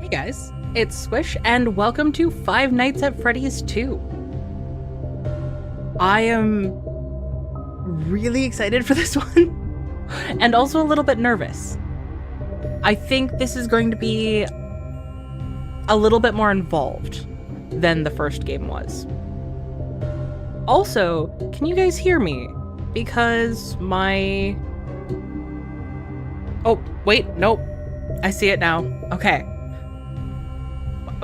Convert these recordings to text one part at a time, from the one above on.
Hey guys, it's Squish, and welcome to Five Nights at Freddy's 2. I am really excited for this one, and also a little bit nervous. I think this is going to be a little bit more involved than the first game was. Also, can you guys hear me? Because my... Oh, wait, nope. I see it now. Okay.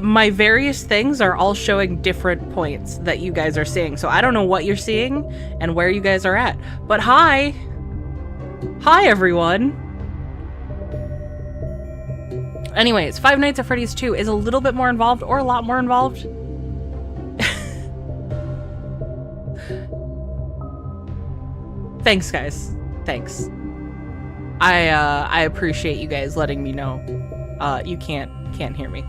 My various things are all showing different points that you guys are seeing. So I don't know what you're seeing and where you guys are at. But hi! Hi, everyone! Anyways, Five Nights at Freddy's 2 is a little bit more involved, or a lot more involved. Thanks, guys. Thanks. I appreciate you guys letting me know. You can't hear me.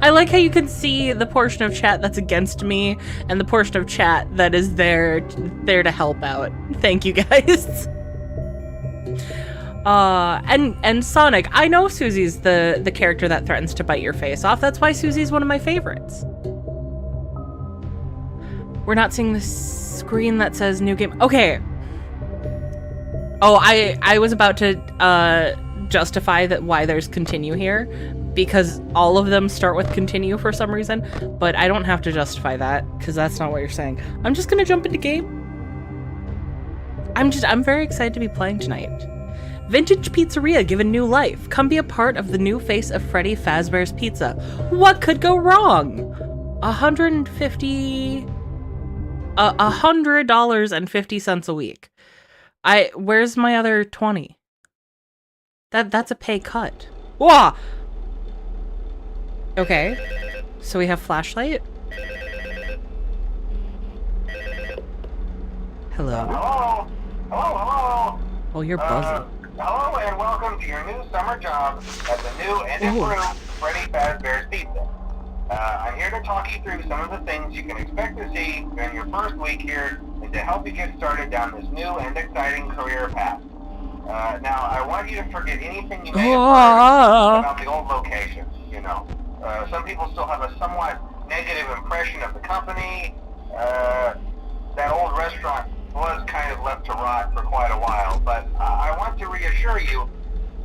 I like how you can see the portion of chat that's against me and the portion of chat that is there to help out. Thank you guys. And Sonic, I know Susie's the character that threatens to bite your face off. That's why Susie's one of my favorites. We're not seeing the screen that says new game. Okay. Oh, I was about to justify that why there's continue here, because all of them start with continue for some reason, but I don't have to justify that because that's not what you're saying. I'm just gonna jump into game. I'm very excited to be playing tonight. Vintage Pizzeria given new life. Come be a part of the new face of Freddy Fazbear's Pizza. What could go wrong? $100.50 a week. Where's my other 20? That's a pay cut. Whoa! Okay. So we have flashlight. Hello. Hello. Hello. Oh, you're buzzing. Hello and welcome to your new summer job at the new and improved Freddy Fazbear's Pizza. I'm here to talk you through some of the things you can expect to see during your first week here and to help you get started down this new and exciting career path. Now, I want you to forget anything you may have heard about the old location, you know. Some people still have a somewhat negative impression of the company. That old restaurant was kind of left to rot for quite a while, but I want to reassure you,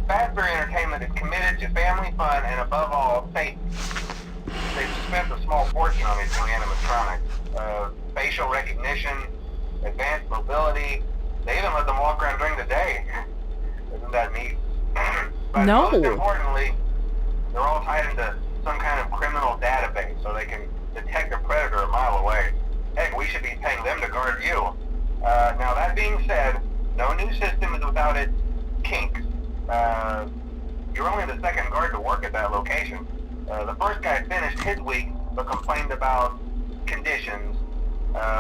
Fazbear Entertainment is committed to family fun and above all, safety. They've spent a small fortune on these new animatronics. Facial recognition, advanced mobility. They even let them walk around during the day. Isn't that neat? But no. Most importantly, they're all tied into some kind of criminal database so they can detect a predator a mile away. Heck, we should be paying them to guard you. Now that being said, no new system is without its kinks. You're only the second guard to work at that location. The first guy finished his week but complained about conditions.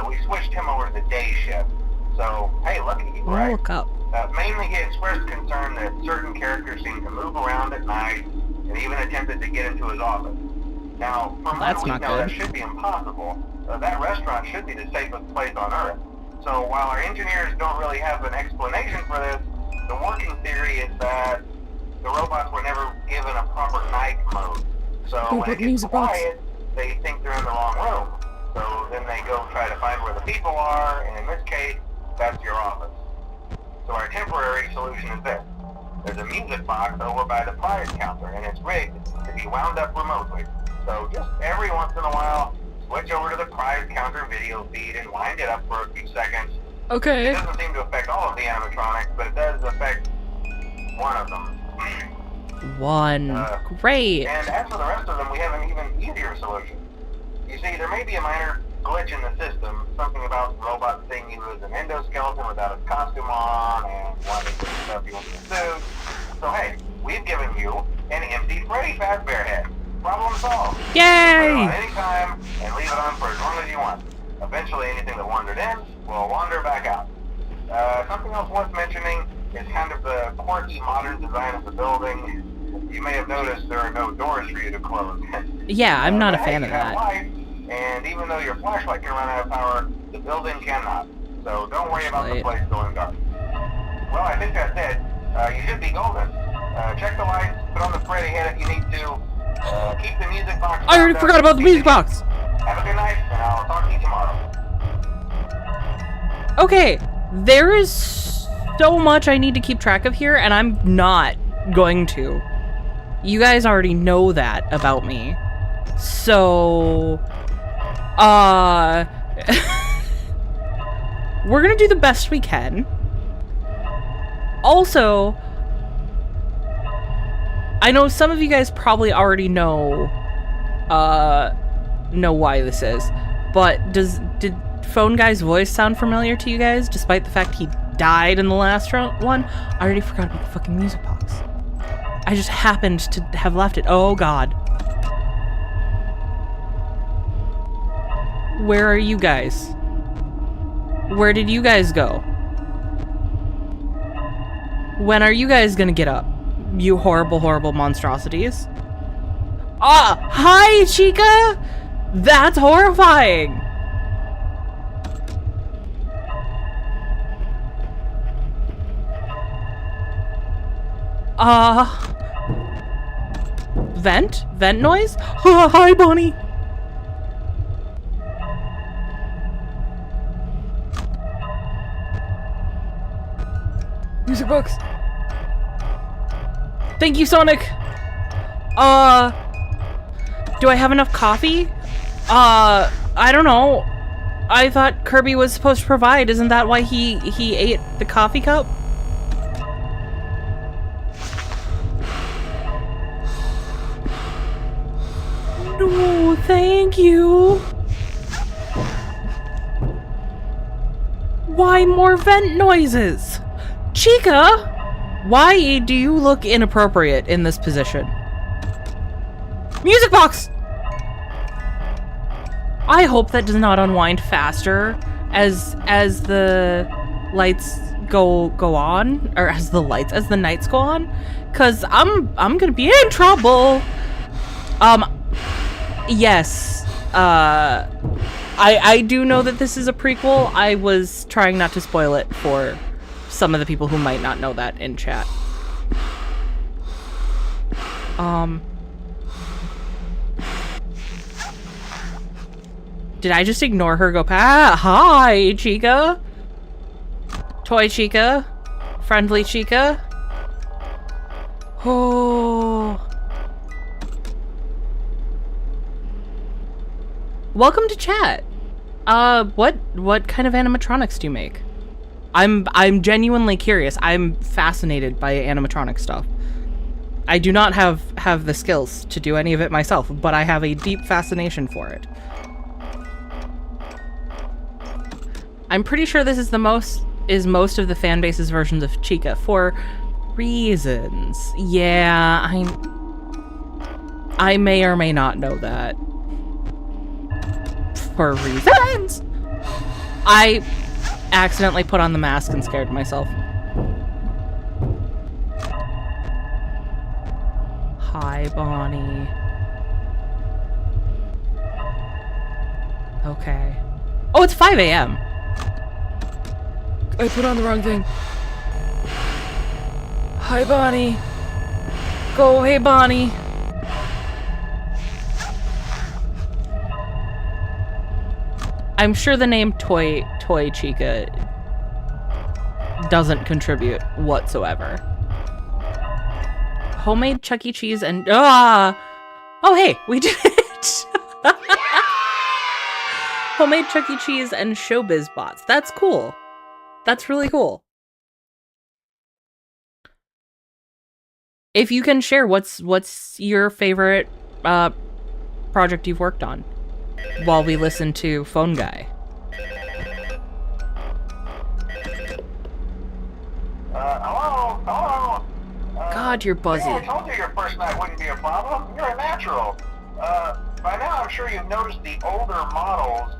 We switched him over to the day shift. So, hey, lucky, right? Look up. Mainly he expressed concern that certain characters seem to move around at night and even attempted to get into his office. Now, from what we know, that should be impossible. That restaurant should be the safest place on Earth. So while our engineers don't really have an explanation for this, the working theory is that the robots were never given a proper night mode. So when it gets quiet, they think they're in the wrong room. So then they go try to find where the people are, and in this case, that's your office. So our temporary solution is this. There's a music box over by the prize counter, and it's rigged to be wound up remotely. So just every once in a while, switch over to the prize counter video feed and wind it up for a few seconds. Okay. It doesn't seem to affect all of the animatronics, but it does affect one of them. Great. And as for the rest of them, we have an even easier solution. You see, there may be a minor glitch in the system, something about the robot seeing you as an endoskeleton without a costume on, and wanting to stuff you into the suit. So hey, we've given you an empty Freddy Fazbear head. Problem solved. Yay! Put it on any time and leave it on for as long as you want. Eventually, anything that wandered in will wander back out. Something else worth mentioning is kind of the quirky modern design of the building. You may have noticed there are no doors for you to close. Yeah, I'm not a fan of that. Light, and even though your flashlight can run out of power, the building cannot. So don't worry about the place going dark. Well, I think that's it. You should be golden. check the lights, put on the Freddy head if you need to. Keep the music box. I already forgot about the music box. Have a good night, and I'll talk to you tomorrow. Okay, there is so much I need to keep track of here, and I'm not going to. You guys already know that about me. So, we're gonna do the best we can. Also, I know some of you guys probably already know why this is, but did Phone Guy's voice sound familiar to you guys, despite the fact he died in the last one? I already forgot about the fucking music box. I just happened to have left it. Oh god. Where are you guys? Where did you guys go? When are you guys gonna get up? You horrible, horrible monstrosities. Ah! Hi, Chica! That's horrifying! Vent? Vent noise? Hi, Bonnie! Music box! Thank you, Sonic! Do I have enough coffee? I don't know. I thought Kirby was supposed to provide. Isn't that why he ate the coffee cup? No, thank you. Why more vent noises? Chica! Why do you look inappropriate in this position? Music box! I hope that does not unwind faster as the lights go on, or as the nights go on, cause I'm gonna be in trouble. Yes. I do know that this is a prequel. I was trying not to spoil it for some of the people who might not know that in chat. Did I just ignore her go past? Hi, Chica. Toy Chica. Friendly Chica. Oh. Welcome to chat. What kind of animatronics do you make? I'm genuinely curious. I'm fascinated by animatronic stuff. I do not have the skills to do any of it myself, but I have a deep fascination for it. I'm pretty sure this is most of the fan base's versions of Chica for reasons. Yeah, I may or may not know that. For reasons. I accidentally put on the mask and scared myself. Hi, Bonnie. Okay. Oh, it's 5 a.m. I put on the wrong thing. Hi, Bonnie. Go away, Bonnie. I'm sure the name Toy Chica doesn't contribute whatsoever. Homemade Chuck E. Cheese and oh hey, we did it. Homemade Chuck E. Cheese and showbiz bots. That's cool. That's really cool. If you can share, what's your favorite project you've worked on while we listen to Phone Guy? Hello? God, you're buzzy. I told you your first night wouldn't be a problem. You're a natural. By now I'm sure you've noticed the older models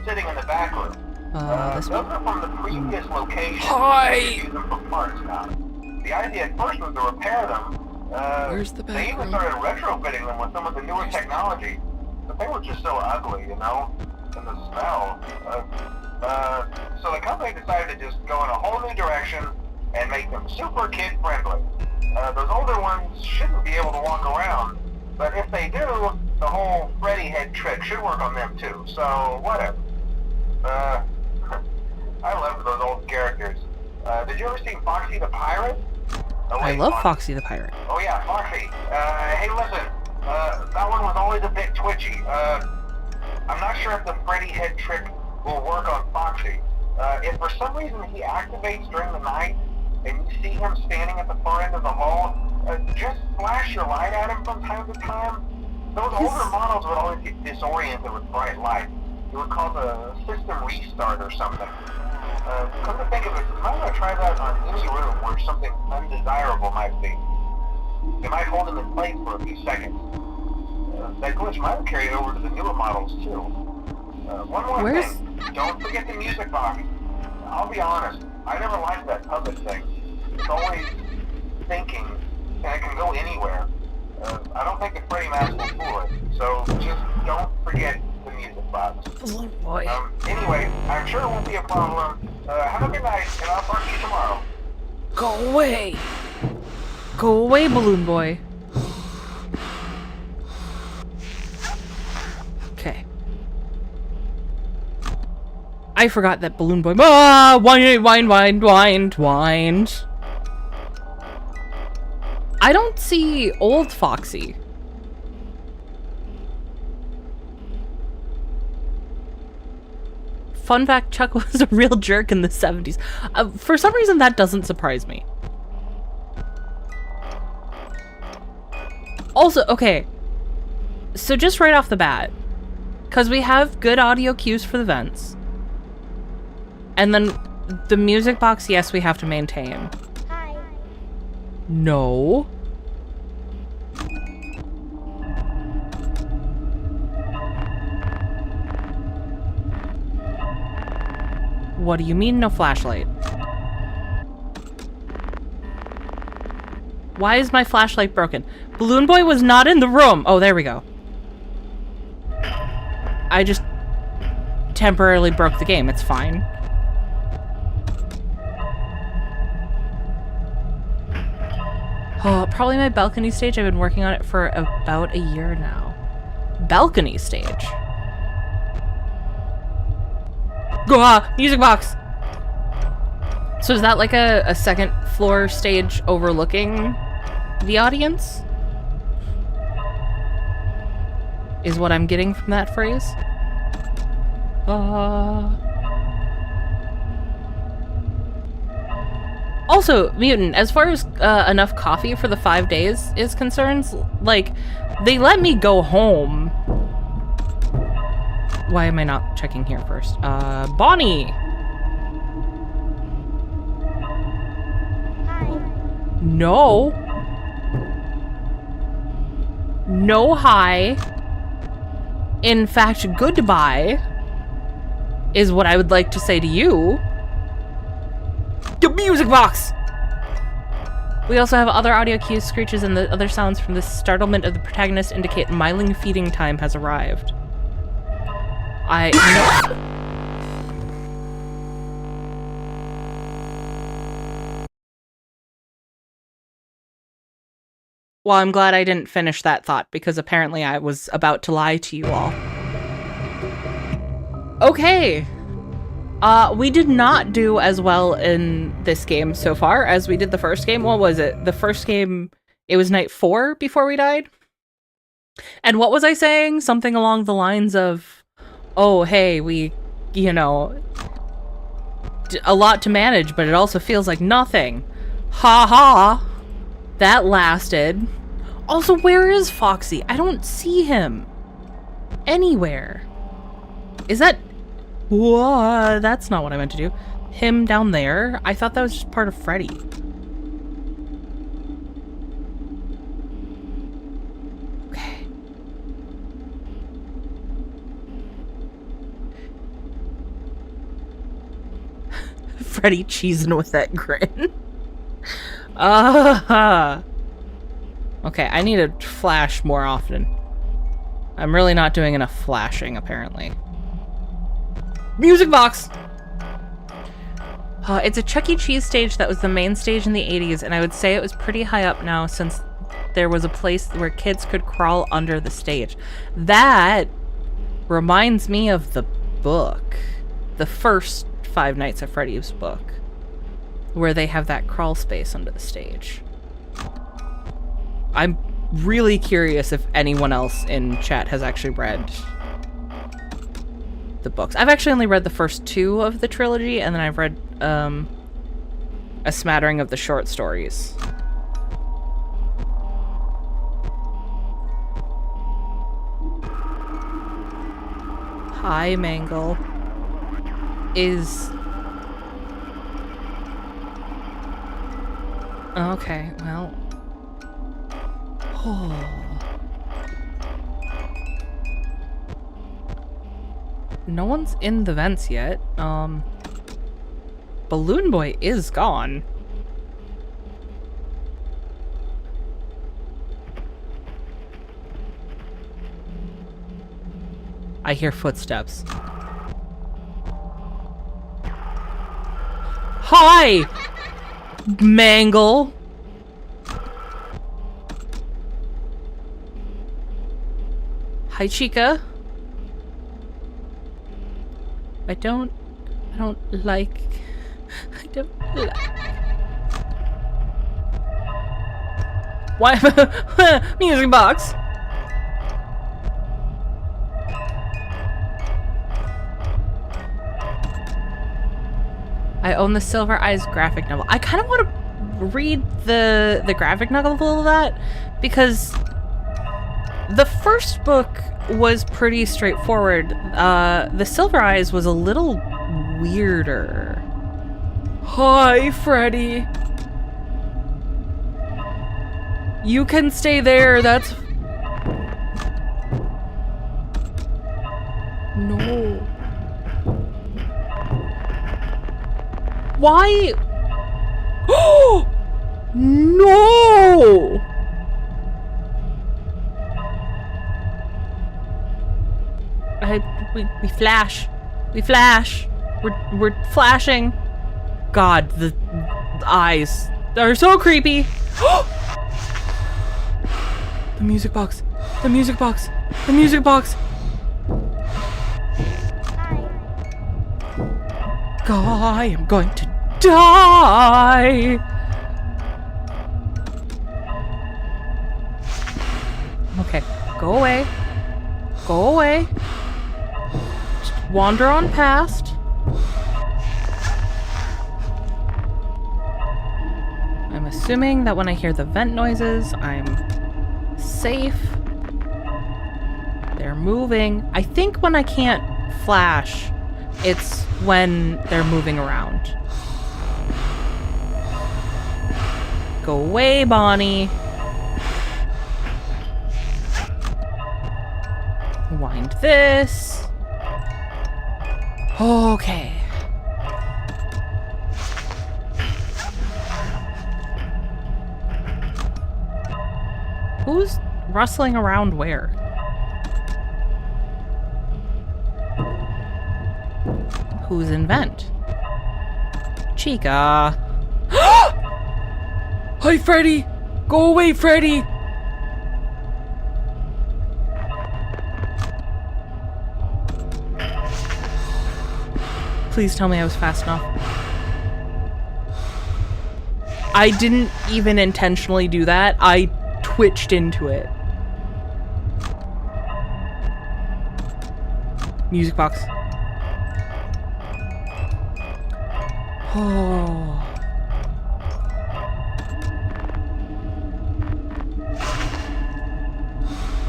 sitting in the back room. Those are from the previous location. Hi! Use them for parts now. The idea at first was to repair them. Where's the back They even room? started retrofitting them with some of the newer technology. But they were just so ugly, you know? And the smell. So the company decided to just go in a whole new direction and make them super kid-friendly. Those older ones shouldn't be able to walk around, but if they do, the whole Freddy head trick should work on them too, so whatever. I love those old characters. Did you ever see Foxy the Pirate? Oh, wait, I love Foxy the Pirate. Oh yeah, Foxy. Hey listen, that one was always a bit twitchy. I'm not sure if the Freddy head trick will work on Foxy. If for some reason he activates during the night, and you see him standing at the far end of the hall, just flash your light at him from time to time. Those older models would always get disoriented with bright light. It would cause a system restart or something. Come to think of it, I'm going to try that on any room where something undesirable might be. It might hold him in place for a few seconds. That glitch might have carried over to the newer models too. One more thing, don't forget the music box. I'll be honest, I never liked that puppet thing. It's always thinking, and it can go anywhere. I don't think the Freddy mask will fool it, so just don't forget the music box. Oh boy. Anyway, I'm sure it won't be a problem. Have a good night, and I'll talk to you tomorrow. Go away! Go away, Balloon Boy. Okay. I forgot that Balloon Boy. Ah! Wind. I don't see old Foxy. Fun fact, Chuck was a real jerk in the 70s. For some reason, that doesn't surprise me. Also, okay. So just right off the bat, because we have good audio cues for the vents. And then the music box, yes, we have to maintain. Hi. No. What do you mean, no flashlight? Why is my flashlight broken? Balloon Boy was not in the room. Oh, there we go. I just temporarily broke the game. It's fine. Oh, probably my balcony stage. I've been working on it for about a year now. Balcony stage. Music box! So is that like a second floor stage overlooking the audience? Is what I'm getting from that phrase? Also, Mutant, as far as enough coffee for the 5 days is concerned, like, they let me go home. Why am I not checking here first? Bonnie! Hi. No. No hi. In fact, goodbye is what I would like to say to you. The music box! We also have other audio cues, screeches, and the other sounds from the startlement of the protagonist indicate myling feeding time has arrived. I know. Well, I'm glad I didn't finish that thought, because apparently I was about to lie to you all. Okay. We did not do as well in this game so far as we did the first game. What was it? The first game, it was night 4 before we died? And what was I saying? Something along the lines of, oh, hey, we, you know, a lot to manage, but it also feels like nothing. Ha ha. That lasted. Also, where is Foxy? I don't see him anywhere. Is that... Whoa, that's not what I meant to do. Him down there? I thought that was just part of Freddy. Okay. Freddy cheesing with that grin. Okay, I need to flash more often. I'm really not doing enough flashing, apparently. Music box! It's a Chuck E. Cheese stage that was the main stage in the 80s, and I would say it was pretty high up now since there was a place where kids could crawl under the stage. That reminds me of the book. The first Five Nights at Freddy's book, where they have that crawl space under the stage. I'm really curious if anyone else in chat has actually read the books. I've actually only read the first 2 of the trilogy, and then I've read a smattering of the short stories. Hi, Mangle. Okay, well... No one's in the vents yet. Balloon Boy is gone. I hear footsteps. Hi! Mangle! Hi, Chica. I don't like... Why? Music box. I own the Silver Eyes graphic novel. I kind of want to read the graphic novel of that, because the first book was pretty straightforward. The Silver Eyes was a little weirder. Hi, Freddy. You can stay there, that's... No. Why? Oh! No! We flash. We flash. We're flashing. God, the eyes are so creepy. The music box. The music box. The music box. God, I am going to die. Okay, go away. Go away. Just wander on past. I'm assuming that when I hear the vent noises, I'm safe. They're moving. I think when I can't flash, it's when they're moving around. Go away, Bonnie. Wind this. Okay. Who's rustling around where? Who's in vent? Chica. Hi, Freddy! Go away, Freddy! Please tell me I was fast enough. I didn't even intentionally do that. I twitched into it. Music box. Oh.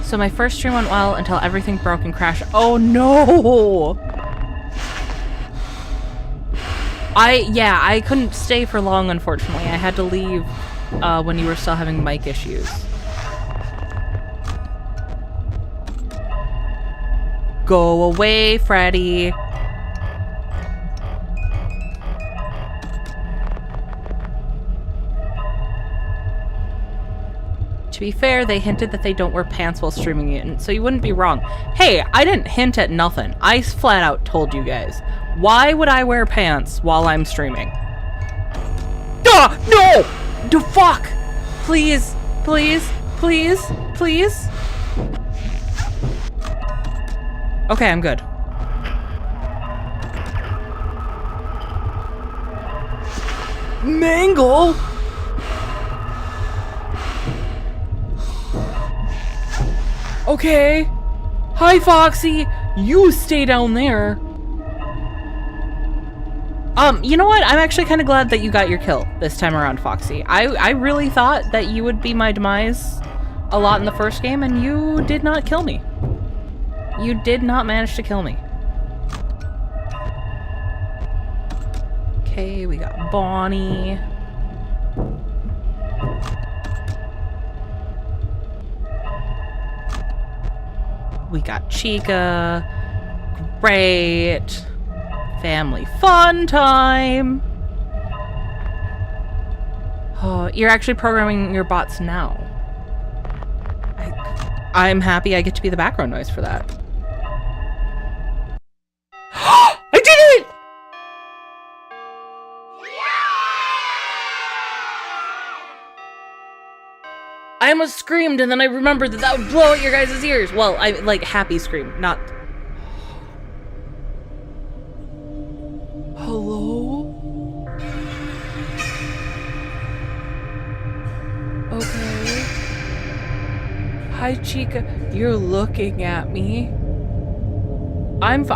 So my first stream went well until everything broke and crashed. Oh no! I couldn't stay for long, unfortunately. I had to leave when you were still having mic issues. Go away, Freddy. To be fair, they hinted that they don't wear pants while streaming it, so you wouldn't be wrong. Hey, I didn't hint at nothing. I flat out told you guys. Why would I wear pants while I'm streaming? No! No, fuck! Please, please, please, please. Okay, I'm good. Mangle! Okay. Hi, Foxy. You stay down there. You know what? I'm actually kind of glad that you got your kill this time around, Foxy. I really thought that you would be my demise a lot in the first game, and you did not kill me. You did not manage to kill me. Okay, we got Bonnie. We got Chica. Great. Family fun time. Oh, you're actually programming your bots now. I'm happy I get to be the background noise for that. I did it! I almost screamed and then I remembered that that would blow out your guys' ears. Well, I like happy scream, not... Hello? Okay. Hi, Chica. You're looking at me. I'm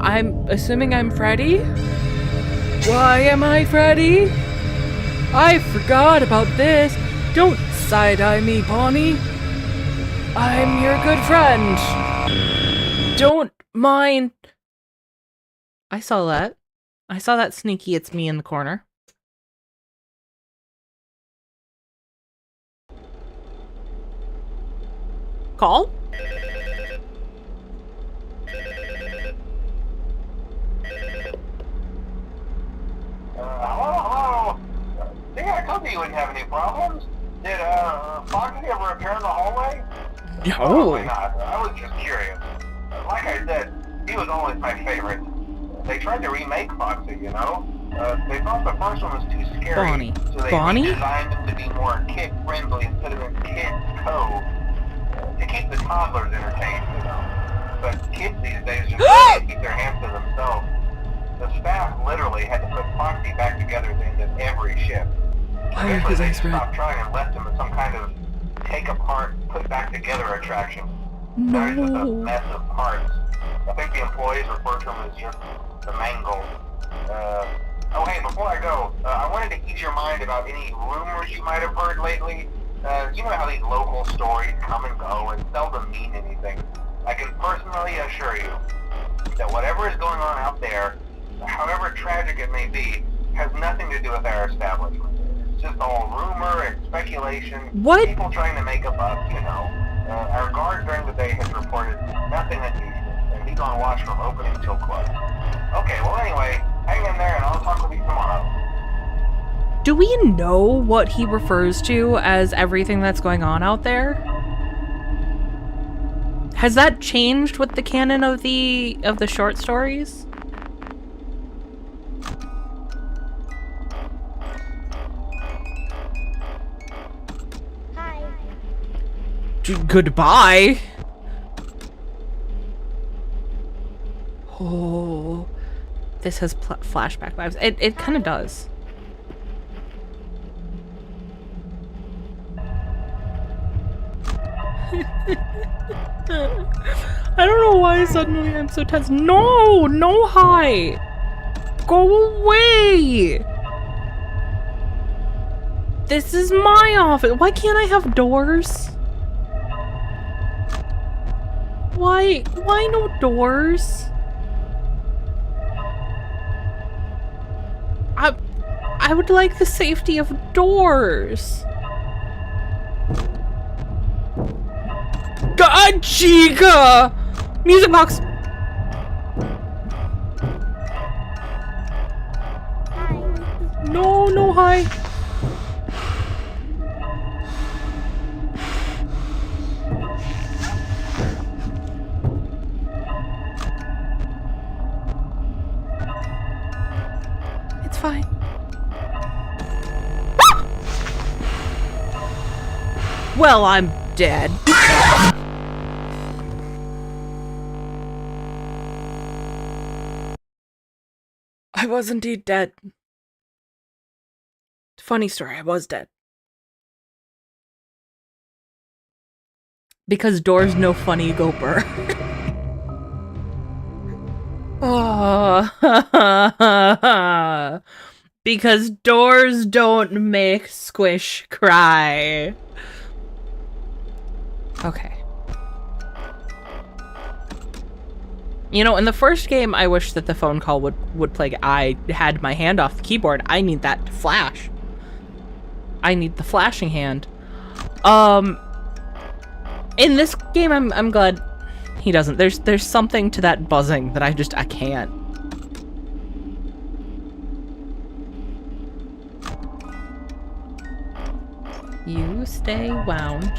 assuming I'm Freddy? Why am I Freddy? I forgot about this. Don't side-eye me, Bonnie. I'm your good friend. Don't mind. I saw that. I saw that sneaky it's me in the corner. Call? Hello? See, I told you wouldn't have any problems. Did, Foxy ever appear in the hallway? No. Probably not. I was just curious. Like I said, he was always my favorite. They tried to remake Foxy, you know? They thought the first one was too scary. Bonnie. So they designed him to be more kid-friendly instead of in Kids Cove. To keep the toddlers entertained, you know? But kids these days just can't keep their hands to themselves. The staff literally had to put Foxy back together at the end of every shift. Eventually they stopped trying and left him in some kind of take-apart, put-back-together attraction. Now he's just a mess of parts. I think the employees refer to him as just the mangle. Oh hey, before I go, I wanted to ease your mind about any rumors you might have heard lately. You know how these local stories come and go and seldom mean anything. I can personally assure you that whatever is going on out there, however tragic it may be, has nothing to do with our establishment. It's just all rumor and speculation. What? People trying to make a buck, you know. Our guard during the day has reported nothing unusual, and he's on watch from opening till close. Okay, well anyway, hang in there and I'll talk with you tomorrow. Do we know what he refers to as everything that's going on out there? Has that changed with the canon of the short stories? Hi. Goodbye. Oh, this has flashback vibes. It kind of does. I don't know why suddenly I'm so tense. No, no hi. Go away. This is my office. Why can't I have doors? Why no doors? I would like the safety of doors. God, Chica! Music box! Hi. No, no, hi. It's fine. Ah! Well, I'm dead. I was indeed dead. Funny story, I was dead. Because doors no funny go burr. Oh, because doors don't make Squish cry. Okay. You know, in the first game, I wish that the phone call would play. I had my hand off the keyboard. I need that to flash. I need the flashing hand. In this game, I'm glad he doesn't. There's something to that buzzing that I can't. You stay wound.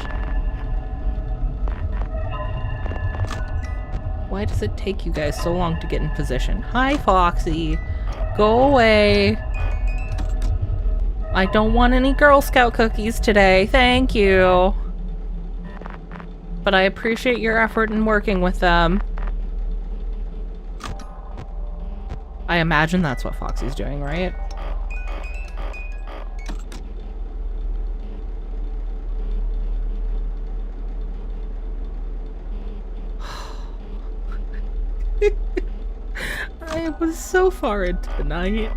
Why does it take you guys so long to get in position? Hi, Foxy. Go away. I don't want any Girl Scout cookies today. Thank you. But I appreciate your effort in working with them. I imagine that's what Foxy's doing, right? I was so far into the night.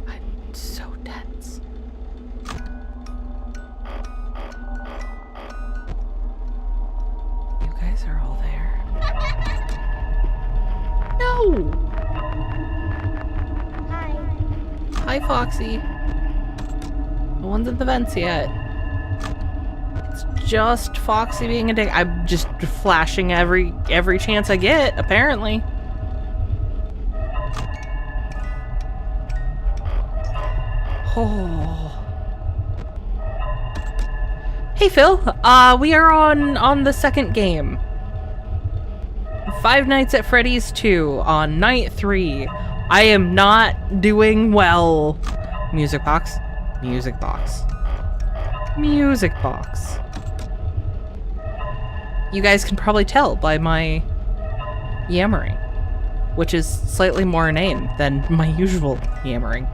I'm so tense. You guys are all there. No! Hi. Hi, Foxy. No one's in the vents yet. Just Foxy being a dick. I'm just flashing every chance I get, apparently. Oh. Hey Phil, we are on the second game. Five Nights at Freddy's 2 on night 3. I am not doing well. Music box. Music box. Music box. You guys can probably tell by my yammering, which is slightly more inane than my usual yammering.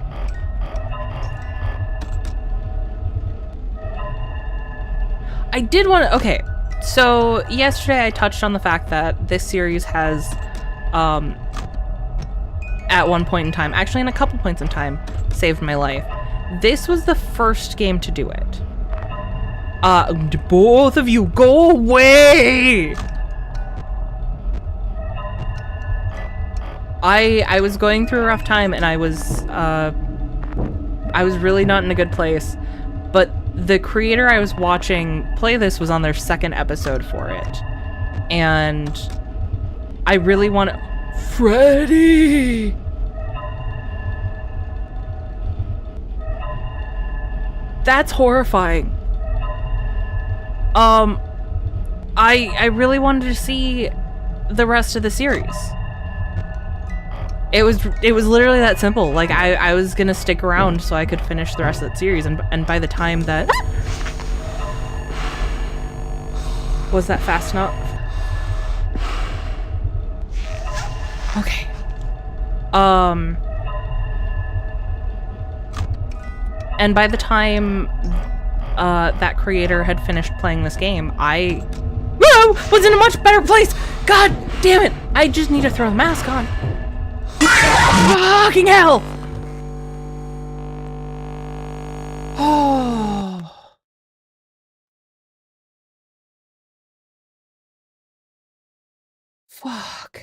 I did want to... Okay, so yesterday I touched on the fact that this series has, at one point in time, actually in a couple points in time, saved my life. This was the first game to do it. Both of you, go away! I was going through a rough time and I was really not in a good place, but the creator I was watching play this was on their second episode for it, and I really want to... Freddy! That's horrifying. I really wanted to see the rest of the series. It was literally that simple. Like, I was gonna stick around so I could finish the rest of that series, and by the time that... Was that fast enough? Okay. And by the time that creator had finished playing this game, I was in a much better place! God damn it! I just need to throw the mask on. Fucking hell! Oh. Fuck.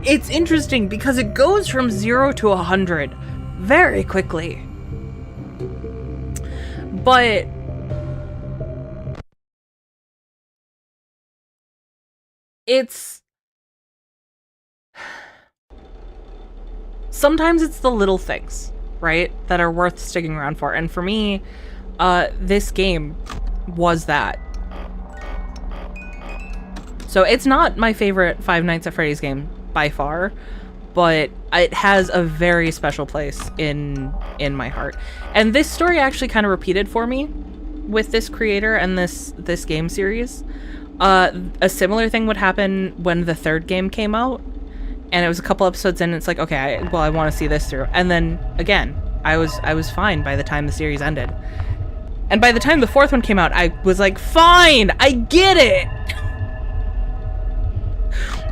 It's interesting because it goes from 0 to 100 very quickly. But sometimes it's the little things, right, that are worth sticking around for. And for me, this game was that. So it's not my favorite Five Nights at Freddy's game by far, but it has a very special place in my heart. And this story actually kind of repeated for me with this creator and this game series. A similar thing would happen when the third game came out, and it was a couple episodes in, and it's like, okay, I want to see this through. And then again, I was fine by the time the series ended. And by the time the fourth one came out, I was like, fine, I get it!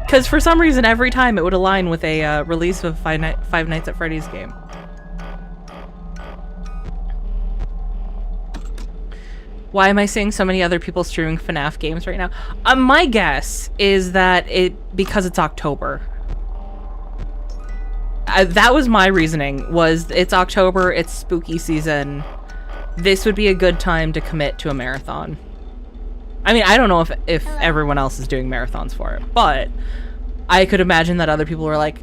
Because for some reason, every time it would align with a release of Five Nights at Freddy's game. Why am I seeing so many other people streaming FNAF games right now? My guess is that because it's October. That was my reasoning, was it's October, it's spooky season. This would be a good time to commit to a marathon. I mean, I don't know if everyone else is doing marathons for it, but I could imagine that other people were like,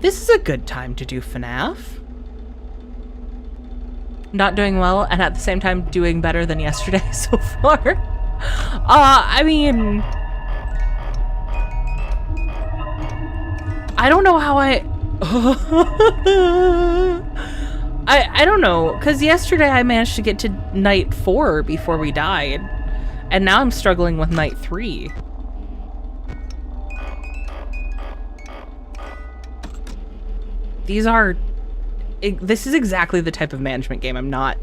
this is a good time to do FNAF. Not doing well, and at the same time doing better than yesterday so far. I mean, I don't know how I don't know, because yesterday I managed to get to night 4 before we died. And now I'm struggling with night 3. This is exactly the type of management game I'm not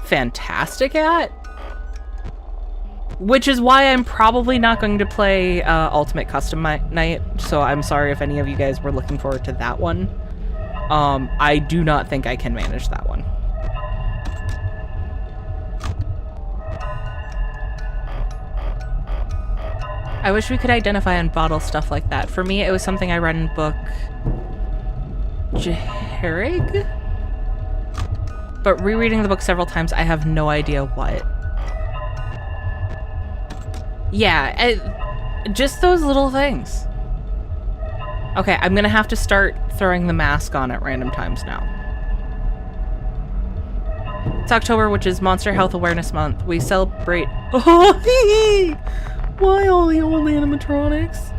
fantastic at. Which is why I'm probably not going to play Ultimate Custom Night. So I'm sorry if any of you guys were looking forward to that one. I do not think I can manage that one. I wish we could identify and bottle stuff like that. For me, it was something I read in book Jaharig? But rereading the book several times, I have no idea what. Yeah, just those little things. Okay, I'm gonna have to start throwing the mask on at random times now. It's October, which is Monster Health Awareness Month. We celebrate... Oh, why all the old animatronics?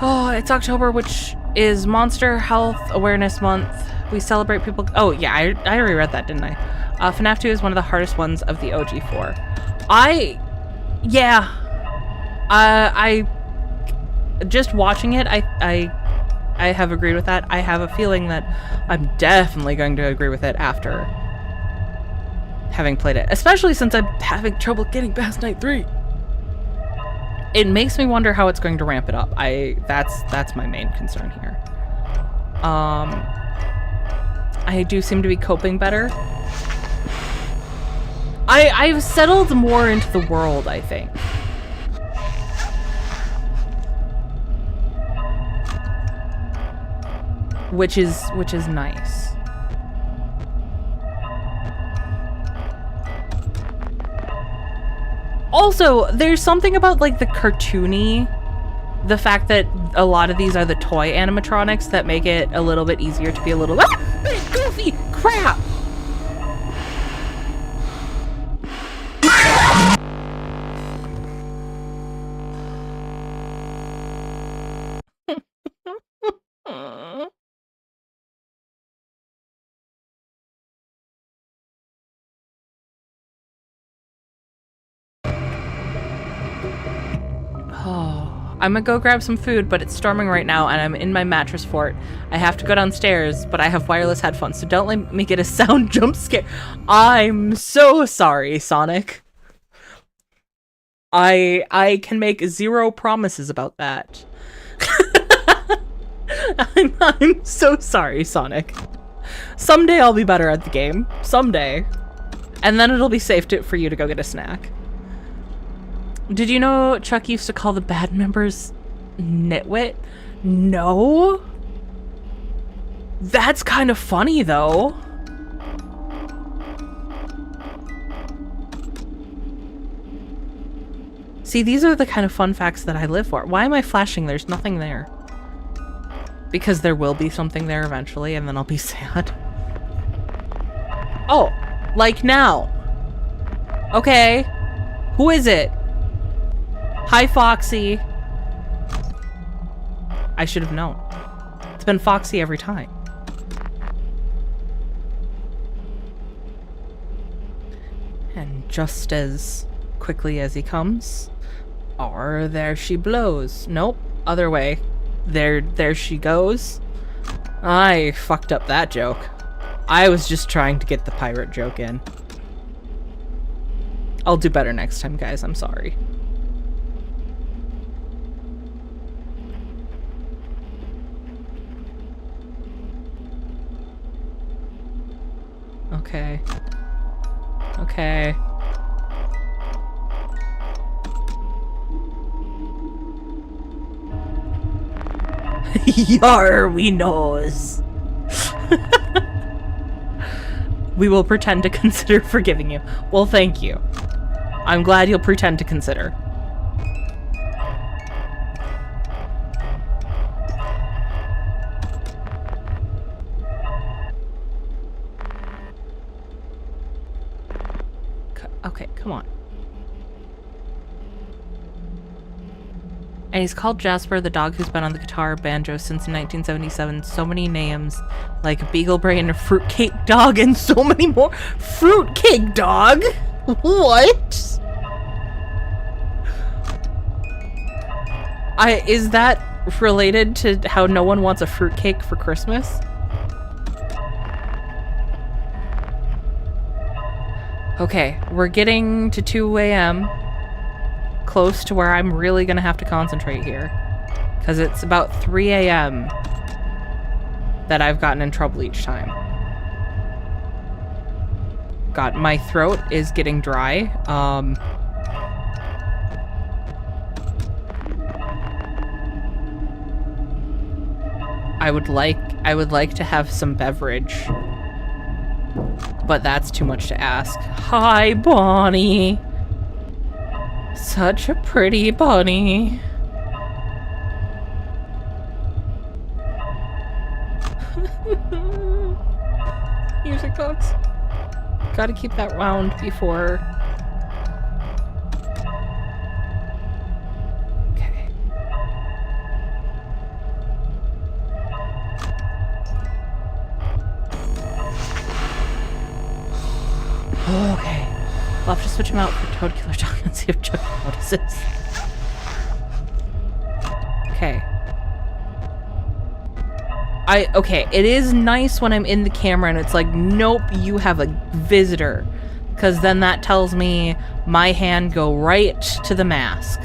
Oh, it's October, which is Monster Health Awareness Month. We celebrate people... Oh, yeah, I already read that, didn't I? FNAF 2 is one of the hardest ones of the OG4. Just watching it, I have agreed with that. I have a feeling that I'm definitely going to agree with it after having played it. Especially since I'm having trouble getting past night 3. It makes me wonder how it's going to ramp it up. That's my main concern here. I do seem to be coping better. I've settled more into the world, I think. Which is nice. Also, there's something about like the cartoony, the fact that a lot of these are the toy animatronics that make it a little bit easier to be a little goofy crap. I'm gonna go grab some food, but it's storming right now and I'm in my mattress fort. I have to go downstairs, but I have wireless headphones, so don't let me get a sound jump scare. I'm so sorry, Sonic. I can make zero promises about that. I'm so sorry, Sonic. Someday I'll be better at the game. Someday. And then it'll be safe for you to go get a snack. Did you know Chuck used to call the bad members nitwit? No? That's kind of funny, though. See, these are the kind of fun facts that I live for. Why am I flashing? There's nothing there. Because there will be something there eventually, and then I'll be sad. Oh, like now. Okay. Who is it? Hi, Foxy. I should have known. It's been Foxy every time. And just as quickly as he comes, there she blows. Nope, other way. There she goes. I fucked up that joke. I was just trying to get the pirate joke in. I'll do better next time, guys. I'm sorry. Okay. Okay. Yar, we knows. We will pretend to consider forgiving you. Well, thank you. I'm glad you'll pretend to consider. Okay, come on. And he's called Jasper, the dog who's been on the guitar banjo since 1977. So many names, like Beagle Brain, Fruitcake Dog, and so many more. Fruitcake Dog? What? Is that related to how no one wants a fruitcake for Christmas? Okay, we're getting to 2 a.m. Close to where I'm really gonna have to concentrate here. Because it's about 3 a.m. that I've gotten in trouble each time. God, my throat is getting dry. I would like to have some beverage. But that's too much to ask. Hi, Bonnie. Such a pretty bunny. Music box. Gotta keep that round before. Okay. Okay. We'll have to switch him out for Toad Killer Dog and see if Chuck notices. Okay. Okay, it is nice when I'm in the camera and it's like, nope, you have a visitor. Because then that tells me my hand go right to the mask.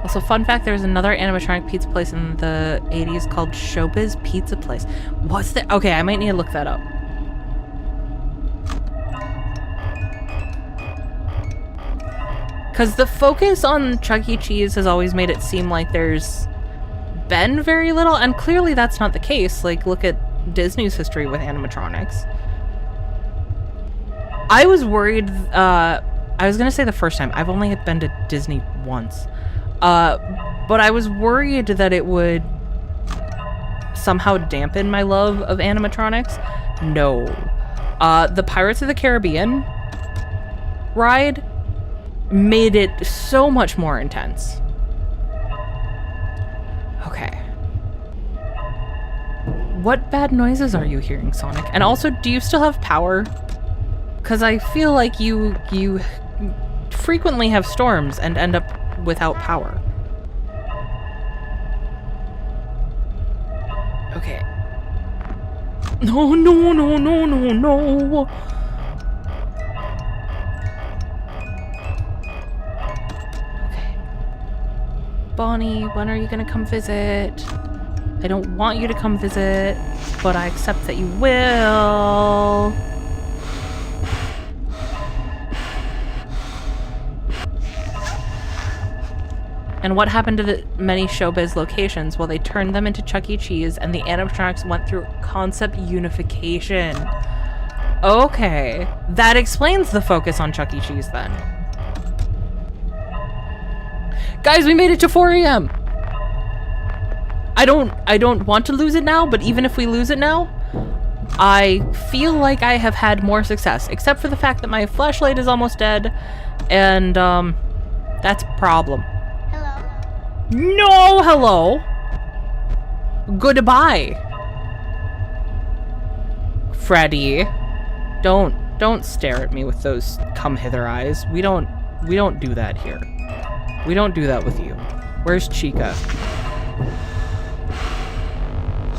Also, fun fact, there's another animatronic pizza place in the 80s called Showbiz Pizza Place. What's that? Okay, I might need to look that up. Because the focus on Chuck E. Cheese has always made it seem like there's been very little, and clearly that's not the case. Like, look at Disney's history with animatronics. I was worried, I was gonna say the first time. I've only been to Disney once. But I was worried that it would somehow dampen my love of animatronics. No. The Pirates of the Caribbean ride made it so much more intense. Okay. What bad noises are you hearing, Sonic? And also, do you still have power? Because I feel like you frequently have storms and end up without power. Okay. No, no, no, no, no, no. Okay. Bonnie, when are you gonna come visit? I don't want you to come visit, but I accept that you will. And what happened to the many Showbiz locations? Well, they turned them into Chuck E. Cheese, and the animatronics went through concept unification. Okay. That explains the focus on Chuck E. Cheese, then. Guys, we made it to 4 a.m. I don't want to lose it now, but even if we lose it now, I feel like I have had more success, except for the fact that my flashlight is almost dead, and that's a problem. Hello. No hello. Goodbye. Freddy, don't stare at me with those come hither eyes. We don't do that here. We don't do that with you. Where's Chica?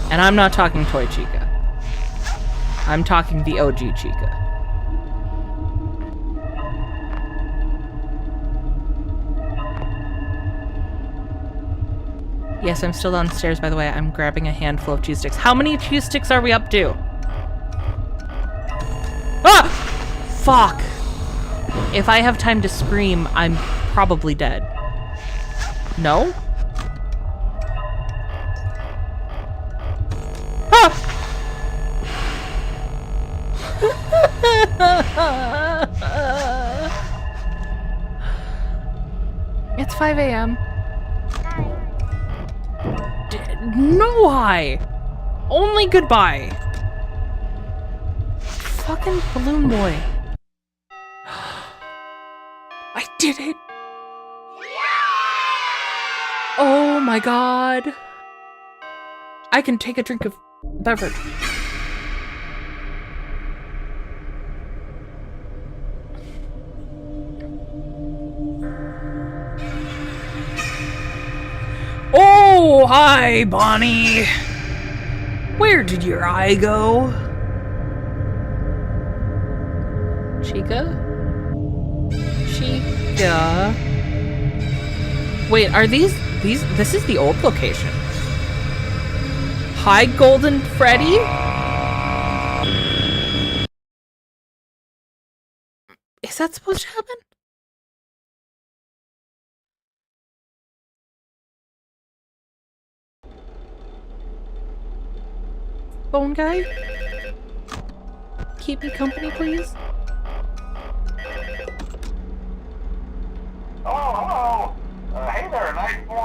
And I'm not talking toy Chica. I'm talking the OG Chica. Yes, I'm still downstairs, by the way. I'm grabbing a handful of cheese sticks. How many cheese sticks are we up to? Ah! Fuck. If I have time to scream, I'm probably dead. No? Ah! It's 5 a.m. No hi! Only goodbye! Fucking balloon boy. I did it! Oh my god. I can take a drink of beverage. Oh, hi, Bonnie. Where did your eye go? Chica? Chica? Wait, are these, this is the old location. Hi, Golden Freddy? Is that supposed to happen? Bone guy? Keep me company, please? Oh, hello. Hey there, Night 4.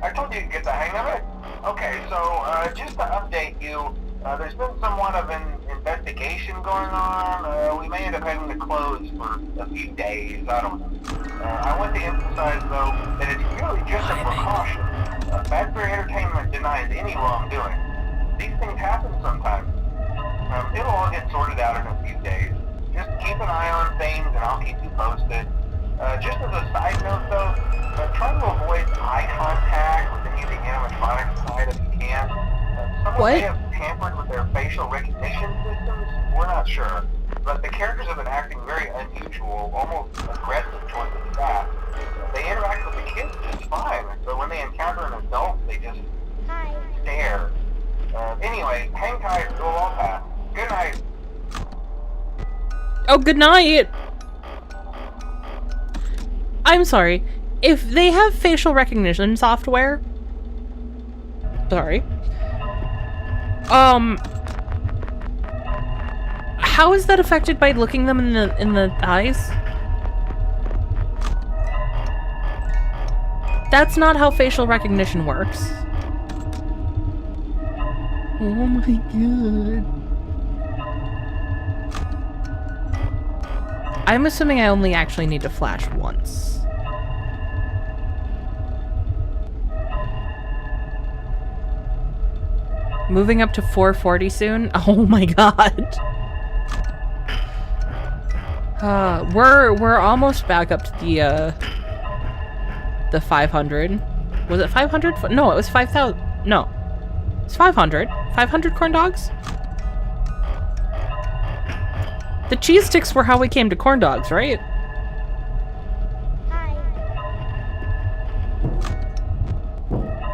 I told you to get the hang of it. Okay, so, just to update you, there's been somewhat of an investigation going on. We may end up having to close for a few days. I don't know. I want to emphasize, though, that it's really just a precaution. Fazbear Entertainment denies any wrongdoing. These things happen sometimes. It'll all get sorted out in a few days. Just keep an eye on things and I'll keep you posted. Just as a side note though, try to avoid eye contact with any of the animatronic side if you can. Someone may have tampered with their facial recognition systems. We're not sure. But the characters have been acting very unusual, almost aggressive towards the staff. They interact with the kids just fine, but when they encounter an adult, they just stare. Anyway, hang tight, it'll all pass. Good night. Oh, good night! I'm sorry. If they have facial recognition software... Sorry. How is that affected by looking them in the eyes? That's not how facial recognition works. Oh my god. I'm assuming I only actually need to flash once. Moving up to 440 soon? Oh my god. We're almost back up to the 500. Was it 500? No, it was 5,000. No. It's 500. 500 corn dogs? The cheese sticks were how we came to corn dogs, right?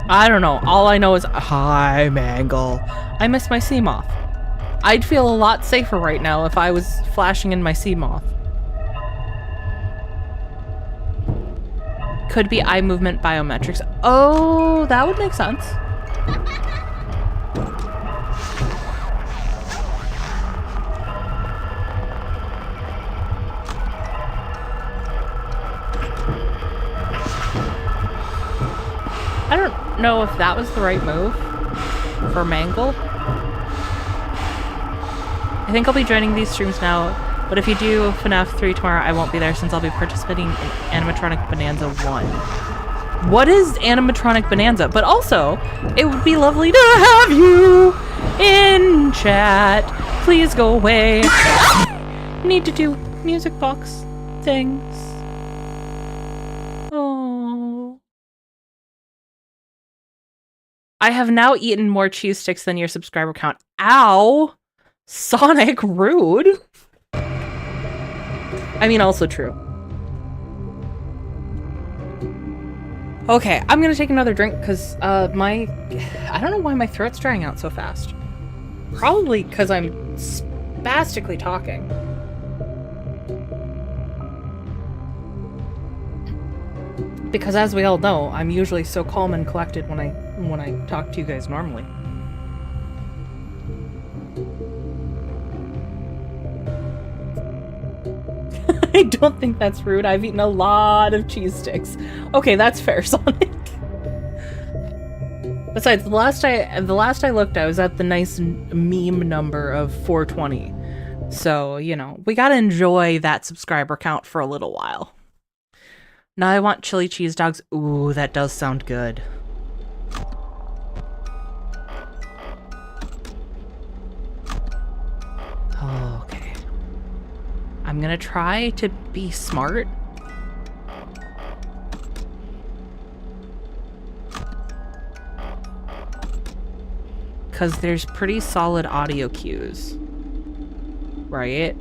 I don't know. All I know is, hi, Mangle. I miss my Seamoth. I'd feel a lot safer right now if I was flashing in my Seamoth. Could be eye movement biometrics. Oh, that would make sense. know if that was the right move for Mangle. I think I'll be joining these streams now, but if you do FNAF 3 tomorrow, I won't be there since I'll be participating in Animatronic Bonanza 1. What is Animatronic Bonanza? But also, it would be lovely to have you in chat. Please go away. Need to do music box things. Oh. I have now eaten more cheese sticks than your subscriber count. Ow! Sonic, rude. I mean, also true. Okay, I'm gonna take another drink because I don't know why my throat's drying out so fast. Probably because I'm spastically talking. Because as we all know, I'm usually so calm and collected when I talk to you guys normally. I don't think that's rude. I've eaten a lot of cheese sticks. Okay, that's fair, Sonic. Besides, the last I looked, I was at the nice meme number of 420. So, you know, we gotta enjoy that subscriber count for a little while. Now I want chili cheese dogs. Ooh, that does sound good. Okay. I'm gonna try to be smart. Because there's pretty solid audio cues. Right?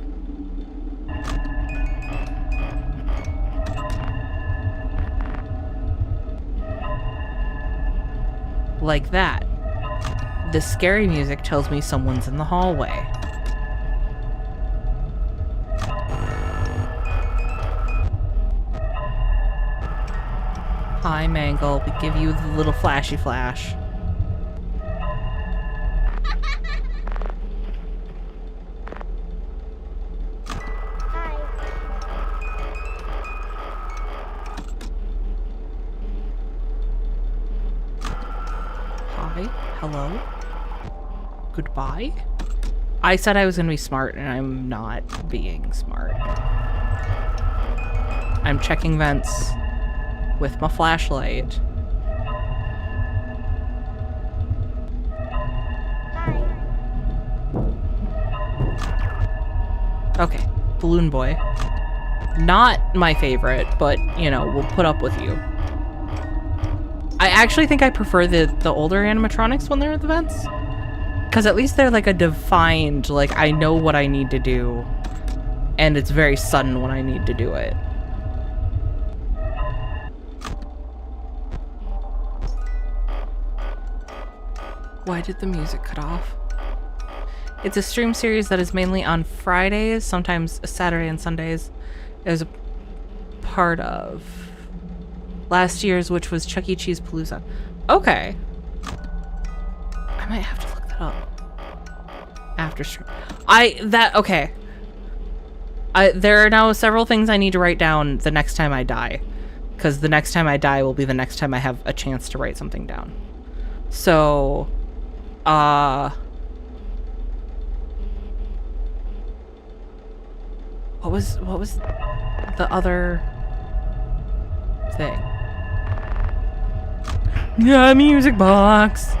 Like that. The scary music tells me someone's in the hallway. Hi, Mangle. We give you the little flashy flash. Hi. Hello. Goodbye. I said I was gonna be smart, and I'm not being smart. I'm checking vents with my flashlight. Okay, Balloon Boy. Not my favorite, but, you know, we'll put up with you. I actually think I prefer the older animatronics when they're at the vents. Because at least they're like a defined, like, I know what I need to do. And it's very sudden when I need to do it. Why did the music cut off? It's a stream series that is mainly on Fridays, sometimes Saturday and Sundays. It was a part of last year's, which was Chuck E. Cheese Palooza. Okay. I might have to look that up. After stream. Okay. There are now several things I need to write down the next time I die. Because the next time I die will be the next time I have a chance to write something down. So, what was the other thing? Yeah, music box.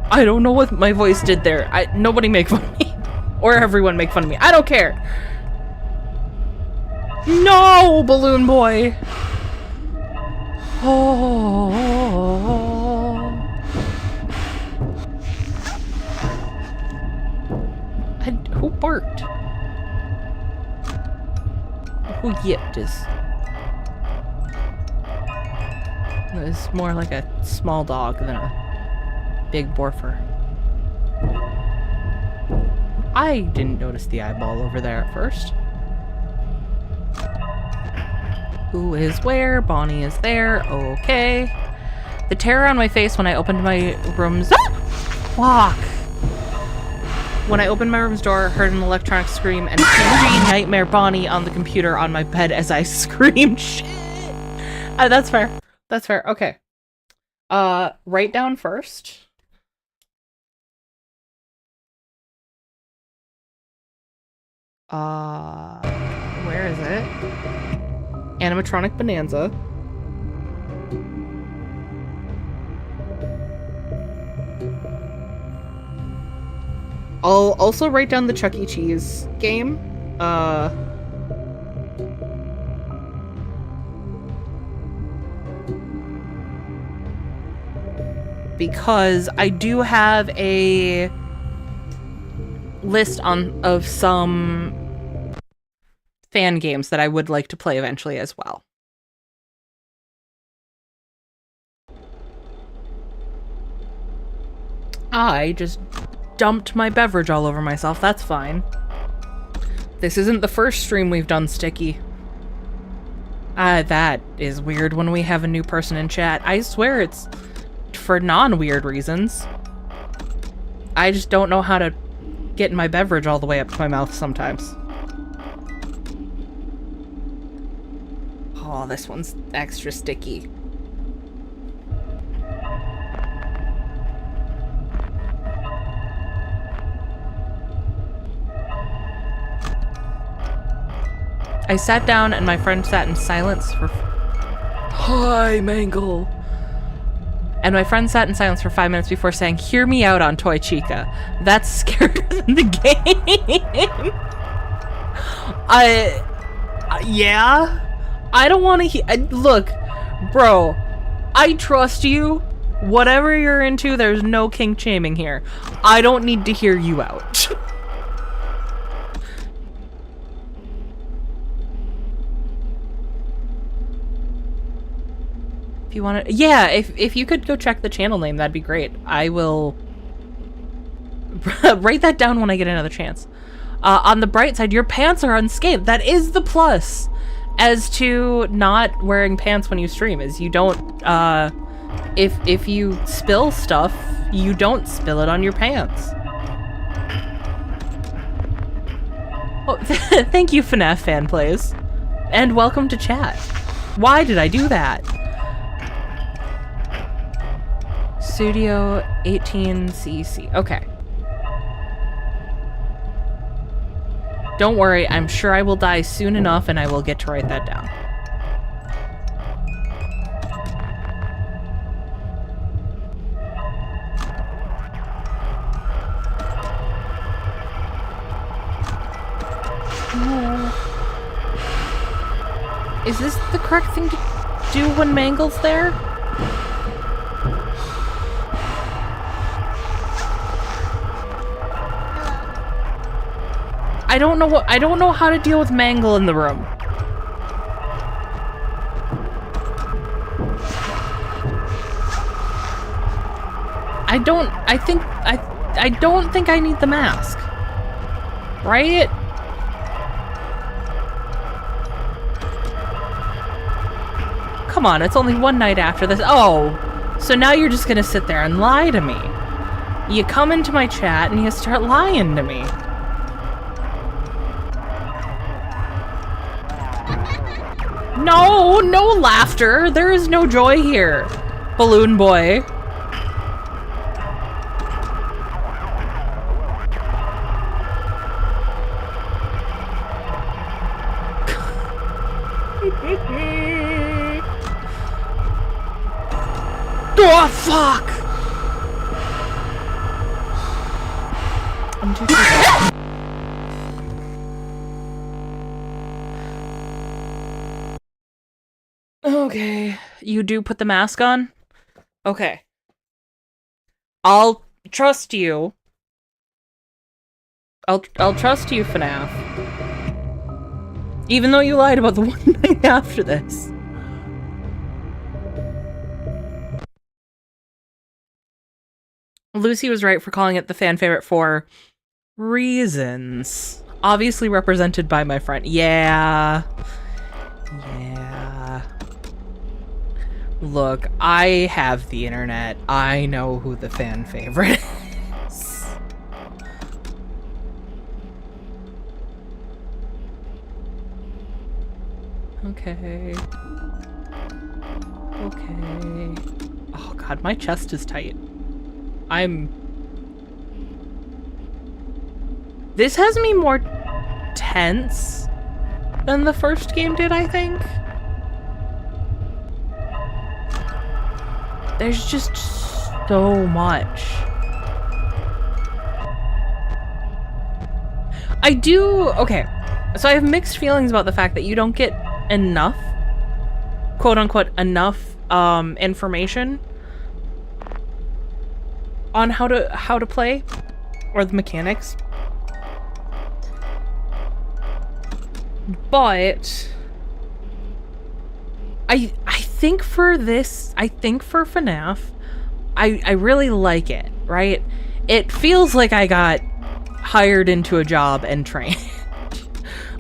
I don't know what my voice did there. Nobody make fun of me. Or everyone make fun of me. I don't care. No, Balloon Boy. Oh. Who barked? Who yipped is... It's more like a small dog than a big borfer. I didn't notice the eyeball over there at first. Who is where? Bonnie is there. Okay. The terror on my face when I opened my room's... Ah! Fuck! When I opened my room's door, heard an electronic scream and PG Nightmare Bonnie on the computer on my bed as I screamed. Shit! That's fair. That's fair. Okay. Write down first. Where is it? Animatronic Bonanza. I'll also write down the Chuck E. Cheese game. Because I do have a list of some fan games that I would like to play eventually as well. I just dumped my beverage all over myself. That's fine. This isn't the first stream we've done sticky. That is weird when we have a new person in chat. I swear it's for non-weird reasons. I just don't know how to get my beverage all the way up to my mouth sometimes. Oh, this one's extra sticky. I sat down and my friend sat in silence for... Hi, Mangle! And my friend sat in silence for 5 minutes before saying, "Hear me out on Toy Chica. That's scarier than the game." Yeah? I don't want to look, bro, I trust you. Whatever you're into, there's no kink shaming here. I don't need to hear you out. If you want to, yeah, if you could go check the channel name, that'd be great. I will write that down when I get another chance. On the bright side, your pants are unscathed. That is the plus as to not wearing pants when you stream, is you don't, if you spill stuff, you don't spill it on your pants. Oh, thank you, FNAF fan plays. And welcome to chat. Why did I do that? Studio 18cc. Okay. Don't worry, I'm sure I will die soon enough and I will get to write that down. Is this the correct thing to do when Mangle's there? I don't know how to deal with Mangle in the room. I don't think I need the mask. Right? Come on, it's only one night after this. Oh, so now you're just gonna sit there and lie to me. You come into my chat and you start lying to me. No, no laughter. There is no joy here, Balloon Boy. Oh, fuck! I'm too scared. Okay, you do put the mask on? Okay. I'll trust you. I'll trust you, FNAF. Even though you lied about the one night after this. Lucy was right for calling it the fan favorite for reasons. Obviously represented by my friend. Yeah. Yeah. Look, I have the internet. I know who the fan favorite is. Okay. Okay. Oh god, my chest is tight. This has me more tense than the first game did, I think. There's just so much. Okay, so I have mixed feelings about the fact that you don't get enough, quote unquote, enough information on how to play, or the mechanics. But I think for this, I think for FNAF, I really like it, right? It feels like I got hired into a job and trained.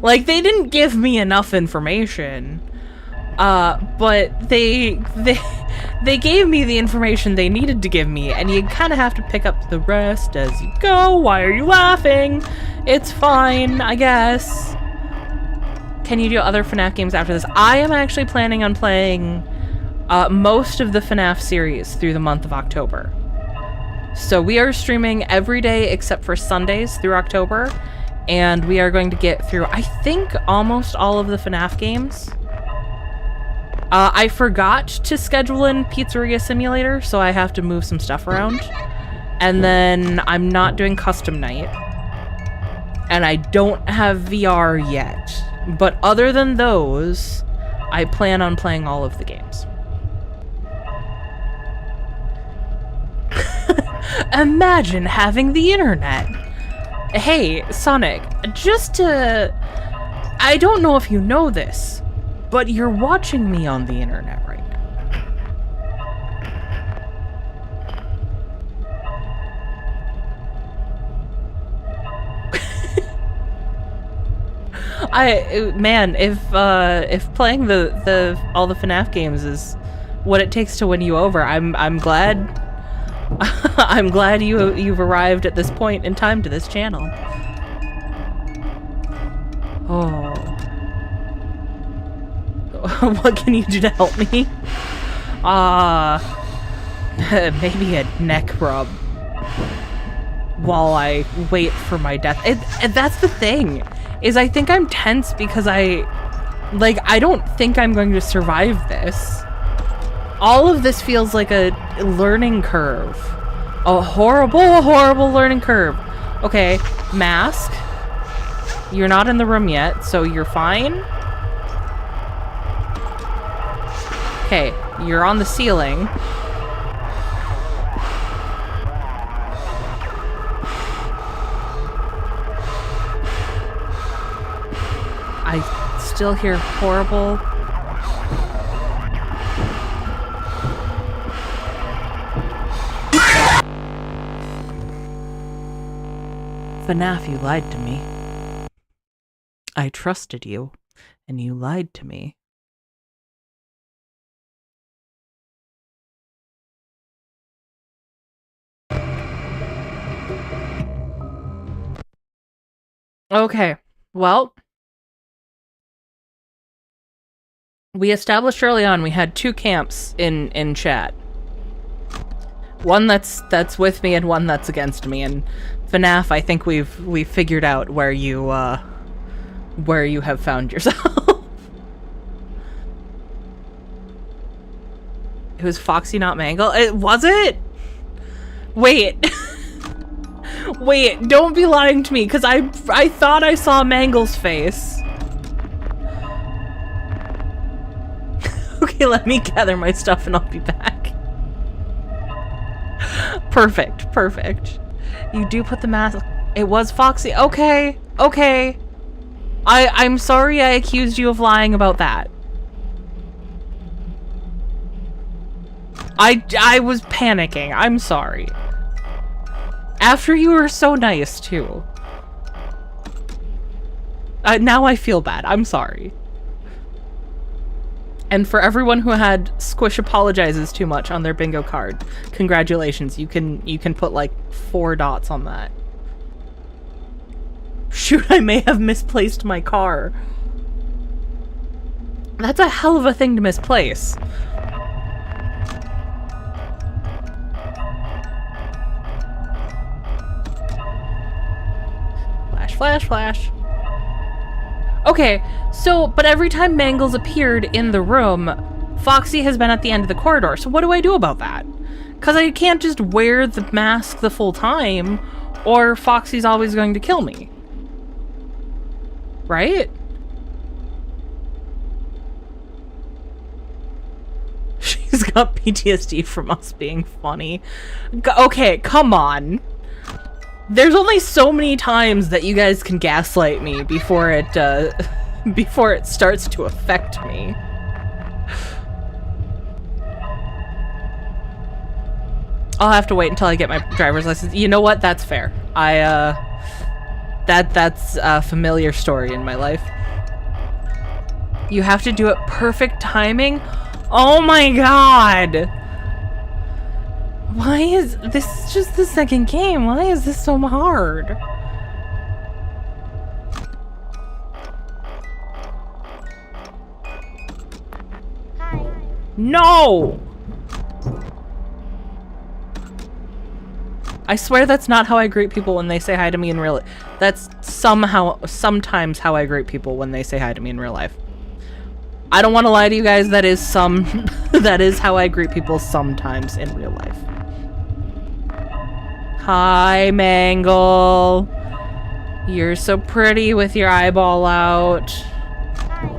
Like, they didn't give me enough information, but they gave me the information they needed to give me, and you kind of have to pick up the rest as you go. Why are you laughing? It's fine, I guess. Can you do other FNAF games after this? I am actually planning on playing most of the FNAF series through the month of October. So we are streaming every day except for Sundays through October, and we are going to get through, I think, almost all of the FNAF games. I forgot to schedule in Pizzeria Simulator, so I have to move some stuff around. And then I'm not doing Custom Night. And I don't have VR yet. But other than those, I plan on playing all of the games. Imagine having the internet. Hey, Sonic, I don't know if you know this, but you're watching me on the internet right now. Man, if playing all the FNAF games is what it takes to win you over, I'm glad. I'm glad you've arrived at this point in time to this channel. Oh. What can you do to help me? Maybe a neck rub while I wait for my death. And that's the thing, is I think I'm tense because I don't think I'm going to survive this. All of this feels like a learning curve. A horrible, horrible learning curve. Okay, mask. You're not in the room yet, so you're fine. Okay, you're on the ceiling. I still hear horrible... FNAF, you lied to me. I trusted you, and you lied to me. Okay, well, we established early on we had two camps in chat. One that's with me and one that's against me, and FNAF, I think we've figured out where you have found yourself. It was Foxy, not Mangle. Was it? Wait. Wait, don't be lying to me, because I thought I saw Mangle's face. Okay, let me gather my stuff and I'll be back. Perfect, perfect. You do put the mask... It was Foxy. Okay, okay. I'm sorry I accused you of lying about that. I was panicking. I'm sorry. After you were so nice, too. Now I feel bad. I'm sorry. And for everyone who had Squish apologizes too much on their bingo card, congratulations. You can put like 4 dots on that. Shoot, I may have misplaced my car. That's a hell of a thing to misplace. Flash, flash. Okay, so, but every time Mangle's appeared in the room, Foxy has been at the end of the corridor. So what do I do about that? Because I can't just wear the mask the full time, or Foxy's always going to kill me. Right? She's got PTSD from us being funny. Okay, come on. There's only so many times that you guys can gaslight me before it before it starts to affect me. I'll have to wait until I get my driver's license. You know what? That's fair. That's a familiar story in my life. You have to do it perfect timing. Oh my god. Why is this just the second game? Why is this so hard? Hi. No! I swear that's not how I greet people when they say hi to me in real life. That's sometimes how I greet people when they say hi to me in real life. I don't want to lie to you guys, that is that is how I greet people sometimes in real life. Hi, Mangle. You're so pretty with your eyeball out. Hi.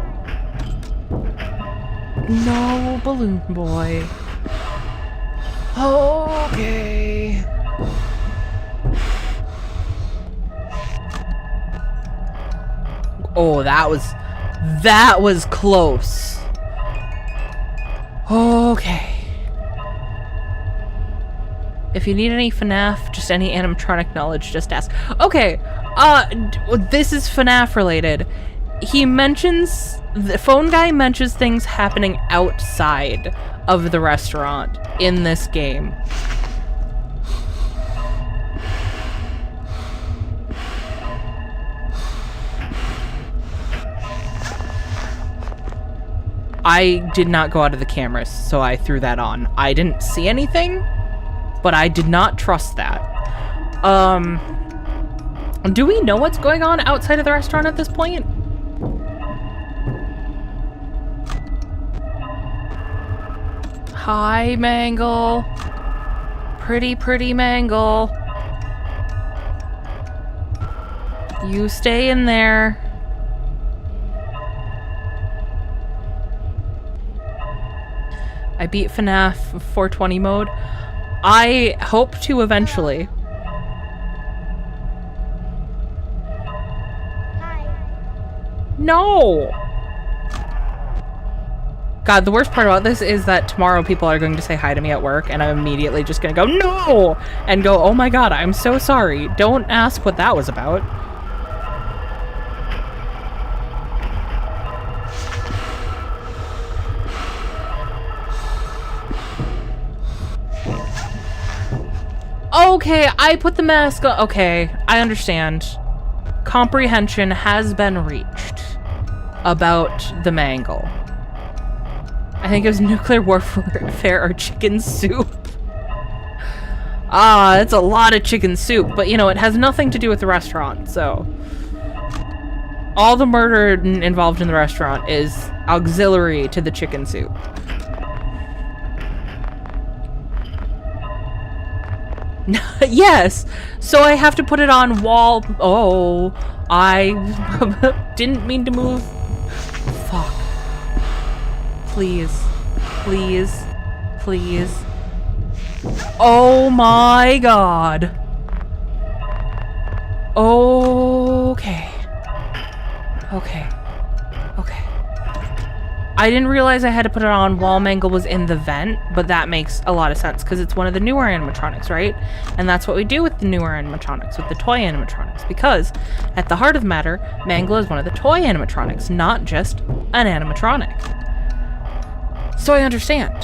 No, balloon boy. Okay. Oh, that was close. Okay. If you need any FNAF, just any animatronic knowledge, just ask. Okay, this is FNAF related. He mentions, the phone guy mentions things happening outside of the restaurant in this game. I did not go out of the cameras, so I threw that on. I didn't see anything, but I did not trust that. Do we know what's going on outside of the restaurant at this point? Hi, Mangle. Pretty, pretty Mangle. You stay in there. I beat FNAF 420 mode. I hope to eventually. Hi. No! God, the worst part about this is that tomorrow people are going to say hi to me at work, and I'm immediately just gonna go, no! And go, oh my god, I'm so sorry. Don't ask what that was about. Okay, I put the mask on. Okay, I understand. Comprehension has been reached about the Mangle. I think it was nuclear warfare or chicken soup. Ah, that's a lot of chicken soup, but you know, it has nothing to do with the restaurant, so. All the murder involved in the restaurant is auxiliary to the chicken soup. Yes, so I have to put it on wall. Oh, I didn't mean to move. Fuck. Please, please, please. Oh my god. Okay. Okay. Okay. I didn't realize I had to put it on while Mangle was in the vent, but that makes a lot of sense because it's one of the newer animatronics, right? And that's what we do with the newer animatronics, with the toy animatronics, because at the heart of the matter, Mangle is one of the toy animatronics, not just an animatronic. So I understand.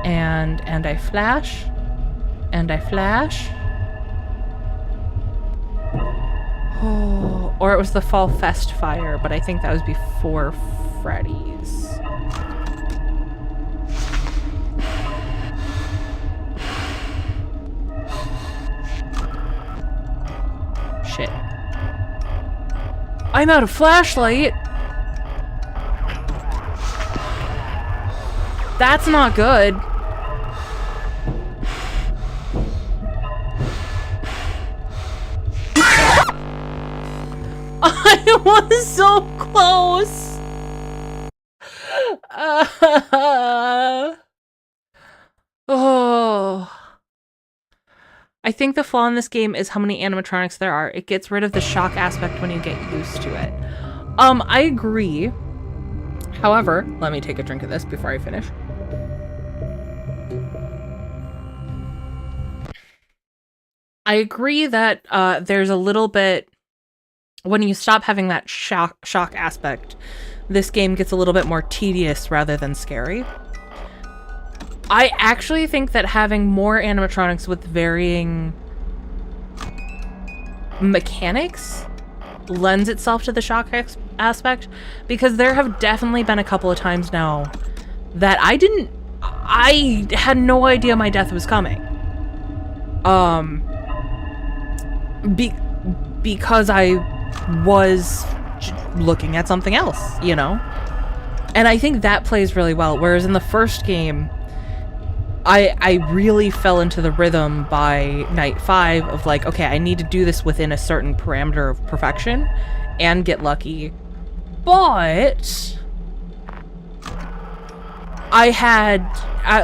And I flash, and I flash. Oh, or it was the Fall Fest fire, but I think that was before Freddy's. shit. I'm out of flashlight. That's not good. I was so close. Oh. I think the flaw in this game is how many animatronics there are. It gets rid of the shock aspect when you get used to it. I agree. However, let me take a drink of this before I finish. I agree that there's a little bit, when you stop having that shock aspect, this game gets a little bit more tedious rather than scary. I actually think that having more animatronics with varying mechanics lends itself to the shock aspect, because there have definitely been a couple of times now that I had no idea my death was coming. Because I was looking at something else, you know? And I think that plays really well, whereas in the first game, I really fell into the rhythm by night 5 of like, okay, I need to do this within a certain parameter of perfection and get lucky. But I had,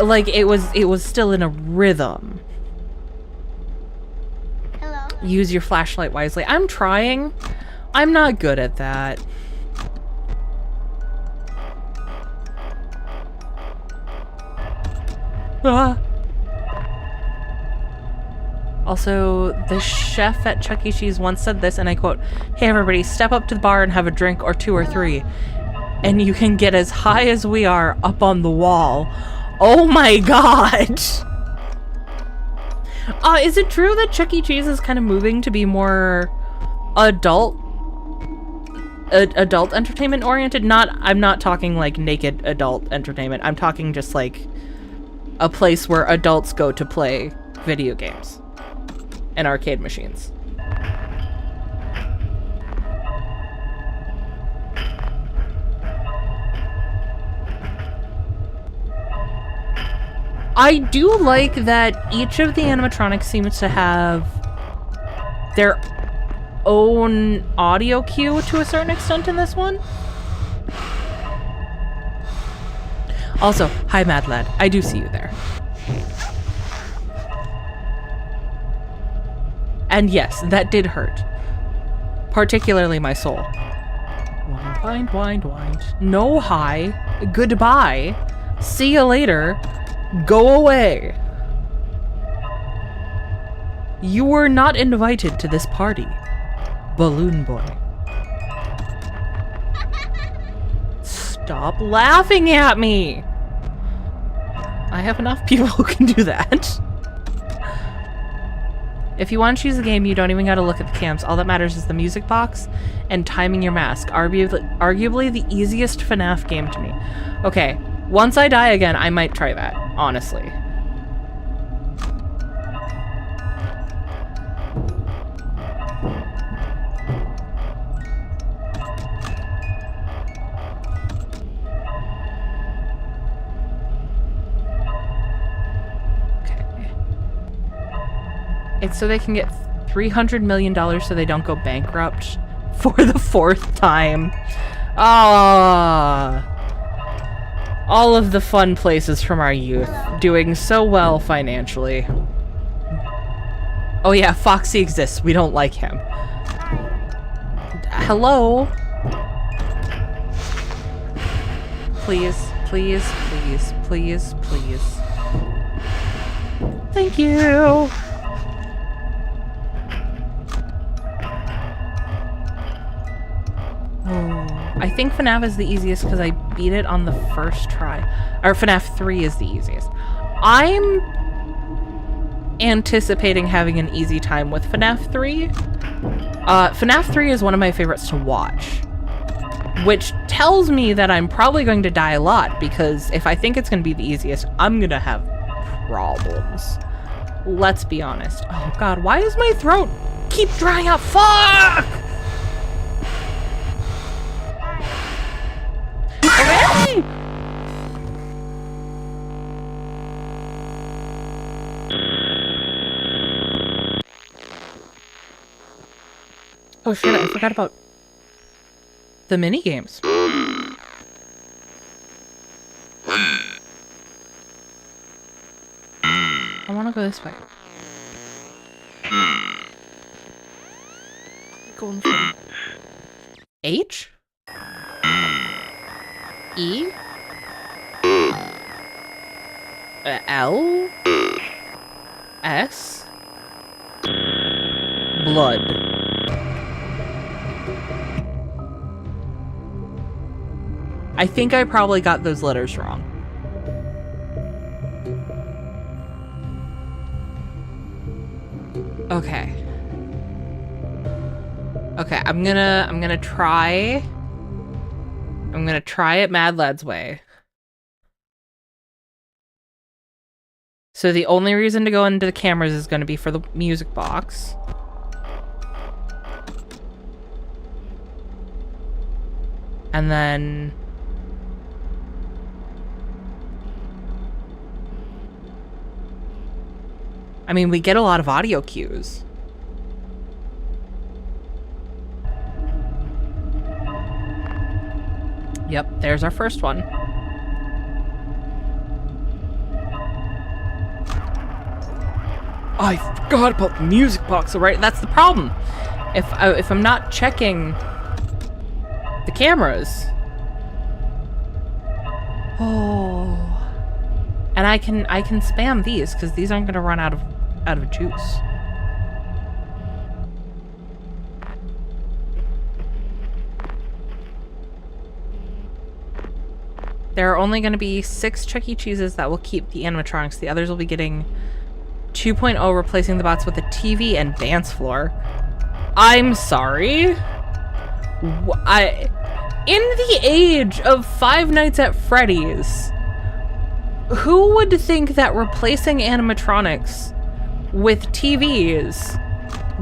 like, it was still in a rhythm. Hello. Use your flashlight wisely. I'm trying. I'm not good at that. Ah. Also, the chef at Chuck E. Cheese once said this, and I quote, "Hey everybody, step up to the bar and have a drink or 2 or 3. And you can get as high as we are up on the wall." Oh my god! Is it true that Chuck E. Cheese is kind of moving to be more adult entertainment oriented? I'm not talking like naked adult entertainment. I'm talking just like a place where adults go to play video games and arcade machines. I do like that each of the animatronics seems to have their own audio cue to a certain extent in this one. Also, hi Mad Lad, I do see you there. And yes, that did hurt. Particularly my soul. Wind, wind, wind. No hi. Goodbye. See you later. Go away. You were not invited to this party, Balloon Boy. Stop laughing at me! I have enough people who can do that. If you want to choose a game, you don't even gotta look at the cams. All that matters is the music box and timing your mask. Arguably the easiest FNAF game to me. Okay, once I die again, I might try that, honestly. It's so they can get $300 million so they don't go bankrupt for the 4th time. Ah, all of the fun places from our youth doing so well financially. Oh yeah, Foxy exists. We don't like him. Hello? Please, please, please, please, please. Thank you. I think FNAF is the easiest because I beat it on the first try. Or FNAF 3 is the easiest. I'm anticipating having an easy time with FNAF 3. FNAF 3 is one of my favorites to watch, which tells me that I'm probably going to die a lot, because if I think it's going to be the easiest, I'm going to have problems. Let's be honest. Oh god, why is my throat keep drying out. Fuck! Really? Oh shit, I forgot about the mini games. I want to go this way. Golden Freddy. H? E? L? S? Blood. I think I probably got those letters wrong. Okay. Okay, I'm gonna try it Mad Lad's way. So the only reason to go into the cameras is gonna be for the music box. And then I mean, we get a lot of audio cues. Yep, there's our first one. I forgot about the music box, right? That's the problem. If I'm not checking the cameras. Oh. And I can spam these because these aren't going to run out of juice. There are only going to be 6 Chuck E. Cheeses that will keep the animatronics. The others will be getting 2.0, replacing the bots with a TV and dance floor. I'm sorry. In the age of Five Nights at Freddy's, who would think that replacing animatronics with TVs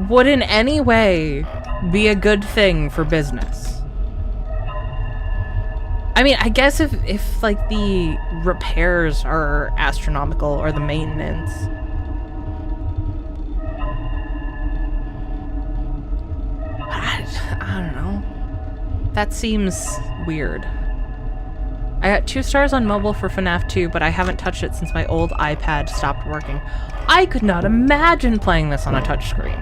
would in any way be a good thing for business? I mean, I guess if like the repairs are astronomical or the maintenance. I don't know. That seems weird. I got 2 stars on mobile for FNAF 2, but I haven't touched it since my old iPad stopped working. I could not imagine playing this on a touchscreen.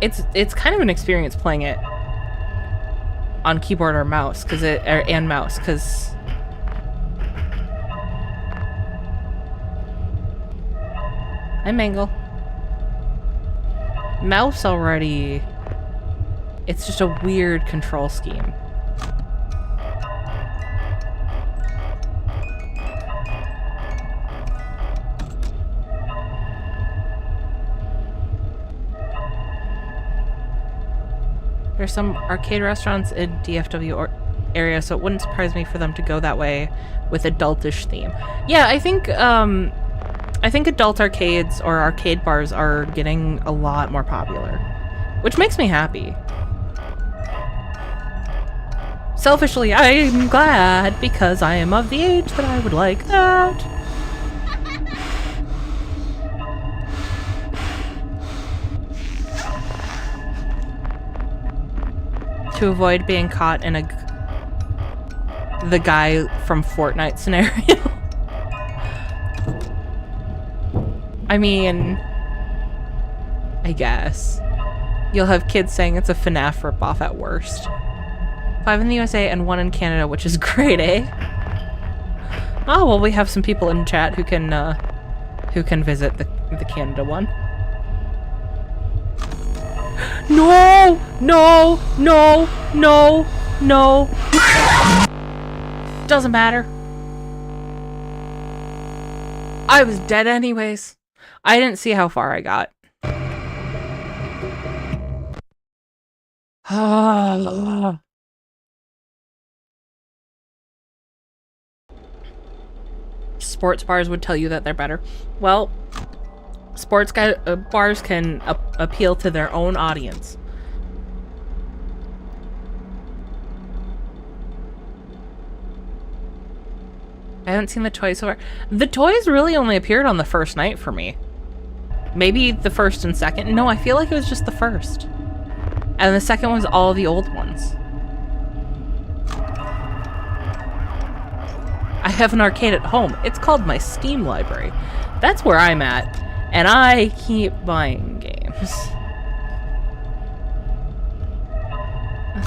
It's kind of an experience playing it on keyboard or mouse, and mouse, because hi Mangle. Mouse already, it's just a weird control scheme. There's some arcade restaurants in DFW area, so it wouldn't surprise me for them to go that way with adultish theme. Yeah, I think adult arcades or arcade bars are getting a lot more popular, which makes me happy. Selfishly, I'm glad because I am of the age that I would like that. To avoid being caught in the guy from Fortnite scenario. I mean, I guess. You'll have kids saying it's a FNAF ripoff at worst. 5 in the USA and 1 in Canada, which is great, eh? Oh, well, we have some people in chat who can visit the Canada one. No! No! No! No! No! Doesn't matter. I was dead anyways. I didn't see how far I got. Sports bars would tell you that they're better. Well, bars can appeal to their own audience. I haven't seen the toys so far. The toys really only appeared on the first night for me. Maybe the first and second. No, I feel like it was just the first. And the second was all the old ones. I have an arcade at home. It's called my Steam library. That's where I'm at. And I keep buying games.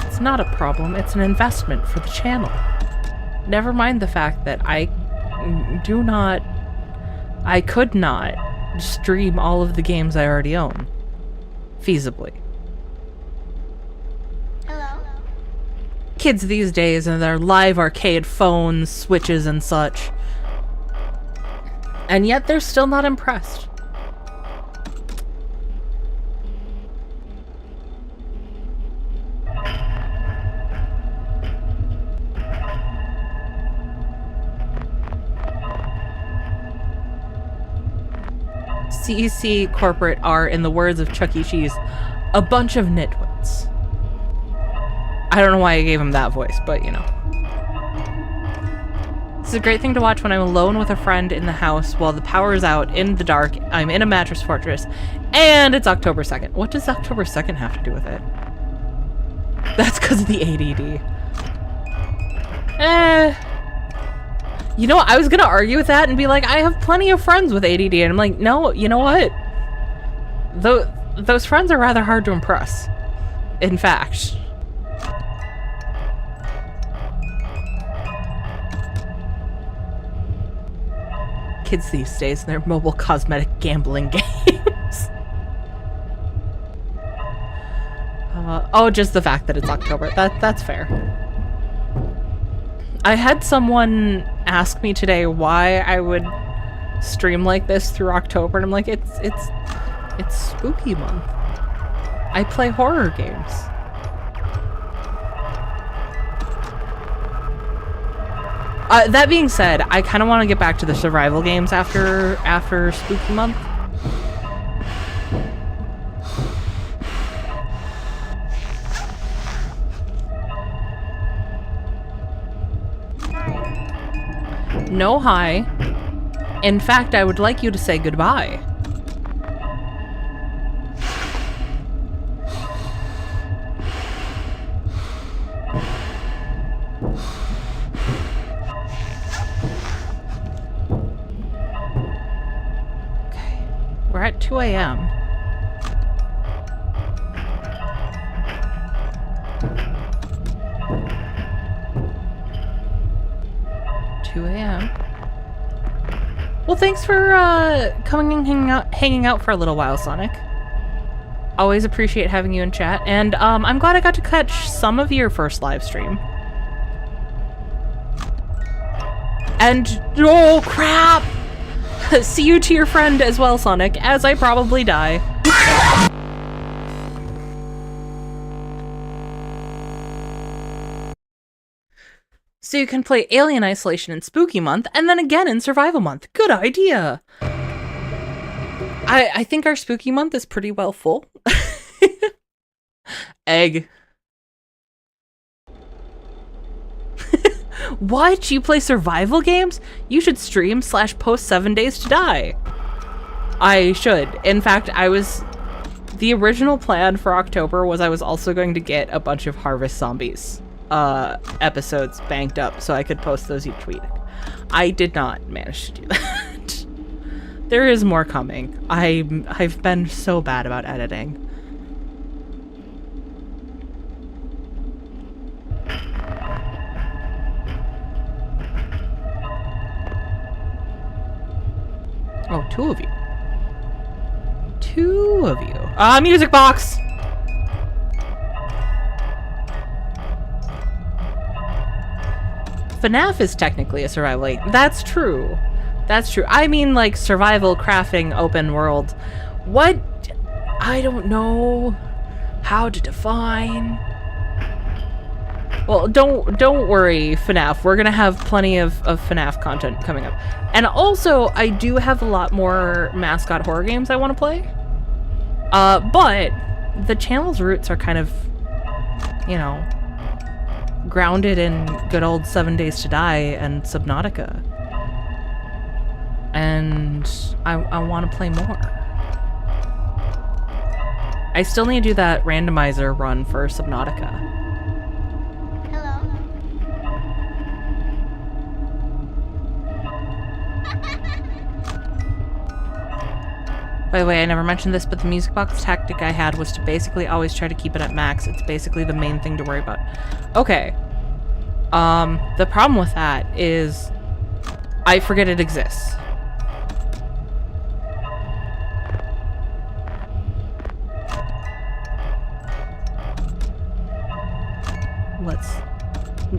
It's not a problem. It's an investment for the channel. Never mind the fact that I could not stream all of the games I already own. Feasibly. Hello. Kids these days and their live arcade phones, Switches, and such. And yet they're still not impressed. CEC corporate are, in the words of Chuck E. Cheese, a bunch of nitwits. I don't know why I gave him that voice, but you know. It's a great thing to watch when I'm alone with a friend in the house while the power is out, in the dark, I'm in a mattress fortress, and it's October 2nd. What does October 2nd have to do with it? That's because of the ADD. You know, I was gonna argue with that and be like, I have plenty of friends with ADD, and I'm like, no, you know what? Those friends are rather hard to impress. In fact. Kids these days and their mobile cosmetic gambling games. Oh, just the fact that it's October. That's fair. I had someone ask me today why I would stream like this through October, and I'm like, it's spooky month. I play horror games. That being said, I kind of want to get back to the survival games after spooky month. No hi. In fact, I would like you to say goodbye. Okay. We're at 2 a.m. Well, thanks for coming and hanging out for a little while, Sonic. Always appreciate having you in chat, and I'm glad I got to catch some of your first live stream. And oh crap! See you to your friend as well, Sonic, as I probably die. So you can play Alien Isolation in Spooky Month, and then again in Survival Month. Good idea! I think our Spooky Month is pretty well full. Egg. What? You play survival games? You should stream / post 7 Days to Die. I should. In fact, the original plan for October was I was also going to get a bunch of Harvest Zombies episodes banked up so I could post those each week. I did not manage to do that. There is more coming. I've been so bad about editing. Oh, 2 of you. 2 of you. Music box! FNAF is technically a survival game. That's true. That's true. I mean, like, survival, crafting, open world. What? I don't know how to define. Well, don't worry, FNAF. We're gonna have plenty of FNAF content coming up. And also, I do have a lot more mascot horror games I want to play. But the channel's roots are kind of, you know, grounded in good old 7 Days to Die and Subnautica. And I want to play more. I still need to do that randomizer run for Subnautica. Hello. By the way, I never mentioned this, but the music box tactic I had was to basically always try to keep it at max. It's basically the main thing to worry about. Okay. The problem with that is I forget it exists.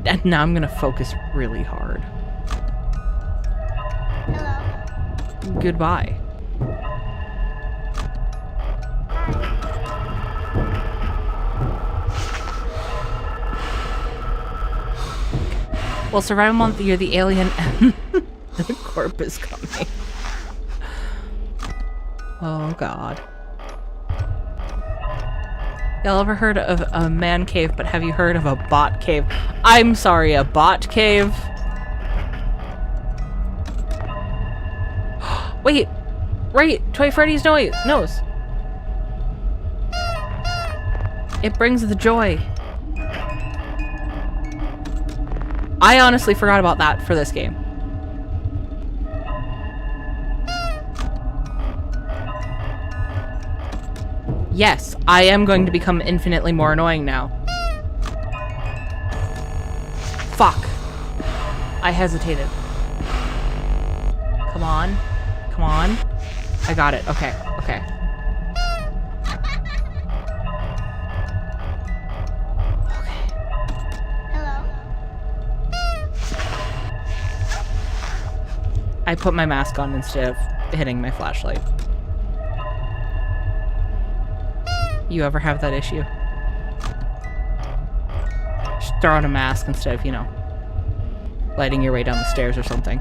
And now I'm gonna focus really hard. Hello. Goodbye. Well, survival month, you're the alien and the corp is coming. Oh god. Y'all ever heard of a man cave, but have you heard of a bot cave? I'm sorry, a bot cave? Wait! Right! Toy Freddy's nose! It brings the joy. I honestly forgot about that for this game. Yes, I am going to become infinitely more annoying now. Fuck. I hesitated. Come on. Come on. I got it. Okay. Okay. Hello. I put my mask on instead of hitting my flashlight. You ever have that issue? Just throw on a mask instead of, you know, lighting your way down the stairs or something.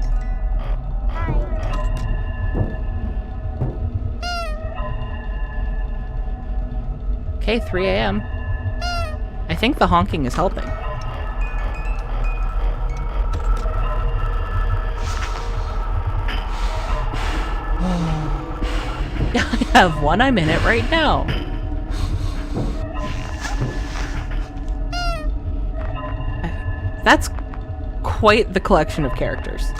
Okay, 3 a.m. I think the honking is helping. I have one. I'm in it right now. That's quite the collection of characters.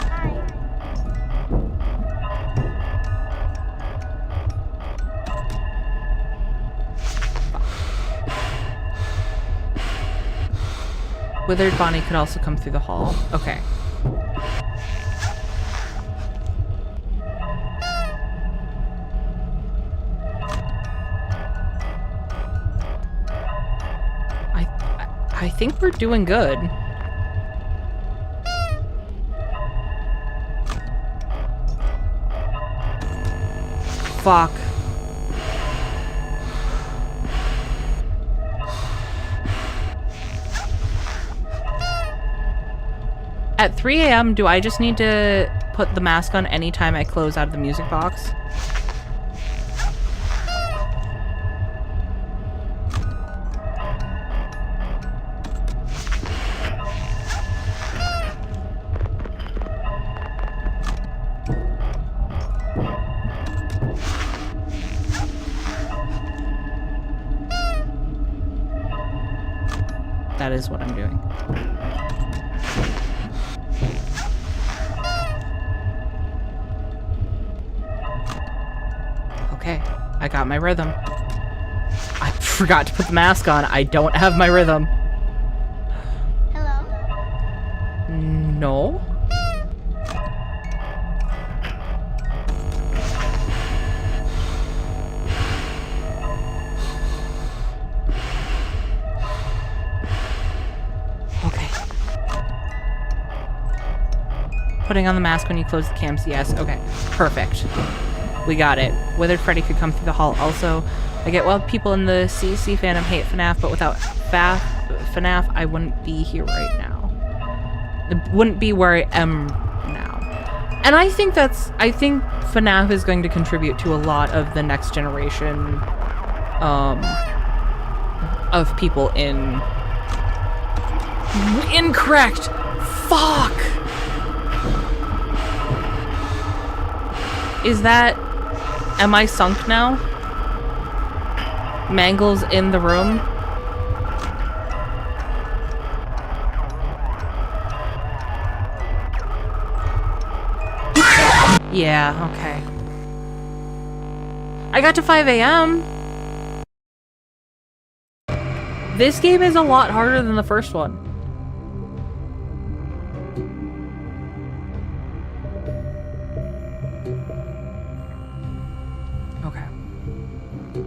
Withered Bonnie could also come through the hall. Okay. I think we're doing good. Fuck. At 3 a.m., do I just need to put the mask on anytime I close out of the music box? That is what I'm doing. Okay, I got my rhythm. I forgot to put the mask on. I don't have my rhythm. Hello. No. Okay. Putting on the mask when you close the cams. Yes. Okay. Perfect. We got it. Withered Freddy could come through the hall also. I get why people in the CC fandom hate FNAF, but without FNAF, I wouldn't be here right now. It wouldn't be where I am now. And I think FNAF is going to contribute to a lot of the next generation of people incorrect. Fuck. Is that... Am I sunk now? Mangle's in the room? Yeah, okay. I got to 5 a.m. This game is a lot harder than the first one. Okay.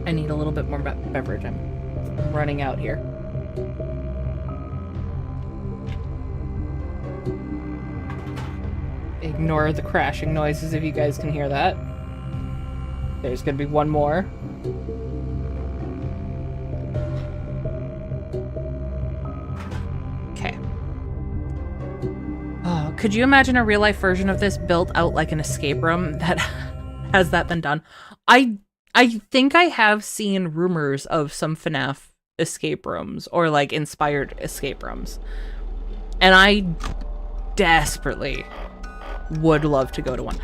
I need a little bit more beverage. I'm running out here. Ignore the crashing noises if you guys can hear that. There's gonna be one more. Okay. Oh, could you imagine a real-life version of this built out like an escape room? That has that been done? I think I have seen rumors of some FNAF escape rooms or like inspired escape rooms. And I desperately would love to go to one.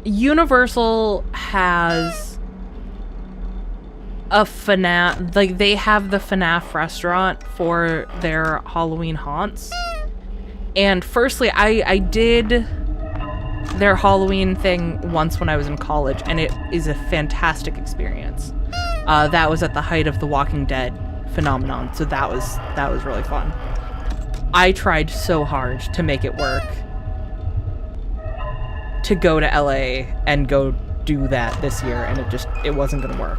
Universal has a FNAF, like they have the FNAF restaurant for their Halloween haunts. And firstly, I did their Halloween thing once when I was in college, and it is a fantastic experience. That was at the height of the Walking Dead phenomenon, so that was really fun. I tried so hard to make it work to go to LA and go do that this year, and it wasn't gonna work.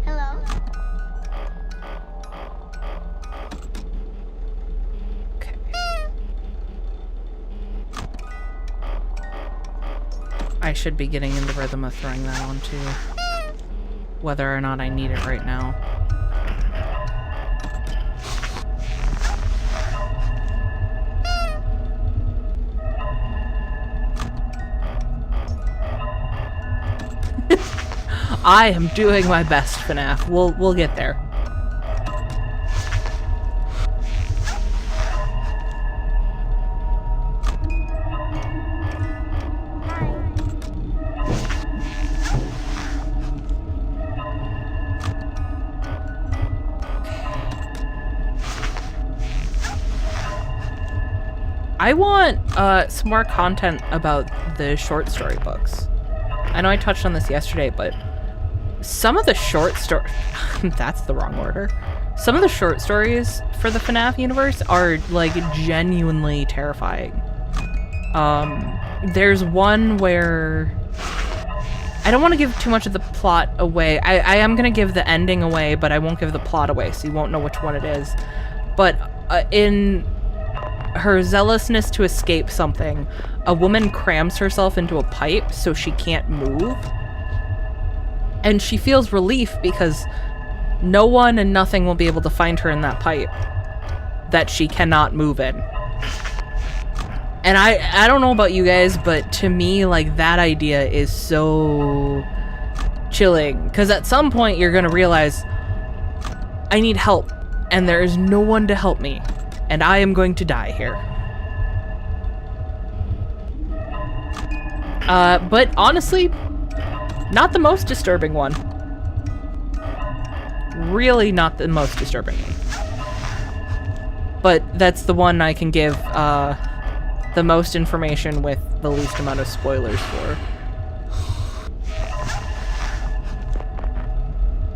Hello? Okay. I should be getting in the rhythm of throwing that on too. Whether or not I need it right now. I am doing my best, FNAF. We'll get there. I want some more content about the short story books. I know I touched on this yesterday, but some of the short stories... That's the wrong order. Some of the short stories for the FNAF universe are, like, genuinely terrifying. There's one where... I don't want to give too much of the plot away. I am going to give the ending away, but I won't give the plot away, so you won't know which one it is. But in her zealousness to escape something, a woman crams herself into a pipe so she can't move. And she feels relief because no one and nothing will be able to find her in that pipe that she cannot move in. And I don't know about you guys, but to me, like, that idea is so chilling. Because at some point you're going to realize, I need help, and there is no one to help me, and I am going to die here. But honestly, not the most disturbing one. Really not the most disturbing one. But that's the one I can give the most information with the least amount of spoilers for.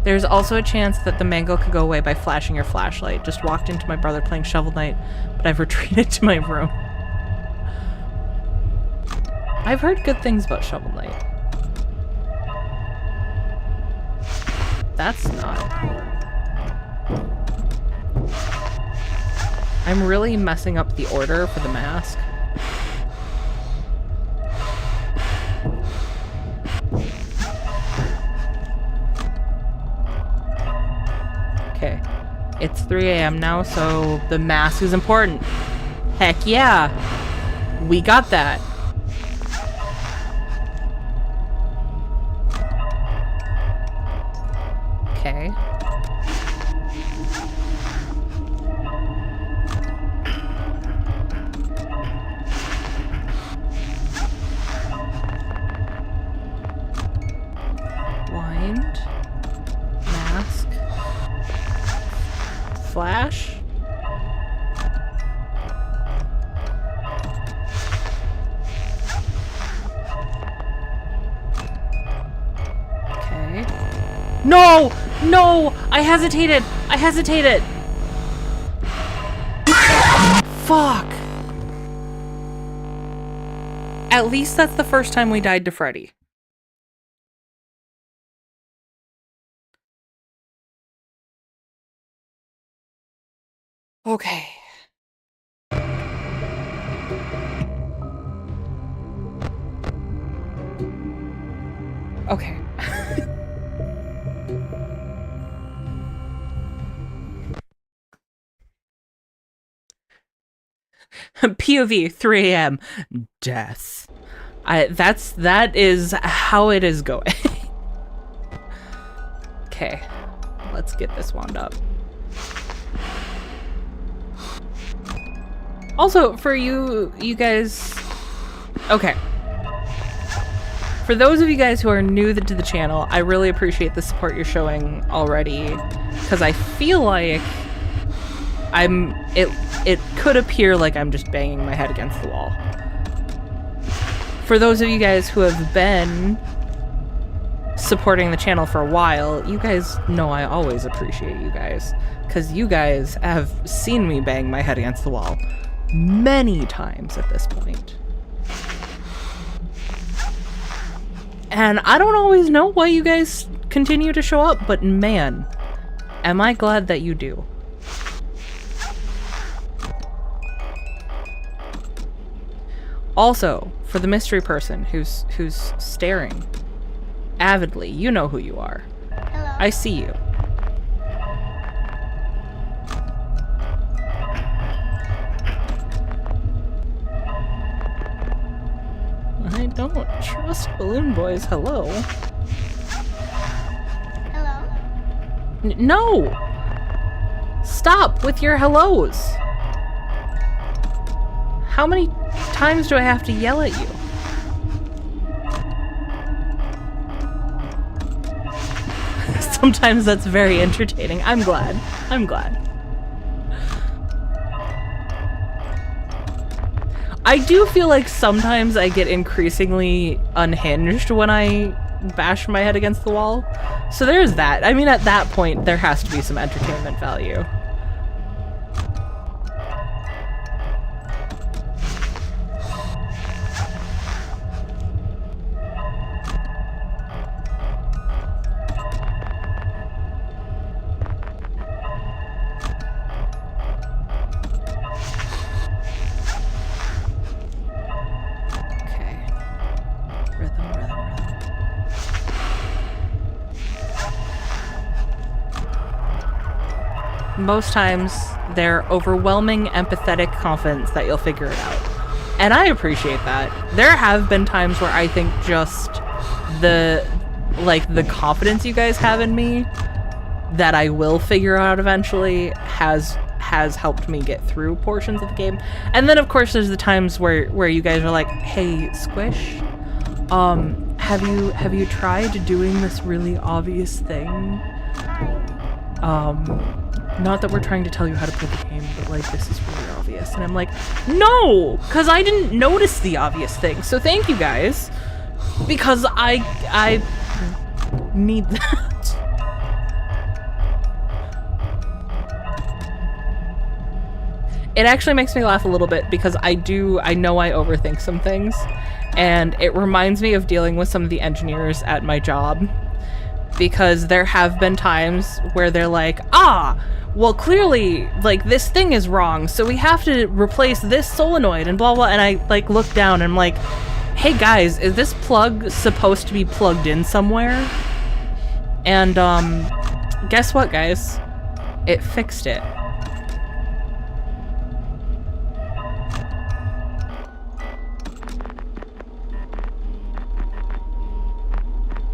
There's also a chance that the mango could go away by flashing your flashlight. Just walked into my brother playing Shovel Knight, but I've retreated to my room. I've heard good things about Shovel Knight. That's not... I'm really messing up the order for the mask. Okay. It's 3 a.m. now, so the mask is important. Heck yeah! We got that. Okay. Blind. Mask. Flash. Okay. No! No! I hesitated! I hesitated! Fuck! At least that's the first time we died to Freddy. Okay. Okay. POV 3 a.m. Death. That is how it is going. Okay. Let's get this wound up. Also, for you guys, okay. For those of you guys who are new to the channel, I really appreciate the support you're showing already, because I feel like it could appear like I'm just banging my head against the wall. For those of you guys who have been supporting the channel for a while, you guys know I always appreciate you guys, because you guys have seen me bang my head against the wall many times at this point. And I don't always know why you guys continue to show up, but man, am I glad that you do. Also, for the mystery person who's staring avidly, you know who you are. Hello? I see you. I don't trust Balloon Boys. Hello. Hello? No! Stop with your hellos! How many times do I have to yell at you? Sometimes that's very entertaining. I'm glad. I'm glad. I do feel like sometimes I get increasingly unhinged when I bash my head against the wall. So there's that. I mean, at that point, there has to be some entertainment value. Most times, they're overwhelming, empathetic confidence that you'll figure it out. And I appreciate that. There have been times where I think just the confidence you guys have in me that I will figure out eventually has helped me get through portions of the game. And then of course there's the times where you guys are like, hey, Squish, have you tried doing this really obvious thing? Not that we're trying to tell you how to play the game, but like, this is really obvious. And I'm like, no, because I didn't notice the obvious thing. So thank you guys, because I need that. It actually makes me laugh a little bit because I know I overthink some things, and it reminds me of dealing with some of the engineers at my job because there have been times where they're like, well, clearly, like, this thing is wrong, so we have to replace this solenoid and blah blah, and I, like, look down and I'm like, hey guys, is this plug supposed to be plugged in somewhere? And, guess what, guys? It fixed it.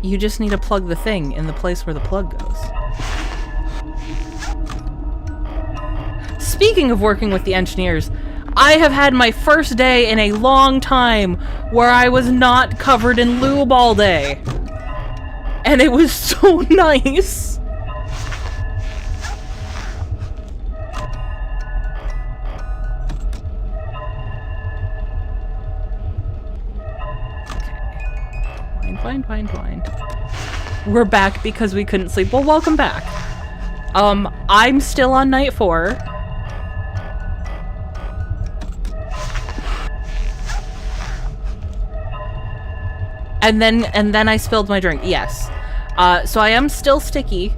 You just need to plug the thing in the place where the plug goes. Speaking of working with the engineers, I have had my first day in a long time where I was not covered in lube all day. And it was so nice. Fine. We're back because we couldn't sleep. Well, welcome back. I'm still on night 4. And then I spilled my drink. Yes. So I am still sticky.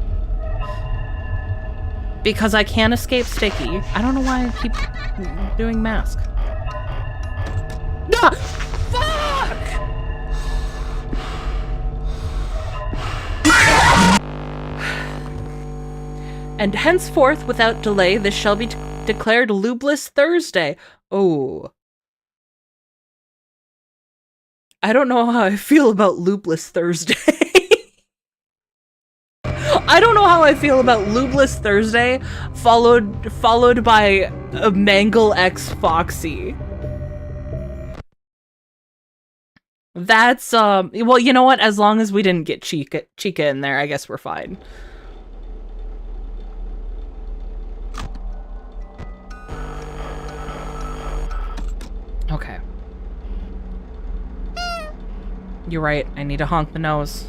Because I can't escape sticky. I don't know why I keep doing mask. Ah! Fuck! And henceforth, without delay, this shall be declared Lubeless Thursday. Oh. I don't know how I feel about Lubeless Thursday. I don't know how I feel about Lubeless Thursday, followed by a Mangle X Foxy. That's, well, you know what? As long as we didn't get Chica in there, I guess we're fine. Okay. You're right, I need to honk the nose.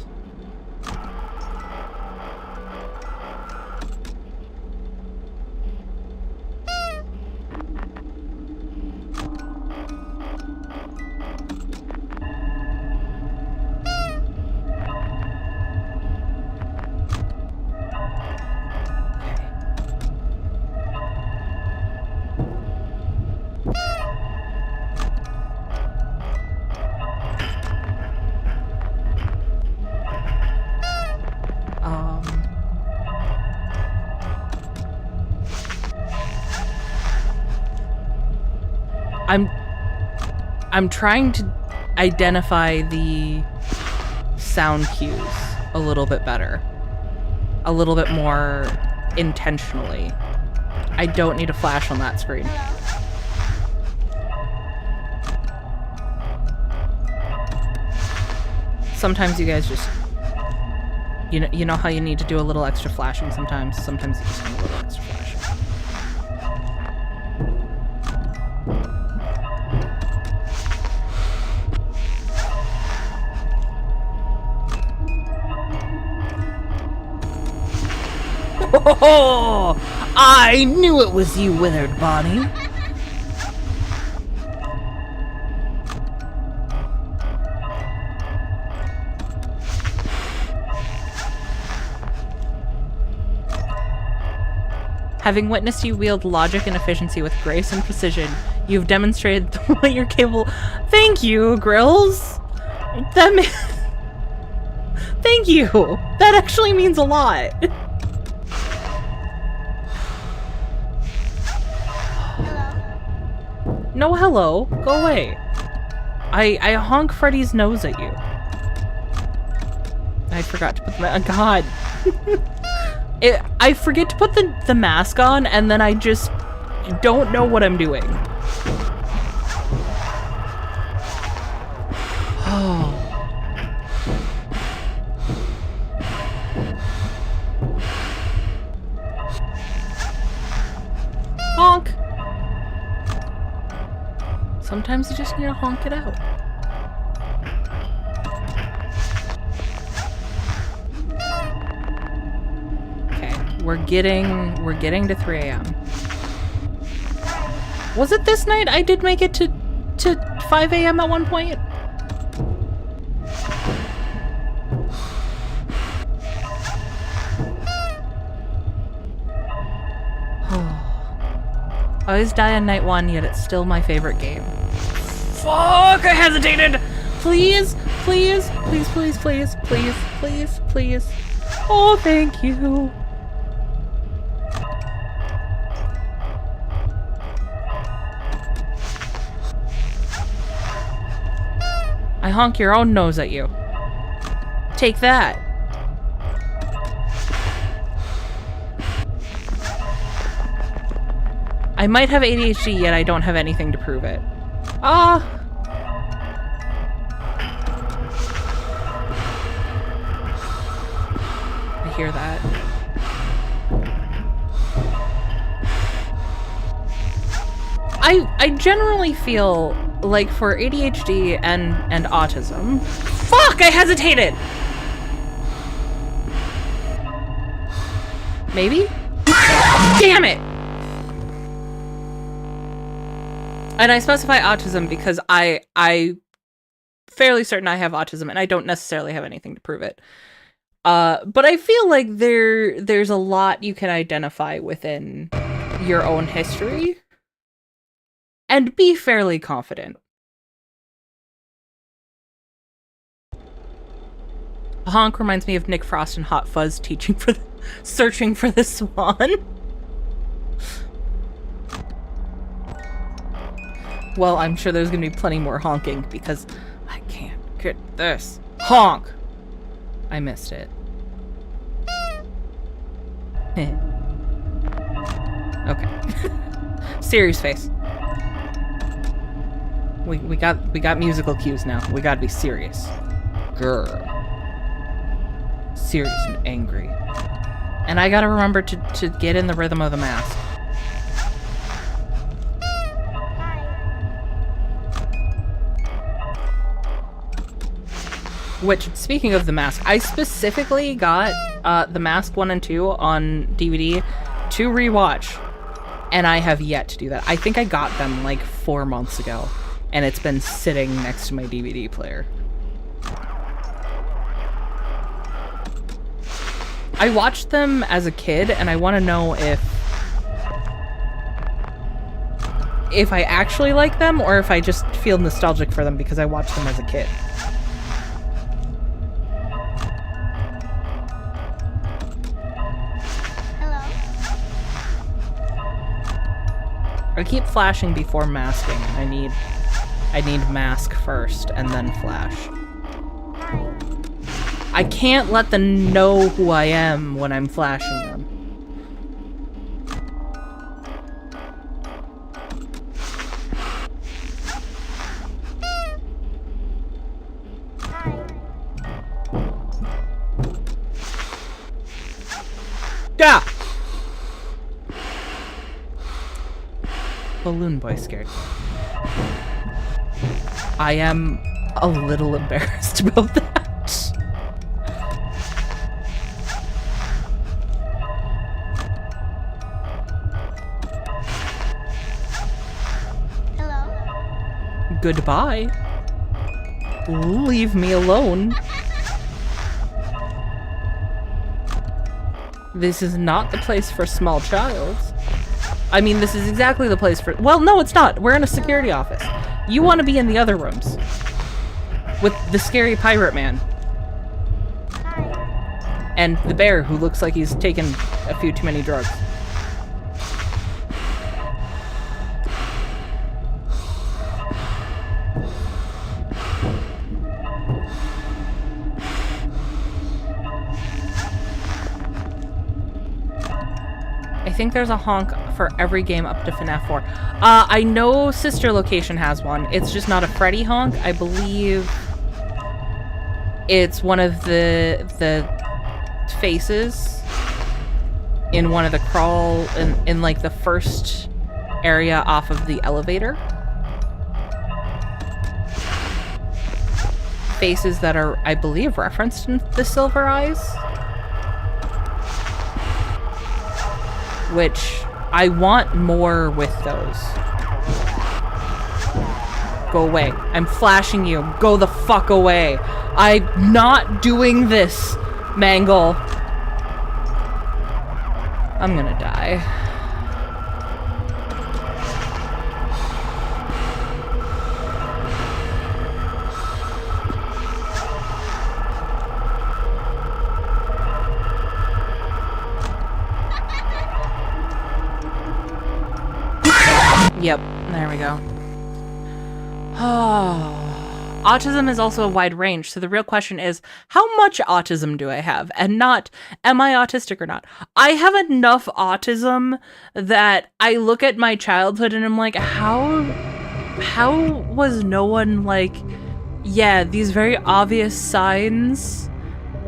I'm trying to identify the sound cues a little bit better. A little bit more intentionally. I don't need a flash on that screen. Sometimes you guys just... You know how you need to do a little extra flashing sometimes? Sometimes you just need a little extra flashing. Oh, I knew it was you, Withered Bonnie. Having witnessed you wield logic and efficiency with grace and precision, you've demonstrated what you're capable. Thank you, Grills. Thank you. That actually means a lot. No hello. Go away. I honk Freddy's nose at you. I forgot to put the God. I forget to put the mask on, and then I just don't know what I'm doing. Oh. Honk. Sometimes you just need to honk it out. Okay, we're getting to 3 a.m. Was it this night I did make it to 5 a.m. at one point? I always die on night 1, yet it's still my favorite game. Fuck, I hesitated! Please, please, please, please, please, please, please, please. Oh, thank you. I honk your own nose at you. Take that. I might have ADHD, yet I don't have anything to prove it. Ah! I hear that. I generally feel like for ADHD and autism... Fuck! I hesitated! Maybe? Damn it! And I specify autism because I fairly certain I have autism and I don't necessarily have anything to prove it. But I feel like there's a lot you can identify within your own history and be fairly confident. A honk reminds me of Nick Frost and Hot Fuzz searching for the swan. Well, I'm sure there's gonna be plenty more honking because I can't get this. Honk! I missed it. Okay. Serious face. We got musical cues now. We gotta be serious. Grr. Serious and angry. And I gotta remember to get in the rhythm of the mask. Which, speaking of the mask, I specifically got The Mask 1 and 2 on DVD to rewatch. And I have yet to do that. I think I got them like 4 months ago. And it's been sitting next to my DVD player. I watched them as a kid, and I want to know if I actually like them, or if I just feel nostalgic for them because I watched them as a kid. I keep flashing before masking. I need mask first and then flash. I can't let them know who I am when I'm flashing them. Yeah. Balloon Boy scared me. I am a little embarrassed about that. Hello? Goodbye. Leave me alone. This is not the place for small child. I mean, this is exactly the place for... Well, no, it's not. We're in a security office. You want to be in the other rooms. With the scary pirate man. And the bear who looks like he's taken a few too many drugs. I think there's a honk for every game up to FNAF 4. I know Sister Location has one. It's just not a Freddy honk. I believe it's one of the faces in one of the crawl in like the first area off of the elevator. Faces that are, I believe, referenced in the Silver Eyes. Which I want more with those. Go away. I'm flashing you. Go the fuck away. I'm not doing this, Mangle. I'm gonna die. Yep, there we go. Autism is also a wide range, so the real question is, how much autism do I have? And not, am I autistic or not? I have enough autism that I look at my childhood and I'm like, how was no one like, yeah, these very obvious signs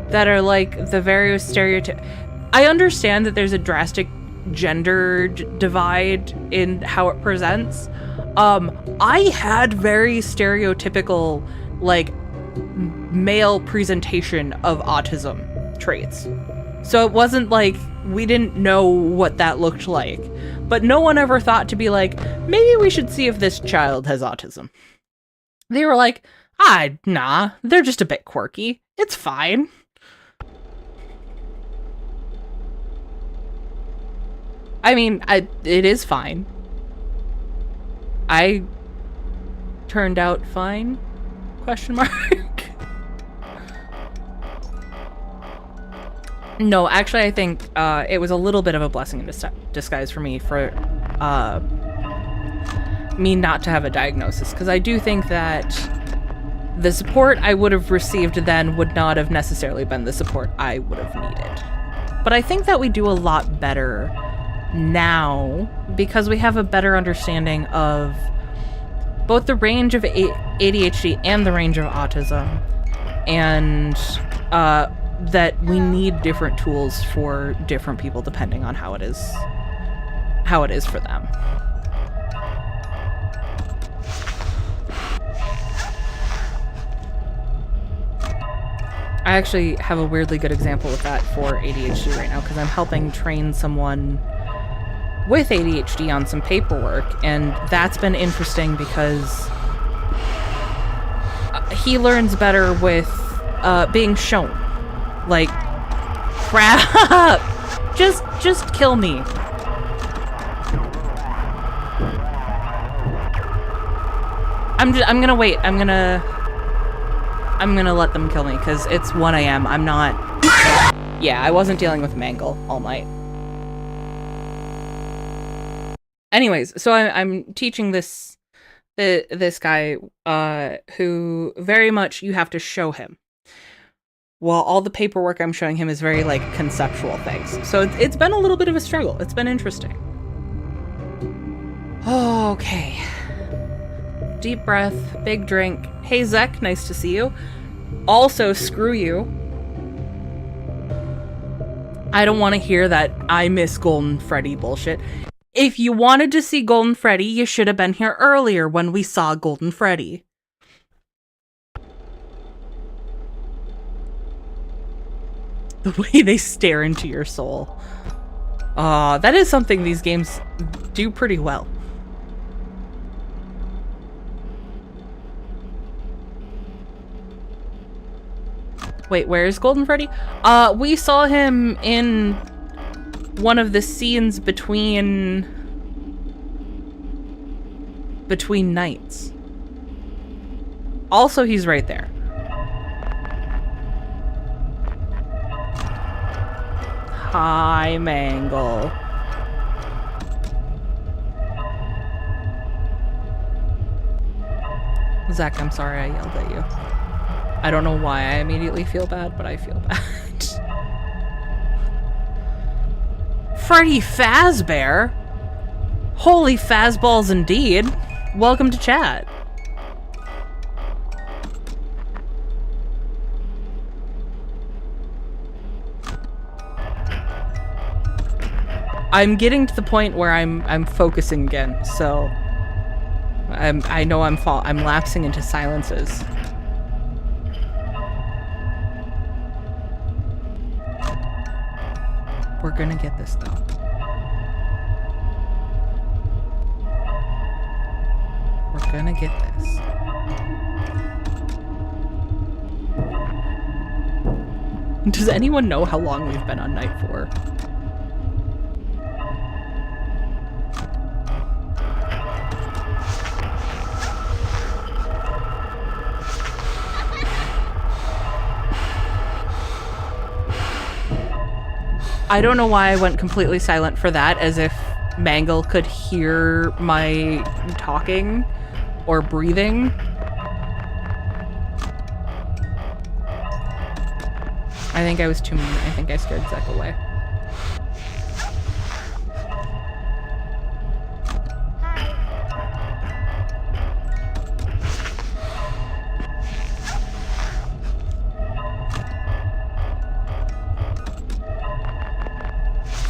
that are like the very stereotype. I understand that there's a drastic gender divide in how it presents. I had very stereotypical, like, male presentation of autism traits. So it wasn't like we didn't know what that looked like. But no one ever thought to be like, maybe we should see if this child has autism. They were like, nah, they're just a bit quirky. It's fine. I mean, it is fine. I turned out fine? Question mark. No, actually, I think it was a little bit of a blessing in disguise for me for me not to have a diagnosis, because I do think that the support I would have received then would not have necessarily been the support I would have needed. But I think that we do a lot better now because we have a better understanding of both the range of ADHD and the range of autism, and that we need different tools for different people depending on how it is for them. I actually have a weirdly good example of that for ADHD right now because I'm helping train someone with ADHD on some paperwork, and that's been interesting because he learns better with being shown. Like, crap! Just kill me. I'm gonna wait. I'm gonna let them kill me because it's 1 a.m. I'm not. Yeah, I wasn't dealing with Mangle all night. Anyways, so I'm teaching this guy who very much you have to show him. Well, all the paperwork I'm showing him is very like conceptual things. So it's been a little bit of a struggle. It's been interesting. Okay. Deep breath, big drink. Hey Zek, nice to see you. Also, screw you. I don't want to hear that I miss Golden Freddy bullshit. If you wanted to see Golden Freddy, you should have been here earlier when we saw Golden Freddy. The way they stare into your soul. That is something these games do pretty well. Wait, where is Golden Freddy? We saw him in one of the scenes between nights. Also, he's right there. Hi, Mangle. Zach, I'm sorry I yelled at you. I don't know why I immediately feel bad, but I feel bad. Freddy Fazbear? Holy Fazballs indeed. Welcome to chat. I'm getting to the point where I'm focusing again, so I know I'm lapsing into silences. We're gonna get this though. We're gonna get this. Does anyone know how long we've been on night 4? I don't know why I went completely silent for that, as if Mangle could hear my talking or breathing. I think I was too mean. I think I scared Zek away. Hi.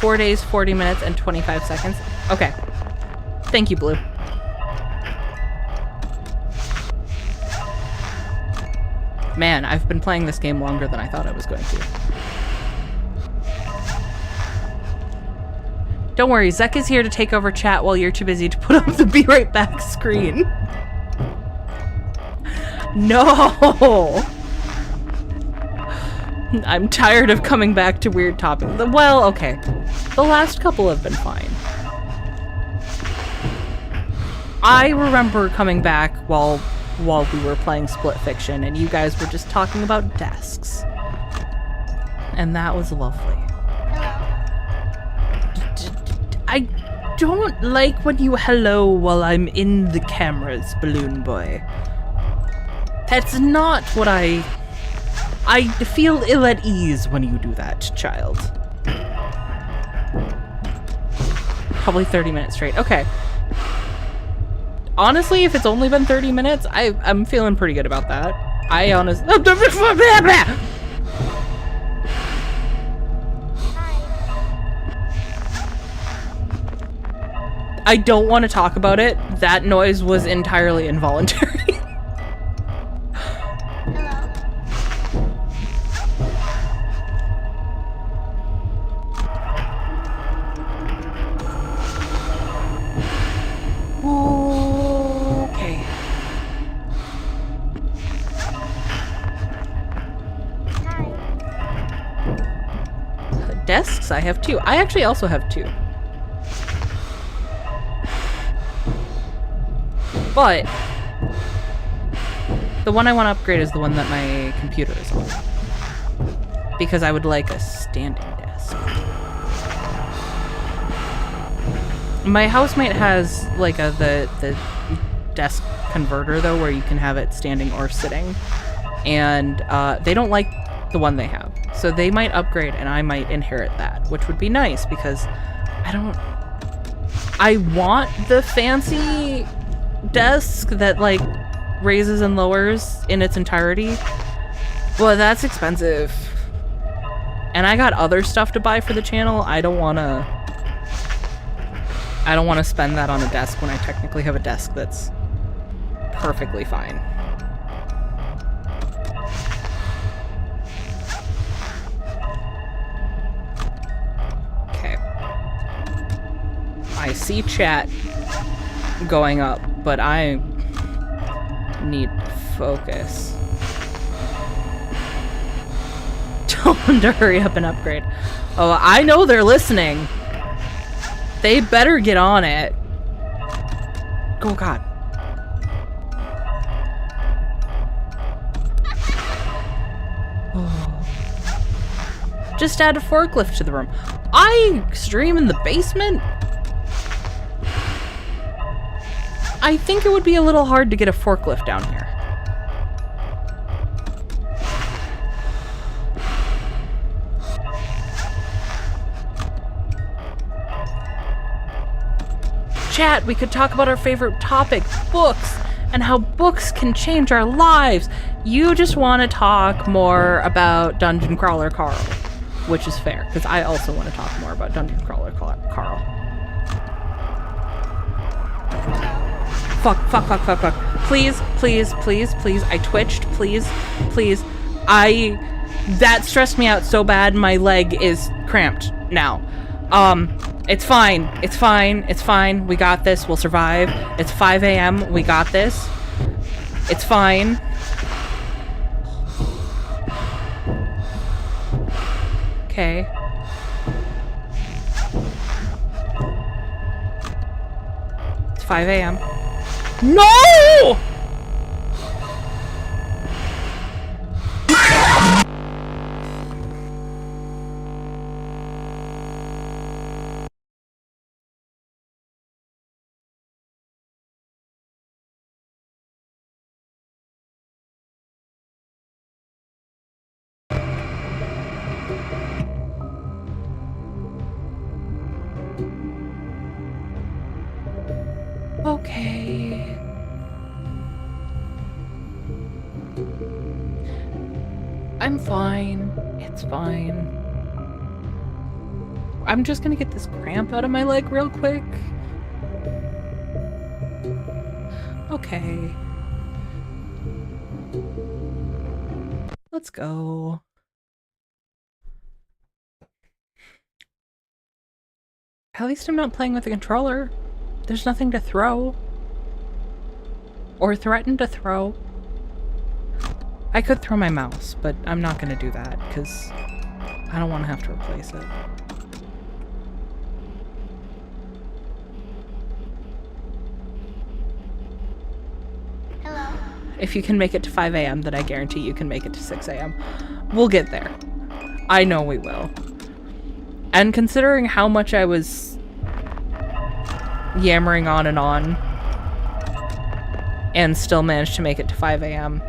4 days, 40 minutes, and 25 seconds. Okay. Thank you, Blue. Man, I've been playing this game longer than I thought I was going to. Don't worry, Zek is here to take over chat while you're too busy to put up the be right back screen. No! I'm tired of coming back to weird topics. Well, okay. The last couple have been fine. I remember coming back while we were playing Split Fiction and you guys were just talking about desks. And that was lovely. I don't like when you hello while I'm in the cameras, Balloon Boy. That's not what I feel ill at ease when you do that, child. Probably 30 minutes straight. Okay. Honestly, if it's only been 30 minutes, I'm feeling pretty good about that. I honestly... I don't want to talk about it. That noise was entirely involuntary. Okay. Desks? I have 2. I actually also have 2. But the one I want to upgrade is the one that my computer is on. Because I would like a standing desk. My housemate has like the desk converter though, where you can have it standing or sitting. And they don't like the one they have. So they might upgrade and I might inherit that, which would be nice because I want the fancy desk that like raises and lowers in its entirety, but that's expensive and I got other stuff to buy for the channel. I don't want to spend that on a desk when I technically have a desk that's perfectly fine. Okay, I see chat going up, but I need to focus. Tell them to hurry up and upgrade. Oh, I know they're listening. They better get on it. Oh god. Oh. Just add a forklift to the room. I stream in the basement? I think it would be a little hard to get a forklift down here. Chat, we could talk about our favorite topic, books, and how books can change our lives. You just want to talk more about Dungeon Crawler Carl, which is fair, because I also want to talk more about Dungeon Crawler Carl. Fuck. Please. I twitched. Please. That stressed me out so bad. My leg is cramped now. It's fine. We got this. We'll survive. It's 5 a.m. We got this. It's fine. Okay. It's 5 a.m. No! I'm fine. It's fine. I'm just gonna get this cramp out of my leg real quick. Okay. Let's go. At least I'm not playing with a controller. There's nothing to throw. Or threaten to throw. I could throw my mouse, but I'm not gonna do that, because I don't want to have to replace it. Hello? If you can make it to 5 a.m., then I guarantee you can make it to 6 a.m. We'll get there. I know we will. And considering how much I was yammering on and still managed to make it to 5 a.m.,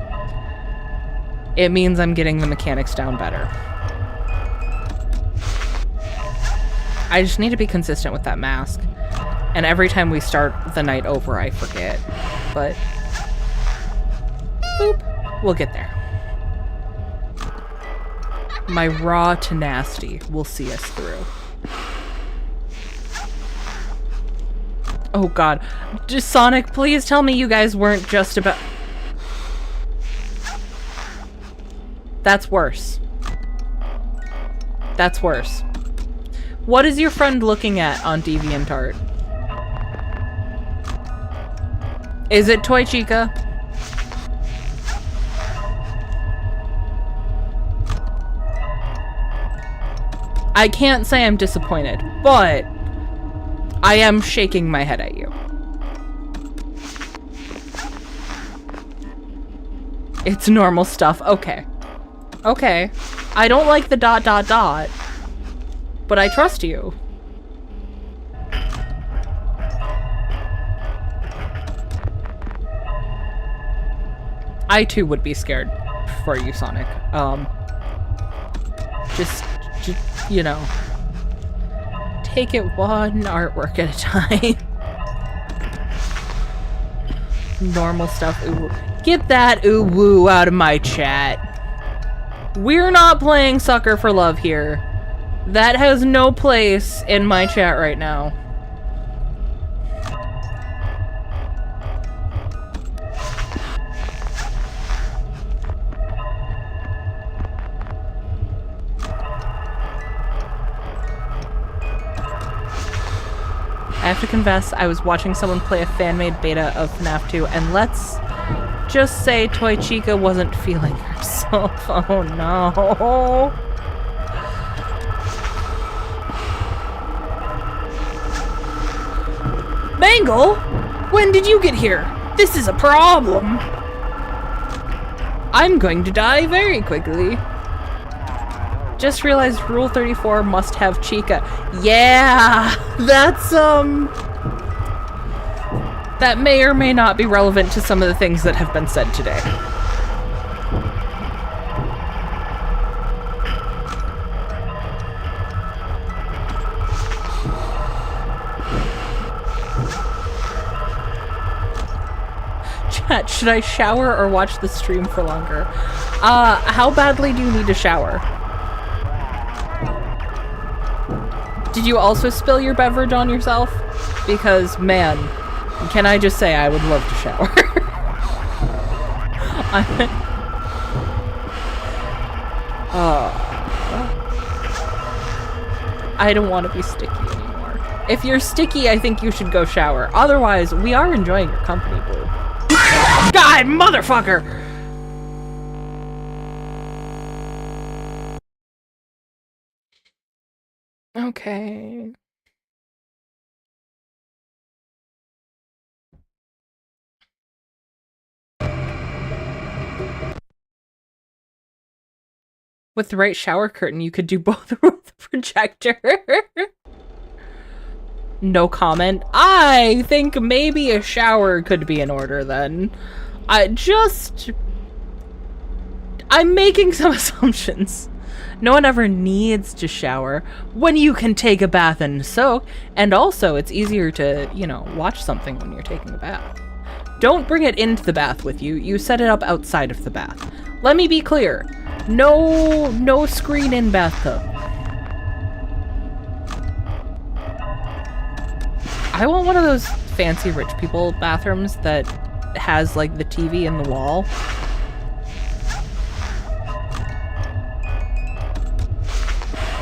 it means I'm getting the mechanics down better. I just need to be consistent with that mask. And every time we start the night over, I forget. But boop, we'll get there. My raw tenacity will see us through. Oh god. Just Sonic, please tell me you guys weren't just about... That's worse. That's worse. What is your friend looking at on DeviantArt? Is it Toy Chica? I can't say I'm disappointed, but I am shaking my head at you. It's normal stuff. Okay. Okay. I don't like the ... but I trust you. I too would be scared for you, Sonic. Just, you know, take it one artwork at a time. Normal stuff. Ooh. Get that ooh woo out of my chat. We're not playing Sucker for Love here. That has no place in my chat right now. I have to confess, I was watching someone play a fan-made beta of FNAF 2, and let's just say Toy Chica wasn't feeling herself. Oh no. Mangle? When did you get here? This is a problem. I'm going to die very quickly. Just realized Rule 34 must have Chica. Yeah, that's, that may or may not be relevant to some of the things that have been said today. Chat, should I shower or watch the stream for longer? How badly do you need to shower? Did you also spill your beverage on yourself? Because, man, can I just say I would love to shower. I don't want to be sticky anymore. If you're sticky, I think you should go shower. Otherwise, we are enjoying your company, boo. God, motherfucker! Okay. With the right shower curtain, you could do both with the projector. No comment. I think maybe a shower could be in order then. I'm making some assumptions. No one ever needs to shower when you can take a bath and soak. And also, it's easier to, you know, watch something when you're taking a bath. Don't bring it into the bath with you. You set it up outside of the bath. Let me be clear. No screen in bathtub. I want one of those fancy rich people bathrooms that has like the TV in the wall.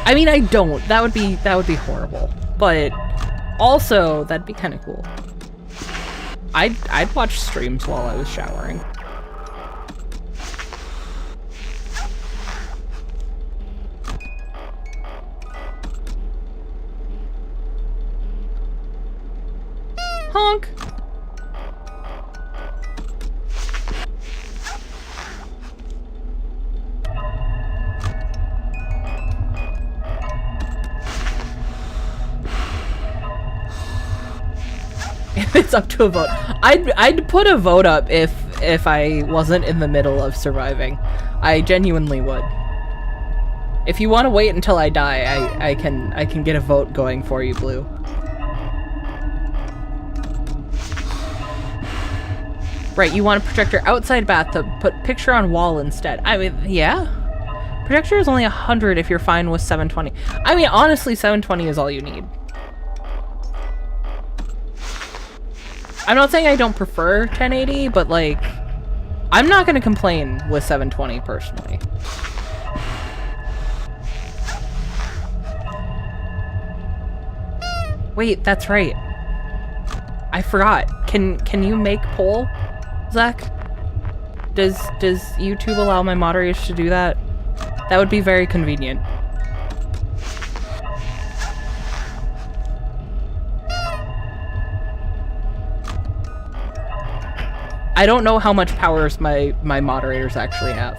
I mean, I don't. That would be horrible. But also, that'd be kind of cool. I'd watch streams while I was showering. Honk. It's up to a vote. I'd put a vote up if I wasn't in the middle of surviving. I genuinely would. If you want to wait until I die, I can get a vote going for you, Blue. Right, you want a projector outside bathtub, put picture on wall instead. I mean, yeah. Projector is only 100 if you're fine with 720. I mean, honestly, 720 is all you need. I'm not saying I don't prefer 1080, but like, I'm not gonna complain with 720 personally. Wait, that's right. I forgot. Can you make poll, Zach? Does YouTube allow my moderators to do that? That would be very convenient. I don't know how much powers my moderators actually have.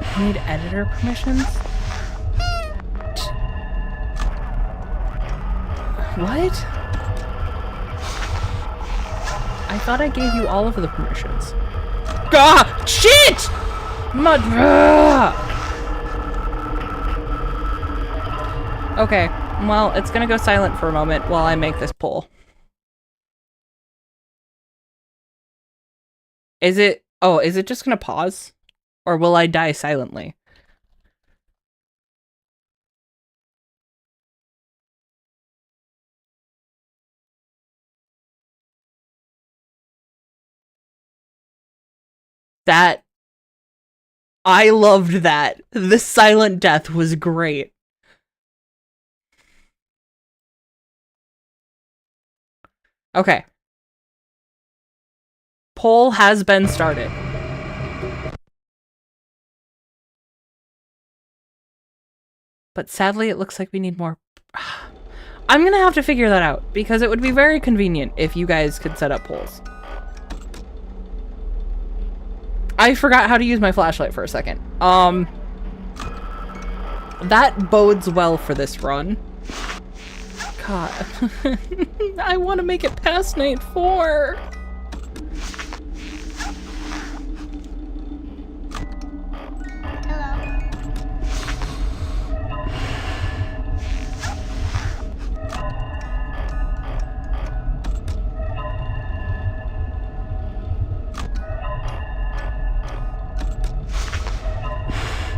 I need editor permissions? What? I thought I gave you all of the permissions. Gah! Shit! Okay, well, it's gonna go silent for a moment while I make this poll. Is it just gonna pause? Or will I die silently? That... I loved that. The silent death was great. Okay. Poll has been started. But sadly, it looks like we need more... I'm gonna have to figure that out, because it would be very convenient if you guys could set up polls. I forgot how to use my flashlight for a second. That bodes well for this run. God. I want to make it past night 4.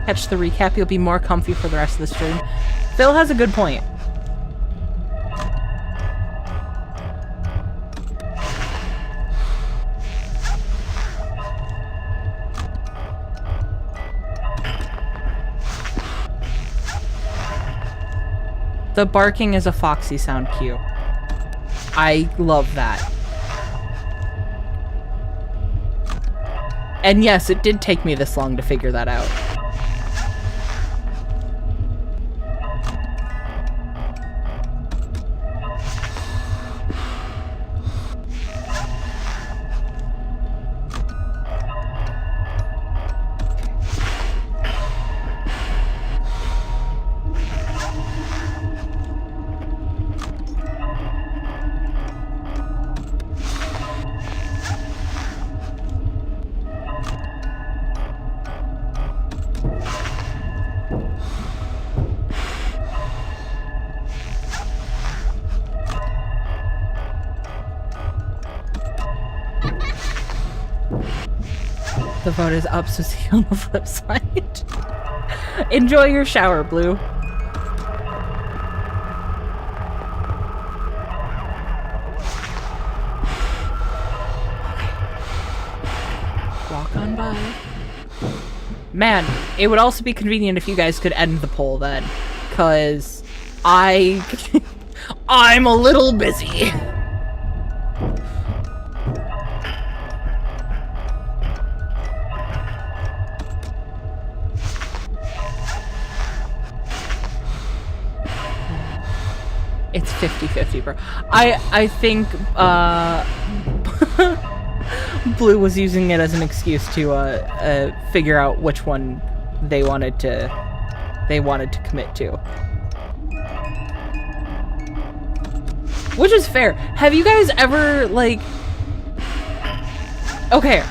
Catch the recap, you'll be more comfy for the rest of the stream. Phil has a good point. The barking is a foxy sound cue. I love that. And yes, it did take me this long to figure that out. The vote is up, so see you on the flip side. Enjoy your shower, Blue. Walk on by. Man, it would also be convenient if you guys could end the poll then, cause I'm a little busy. It's 50-50, bro. I think Blue was using it as an excuse to figure out which one they wanted to commit to. Which is fair. Have you guys ever, like... Okay.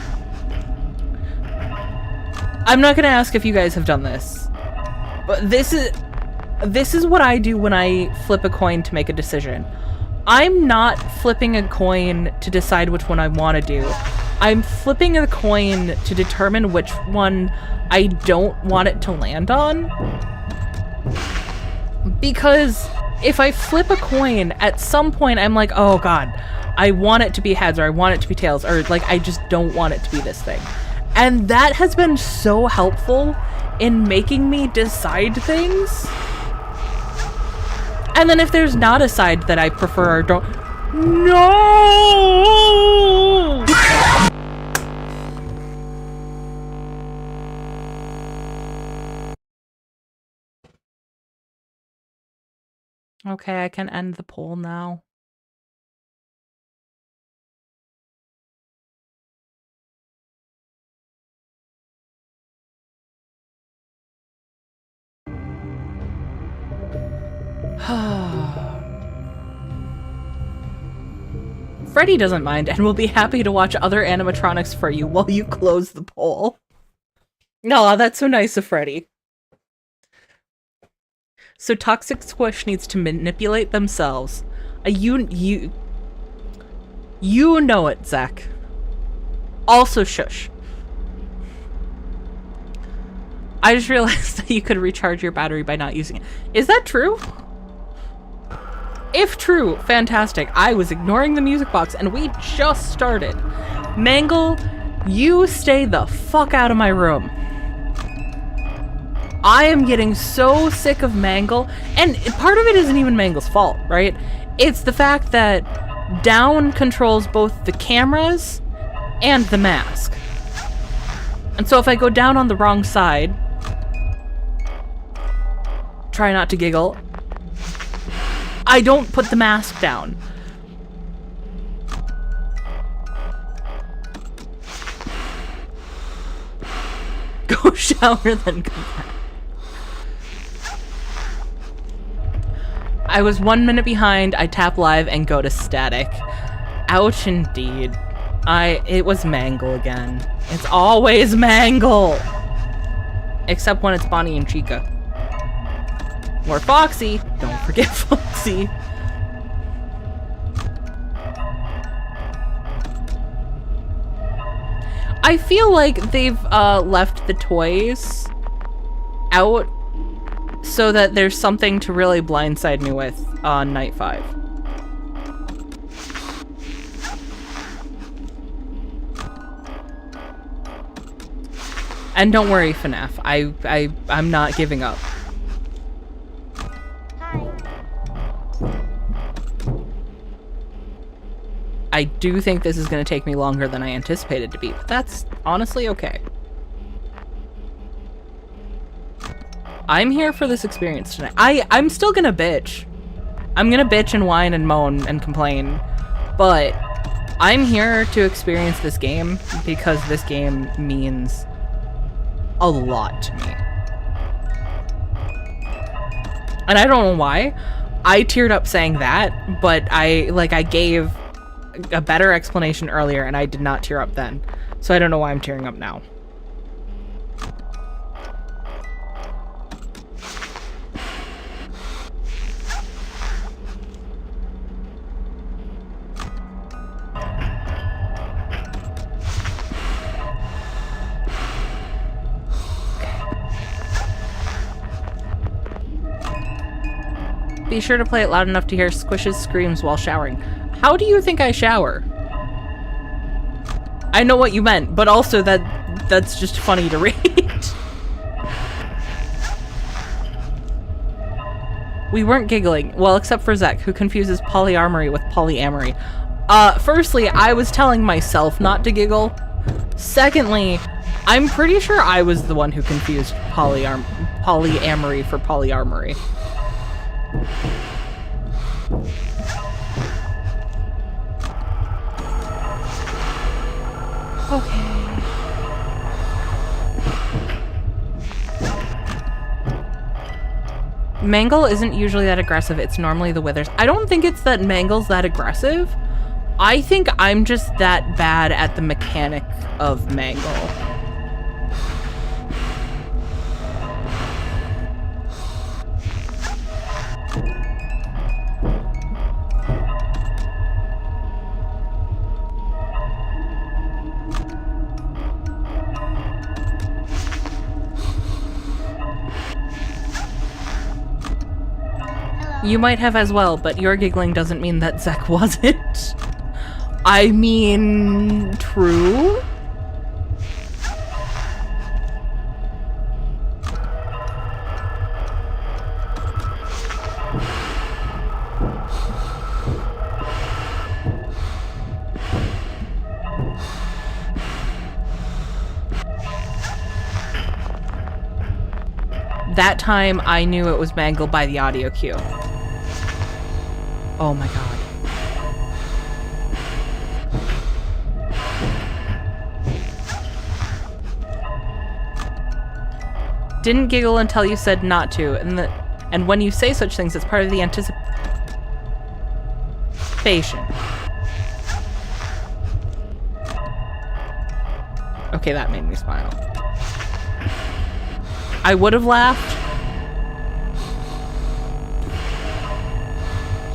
I'm not gonna ask if you guys have done this. But this is what I do when I flip a coin to make a decision. I'm not flipping a coin to decide which one I want to do. I'm flipping a coin to determine which one I don't want it to land on. Because if I flip a coin, at some point I'm like, oh god, I want it to be heads or I want it to be tails, or like I just don't want it to be this thing. And that has been so helpful in making me decide things. And then if there's not a side that I prefer or don't... No! Okay, I can end the poll now. Freddy doesn't mind and will be happy to watch other animatronics for you while you close the poll. No, that's so nice of Freddy. So Toxic Squish needs to manipulate themselves. You know it, Zach. Also shush. I just realized that you could recharge your battery by not using it. Is that true? If true, fantastic. I was ignoring the music box and we just started. Mangle, you stay the fuck out of my room. I am getting so sick of Mangle, and part of it isn't even Mangle's fault, right? It's the fact that down controls both the cameras and the mask. And so if I go down on the wrong side, try not to giggle, I don't put the mask down. Go shower, then come back. I was 1 minute behind. I tap live and go to static. Ouch indeed. It was Mangle again. It's always Mangle! Except when it's Bonnie and Chica. Or Foxy. Don't forget Foxy. I feel like they've left the toys out so that there's something to really blindside me with on night 5. And don't worry, FNAF. I'm not giving up. I do think this is going to take me longer than I anticipated to be, but that's honestly okay. I'm here for this experience tonight. I'm still gonna bitch. I'm gonna bitch and whine and moan and complain, but I'm here to experience this game because this game means a lot to me. And I don't know why. I teared up saying that, but I gave a better explanation earlier and I did not tear up then. So I don't know why I'm tearing up now. Be sure to play it loud enough to hear Squish's screams while showering. How do you think I shower? I know what you meant, but also that's just funny to read. We weren't giggling. Well, except for Zek, who confuses polyamory with polyamory. Firstly, I was telling myself not to giggle. Secondly, I'm pretty sure I was the one who confused polyamory for polyamory. Okay. Mangle isn't usually that aggressive. It's normally the withers. I don't think it's that Mangle's that aggressive. I think I'm just that bad at the mechanic of Mangle. You might have as well, but your giggling doesn't mean that Zek wasn't. I mean, true? That time, I knew it was Mangle by the audio cue. Oh my god. Didn't giggle until you said not to, and when you say such things, it's part of the anticipation. Okay, that made me smile. I would have laughed.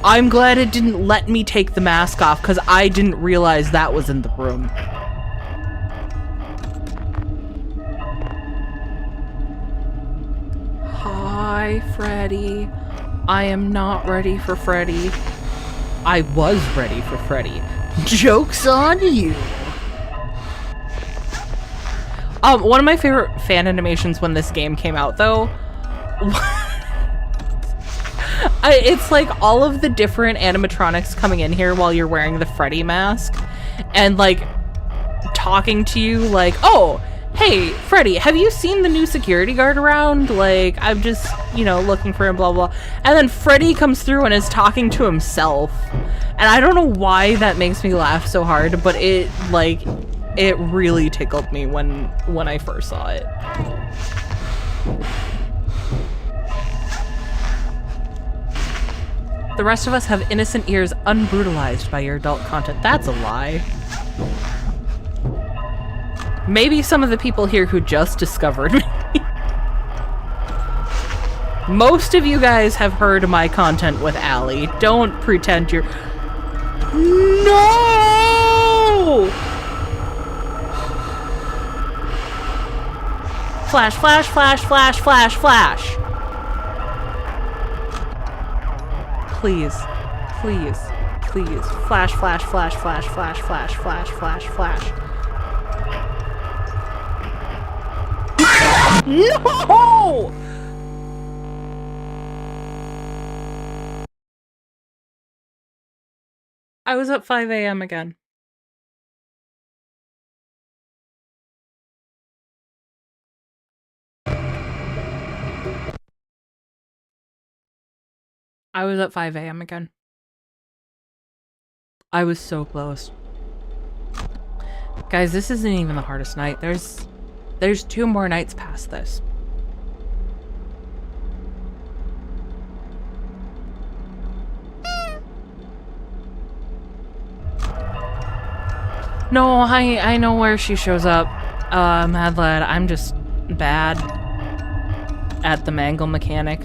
I'm glad it didn't let me take the mask off because I didn't realize that was in the room. Hi, Freddy. I am not ready for Freddy. I was ready for Freddy. Joke's on you. One of my favorite fan animations when this game came out, though, it's like all of the different animatronics coming in here while you're wearing the Freddy mask and like talking to you like, oh, hey, Freddy, have you seen the new security guard around? Like, I'm just, you know, looking for him, blah, blah. And then Freddy comes through and is talking to himself. And I don't know why that makes me laugh so hard, but it, like, it really tickled me when I first saw it. The rest of us have innocent ears unbrutalized by your adult content. That's a lie. Maybe some of the people here who just discovered me. Most of you guys have heard my content with Allie. Don't pretend you're... No! Flash, flash, flash, flash, flash, flash. Please, please, please. Flash, flash, flash, flash, flash, flash, flash, flash, flash. No! I was up 5 a.m. again. I was at 5 a.m. again. I was so close. Guys, this isn't even the hardest night. There's 2 more nights past this. No, I know where she shows up. Mad Lad, I'm just bad at the mangle mechanic.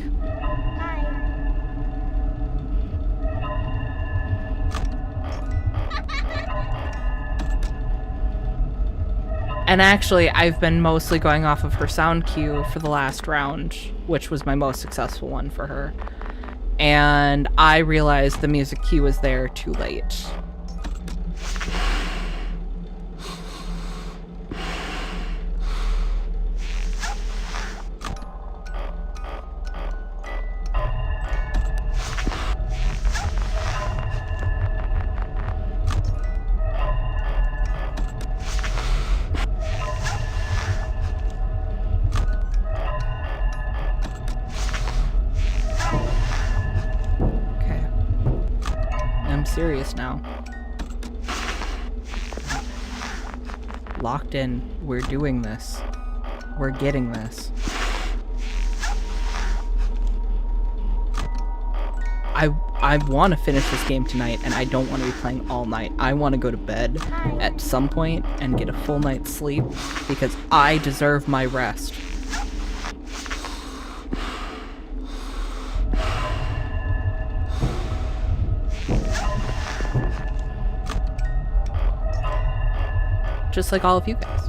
And actually, I've been mostly going off of her sound cue for the last round, which was my most successful one for her. and I realized the music key was there too late. Serious now. Locked in. We're doing this. We're getting this. I want to finish this game tonight, and I don't want to be playing all night. I want to go to bed at some point and get a full night's sleep because I deserve my rest. Just like all of you guys.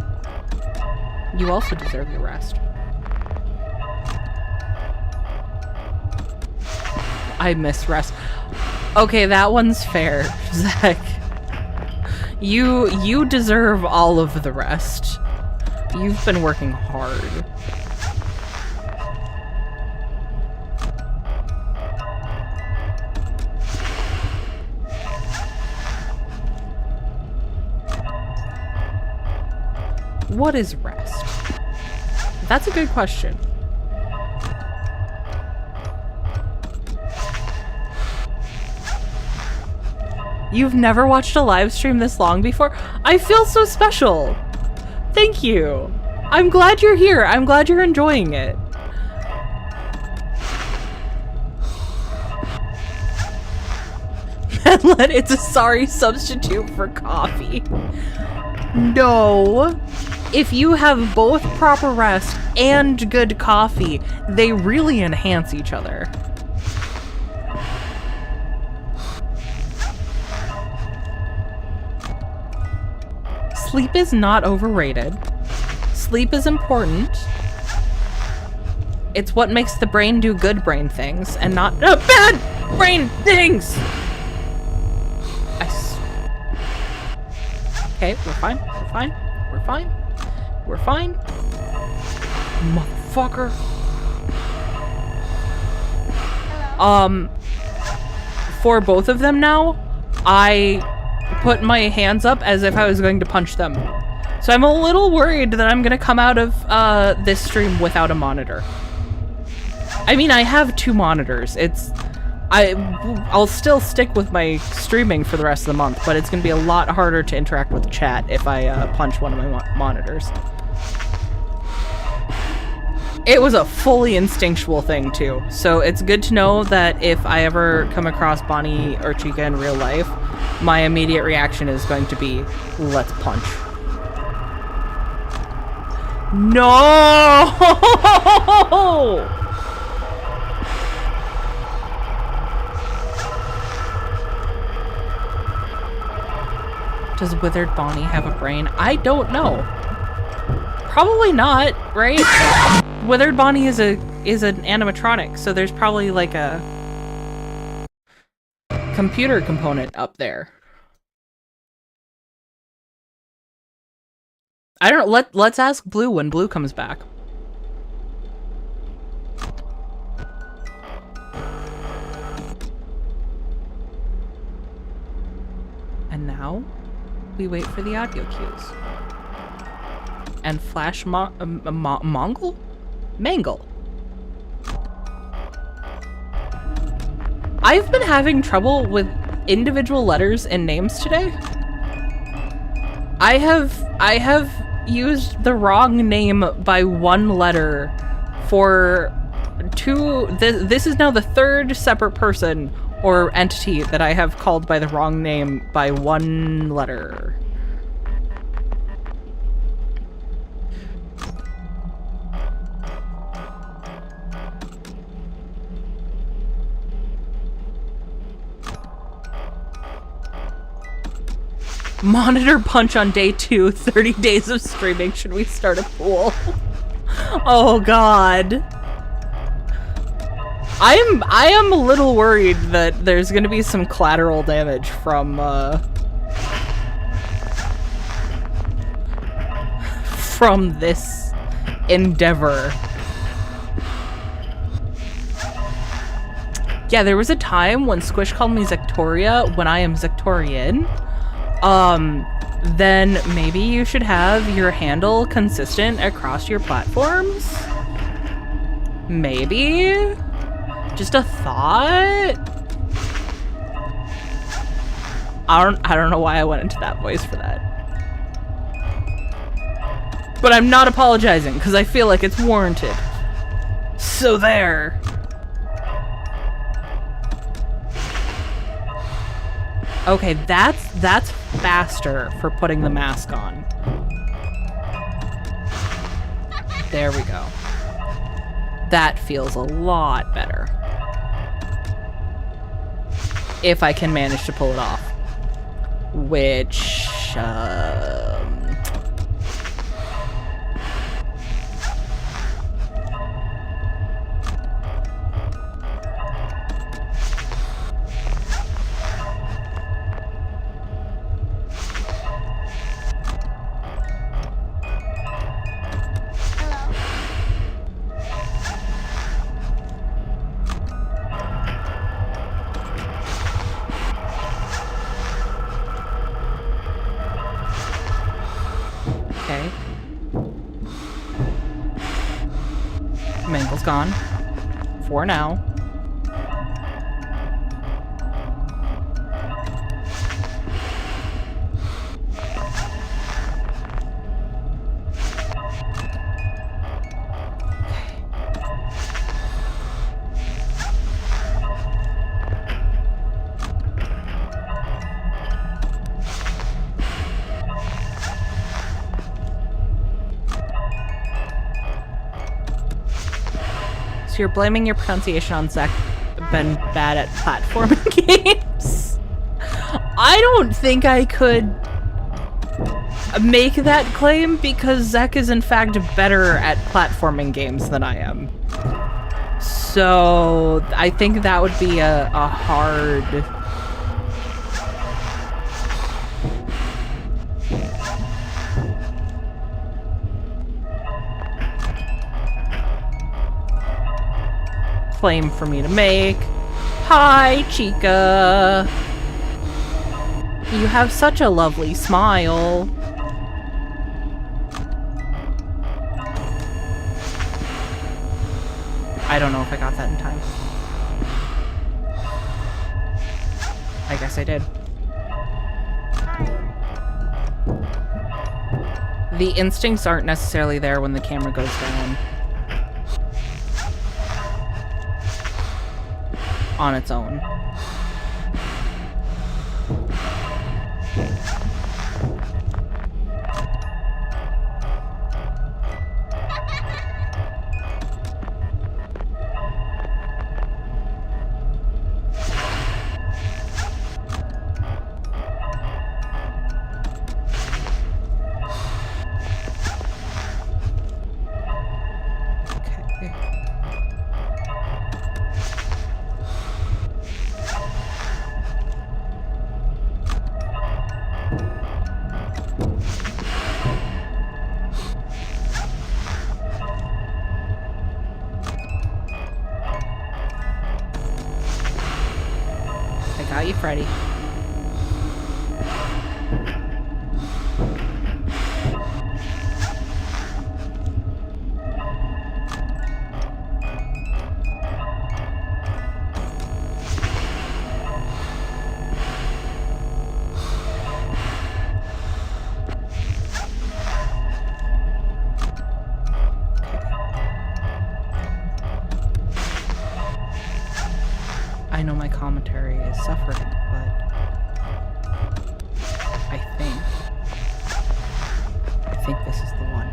You also deserve your rest. I miss rest. Okay, that one's fair, Zach. You deserve all of the rest. You've been working hard. What is rest? That's a good question. You've never watched a live stream this long before? I feel so special. Thank you. I'm glad you're here. I'm glad you're enjoying it. It's a sorry substitute for coffee. No. If you have both proper rest and good coffee, they really enhance each other. Sleep is not overrated. Sleep is important. It's what makes the brain do good brain things and not bad brain things! Okay, we're fine. We're fine. We're fine. We're fine. Motherfucker. For both of them now, I put my hands up as if I was going to punch them. So I'm a little worried that I'm gonna come out of this stream without a monitor. I mean, I have 2 monitors. I'll still stick with my streaming for the rest of the month, but it's gonna be a lot harder to interact with chat if I punch one of my monitors. It was a fully instinctual thing too, so it's good to know that if I ever come across Bonnie or Chica in real life, my immediate reaction is going to be, let's punch. No! Does Withered Bonnie have a brain? I don't know. Probably not, right? Withered Bonnie is an animatronic, so there's probably like a computer component up there. I don't know. Let's ask Blue when Blue comes back. And now we wait for the audio cues. And Flash Mangle? I've been having trouble with individual letters and names today. I have used the wrong name by 1 letter for 2. This is now the 3rd separate person or entity that I have called by the wrong name by 1 letter. Monitor punch on day 2, 30 days of streaming. Should we start a pool? Oh god. I am a little worried that there's gonna be some collateral damage from this endeavor. Yeah, there was a time when Squish called me Zectoria when I am Zectorian. Then maybe you should have your handle consistent across your platforms? Maybe? Just a thought? I don't know why I went into that voice for that. But I'm not apologizing, because I feel like it's warranted. So there. Okay, that's faster for putting the mask on. There we go. That feels a lot better. If I can manage to pull it off. Which, okay. Mangle's gone. For now. So you're blaming your pronunciation on Zach been bad at platforming games? I don't think I could make that claim because Zach is in fact better at platforming games than I am. So I think that would be a hard... claim for me to make. Hi, Chica. You have such a lovely smile. I don't know if I got that in time. I guess I did. The instincts aren't necessarily there when the camera goes down. On its own. I got you, Freddy. I know my commentary is suffering, but I think this is the one.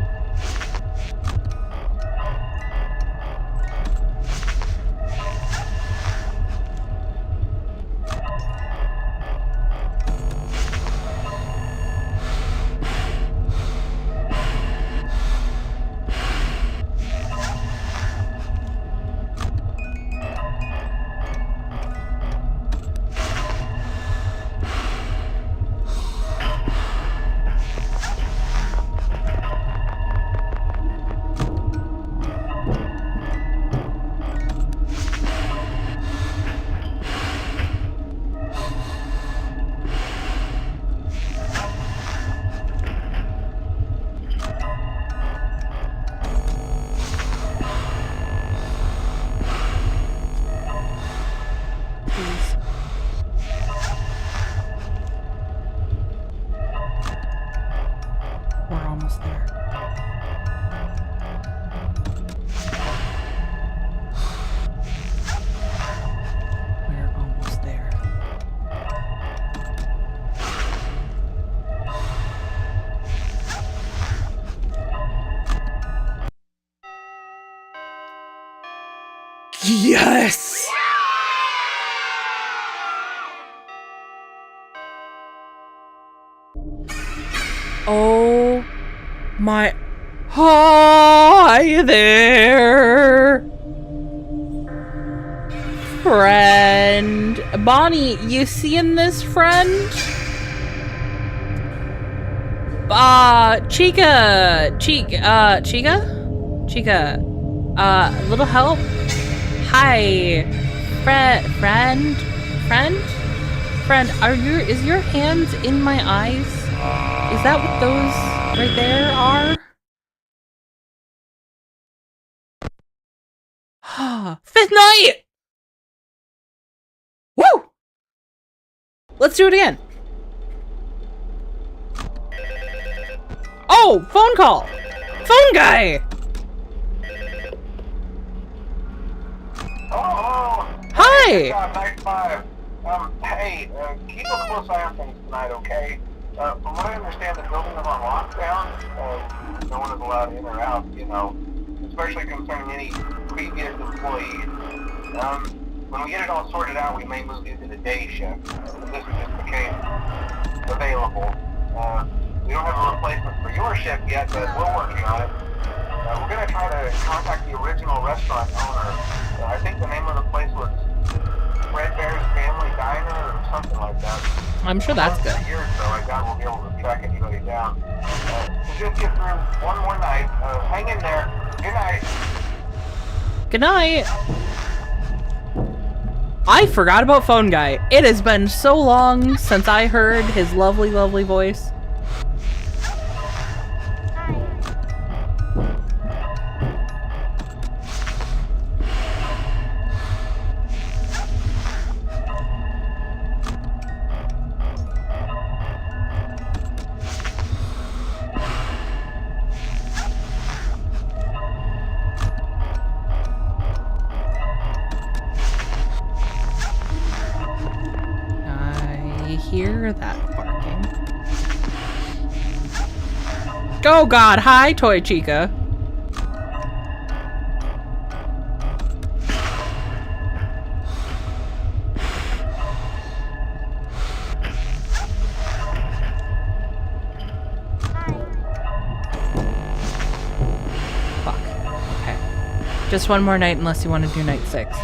Yes! Oh my... Hi there! Friend. Bonnie, you seeing this, friend? Chica, little help? Hi. Friend? Is your hands in my eyes? Is that what those right there are? Fifth night! Woo! Let's do it again. Oh, phone call! Phone guy! Oh, Hi! night 5. Hey, keep a close eye on things tonight, okay? From what I understand, the building is on lockdown. No one is allowed in or out, you know, especially concerning any previous employees. When we get it all sorted out, we may move you to the day shift. This just became available. We don't have a replacement for your shift yet, but we're working on it. We're going to try to contact the original restaurant owner. I think the name of the place was Freddy's Family Diner or something like that. I'm sure that's good. Years ago, I doubt we'll be able to track anybody down. So just get through one more night. Hang in there. Good night. Good night. I forgot about phone guy. It has been so long since I heard his lovely, lovely voice. Hear that barking. Oh god, hi Toy Chica. Fuck. Okay. Just one more night unless you want to do night 6.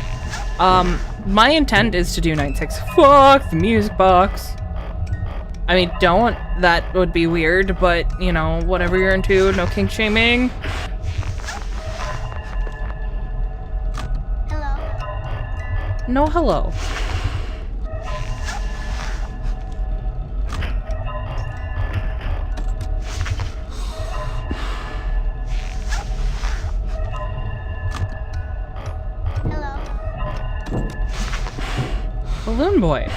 My intent is to do night 6. Fuck the music box. I mean, don't. That would be weird, but, you know, whatever you're into, no kink shaming. Hello. No hello. Hello. Balloon boy.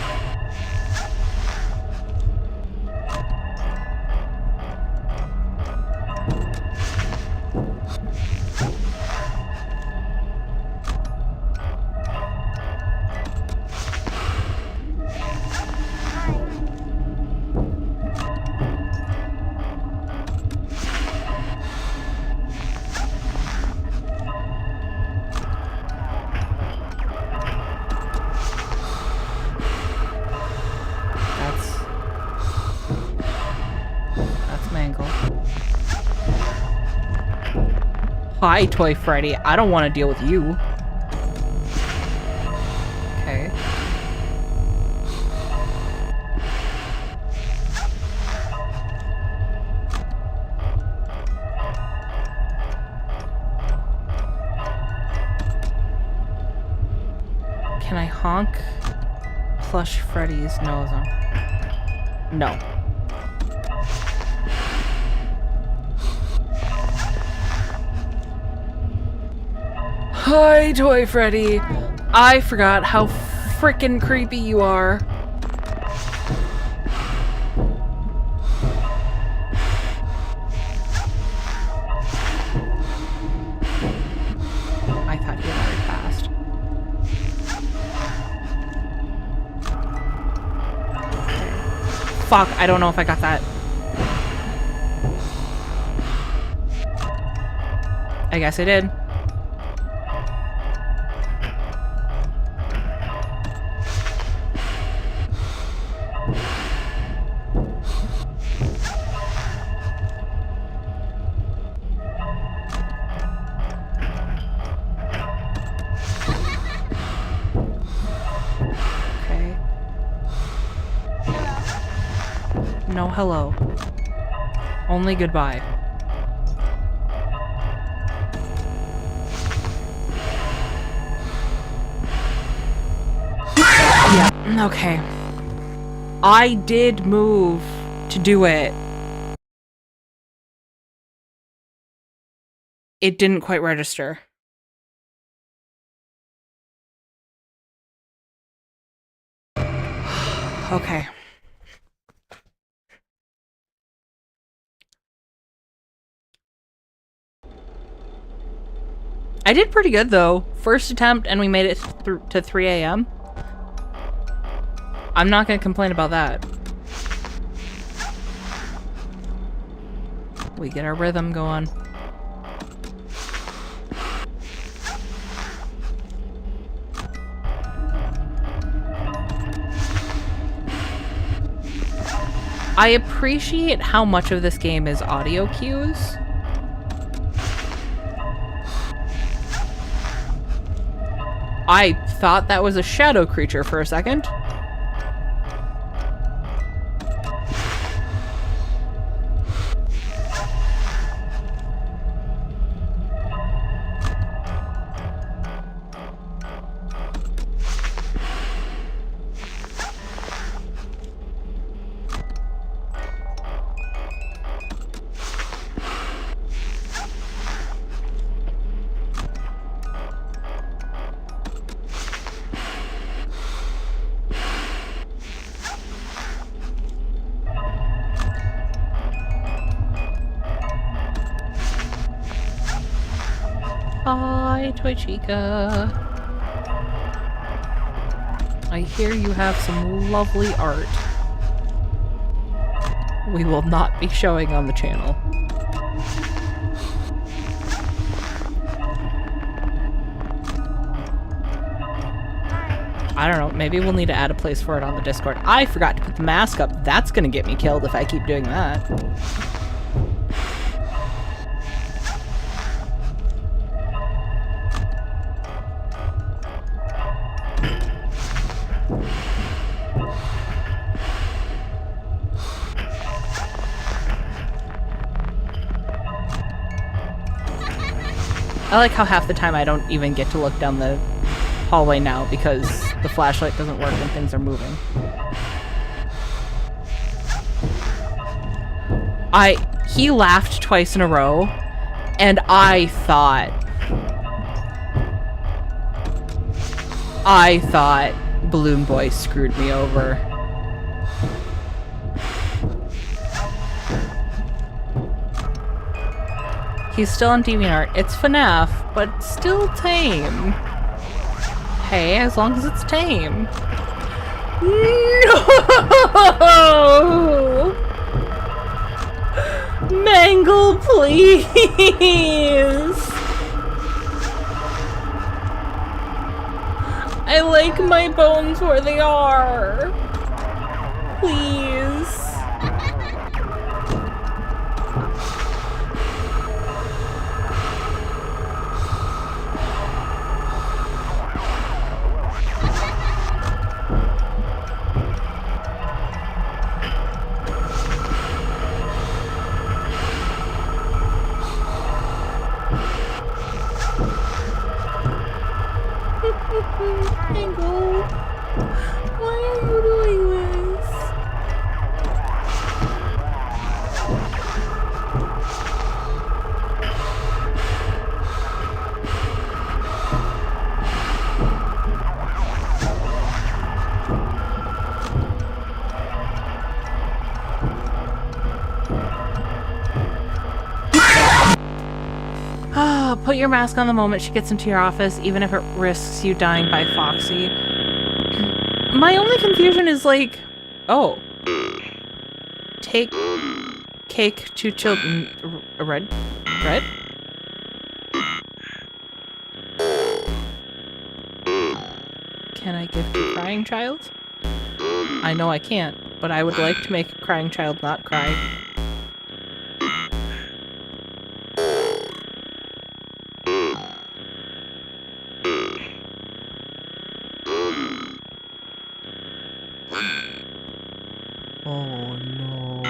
Hi, Toy Freddy. I don't want to deal with you. Okay. Can I honk Plush Freddy's nose on? No. Hi, Toy Freddy. I forgot how frickin' creepy you are. I thought you had already passed. Fuck, I don't know if I got that. I guess I did. No hello. Only goodbye. Yeah, okay. I did move to do it. It didn't quite register. Okay. I did pretty good though. First attempt and we made it to 3 a.m. I'm not gonna complain about that. We get our rhythm going. I appreciate how much of this game is audio cues. I thought that was a shadow creature for a second. Hi, Toy Chica. I hear you have some lovely art. We will not be showing on the channel. I don't know, maybe we'll need to add a place for it on the Discord. I forgot to put the mask up. That's gonna get me killed if I keep doing that. I like how half the time I don't even get to look down the hallway now because the flashlight doesn't work when things are moving. He laughed twice in a row, and I thought Balloon Boy screwed me over. He's still on DeviantArt. It's FNAF, but still tame. Hey, as long as it's tame. No! Mangle, please! I like my bones where they are. Please. Mangle, why are you doing this? Put your mask on the moment she gets into your office, even if it risks you dying by Foxy. My only confusion is like, oh. Take cake to children. Red? Can I give the crying child? I know I can't, but I would like to make a crying child not cry. Oh no.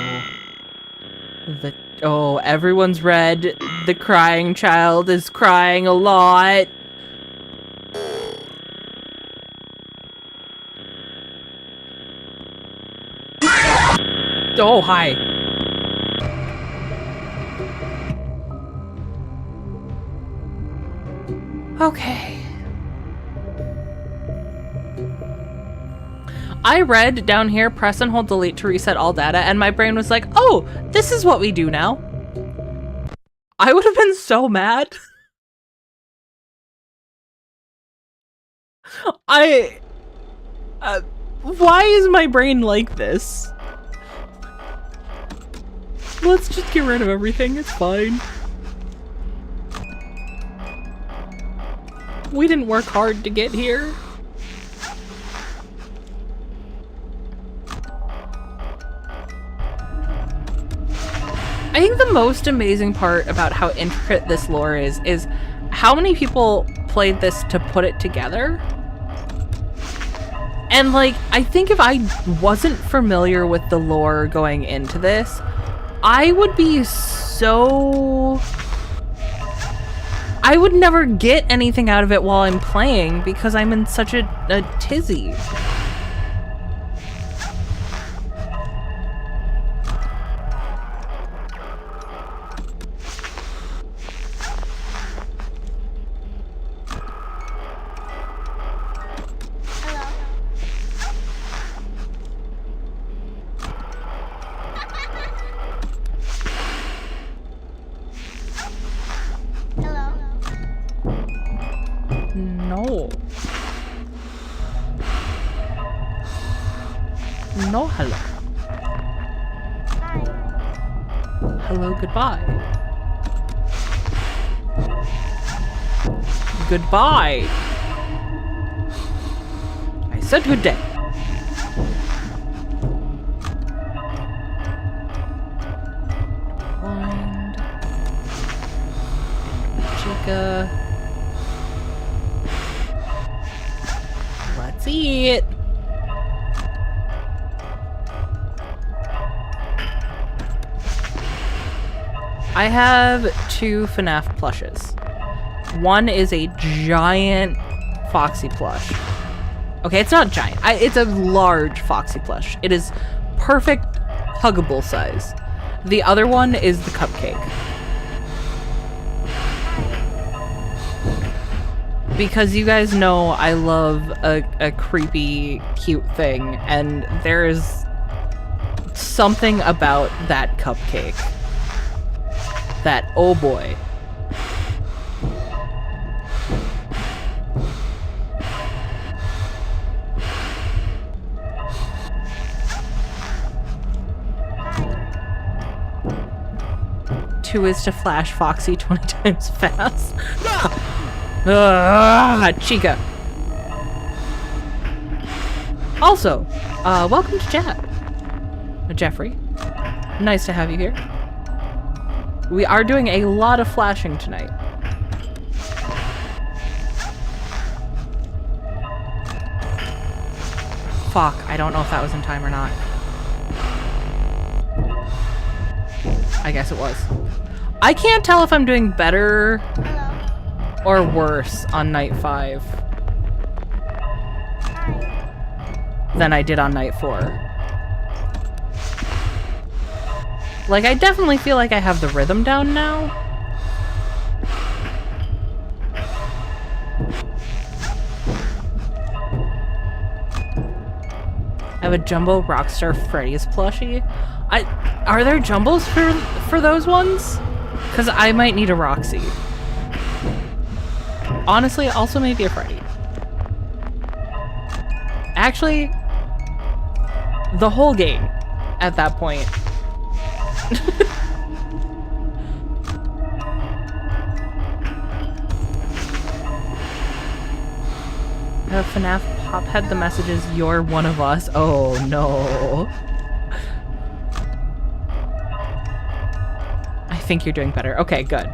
Oh, everyone's red. The crying child is crying a lot. Oh, hi. Okay. I read down here, press and hold delete to reset all data, and my brain was like, oh, this is what we do now. I would have been so mad. Why is my brain like this? Let's just get rid of everything, it's fine. We didn't work hard to get here. I think the most amazing part about how intricate this lore is how many people played this to put it together. And like, I think if I wasn't familiar with the lore going into this, I would be so... I would never get anything out of it while I'm playing because I'm in such a tizzy. No, hello. Hi. Hello, goodbye. Goodbye. I said good day. Blind. Chica. Let's eat. I have 2 FNAF plushes. One is a giant Foxy plush. Okay, it's not giant. It's a large Foxy plush. It is perfect huggable size. The other one is the cupcake. Because you guys know I love a creepy, cute thing, and there is something about that cupcake that, oh boy. Two is to flash Foxy 20 times fast. Chica. Also, welcome to chat. Jeffrey. Nice to have you here. We are doing a lot of flashing tonight. Fuck, I don't know if that was in time or not. I guess it was. I can't tell if I'm doing better or worse on night 5 than I did on night 4. Like, I definitely feel like I have the rhythm down now. I have a jumbo Rockstar Freddy's plushie. Are there jumbos for those ones? Because I might need a Roxy. Honestly, also maybe a Freddy. Actually, the whole game at that point. FNAF Pop had the messages, "You're one of us." Oh no. I think you're doing better. Okay, good.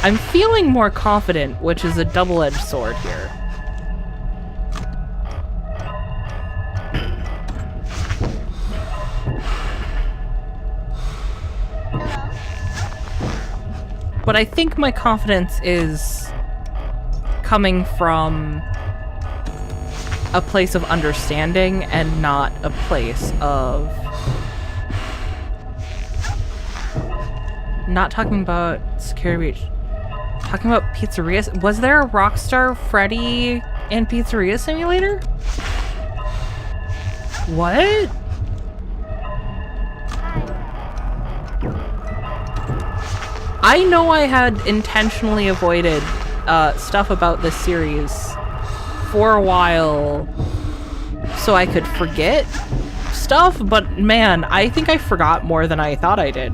I'm feeling more confident, which is a double-edged sword here. but I think my confidence is coming from a place of understanding and not a place of not talking about Security Breach. Talking about pizzerias. Was there a Rockstar Freddy and Pizzeria Simulator? What? I know I had intentionally avoided stuff about this series for a while so I could forget stuff, but man, I think I forgot more than I thought I did.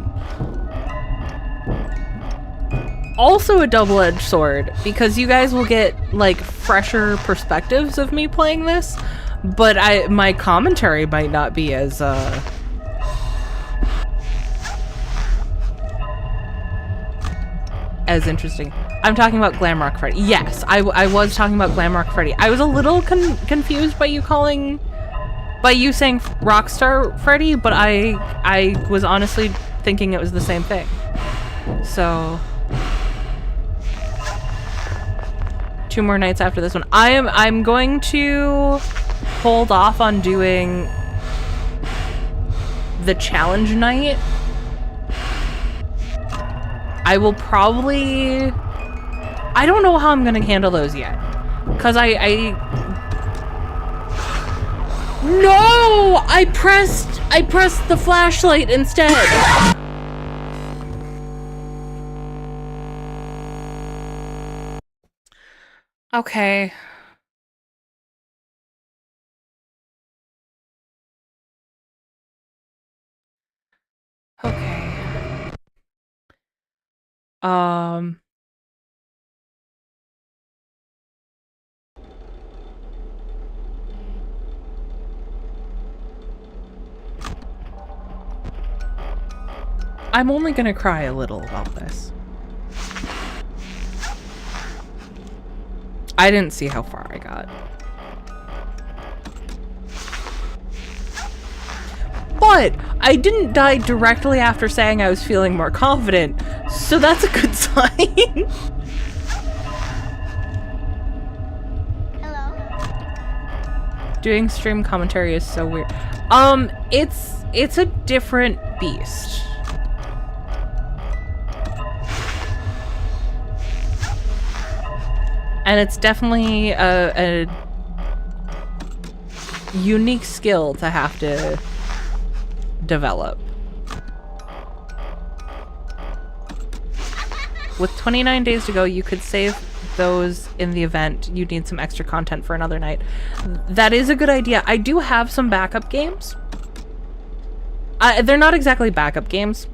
Also a double-edged sword, because you guys will get, like, fresher perspectives of me playing this, but my commentary might not be as, as interesting. I'm talking about Glamrock Freddy. Yes, I was talking about Glamrock Freddy. I was a little confused by you saying Rockstar Freddy, but I was honestly thinking it was the same thing. So 2 more nights after this one. I'm going to hold off on doing the challenge night. I will probably... I don't know how I'm gonna handle those yet. Cause No! I pressed the flashlight instead! Okay. Okay. I'm only gonna cry a little about this. I didn't see how far I got. But I didn't die directly after saying I was feeling more confident, so that's a good sign. Hello? Doing stream commentary is so weird. It's a different beast. And it's definitely a unique skill to have to develop. With 29 days to go, you could save those in the event you need some extra content for another night. That is a good idea. I do have some backup games. They're not exactly backup games.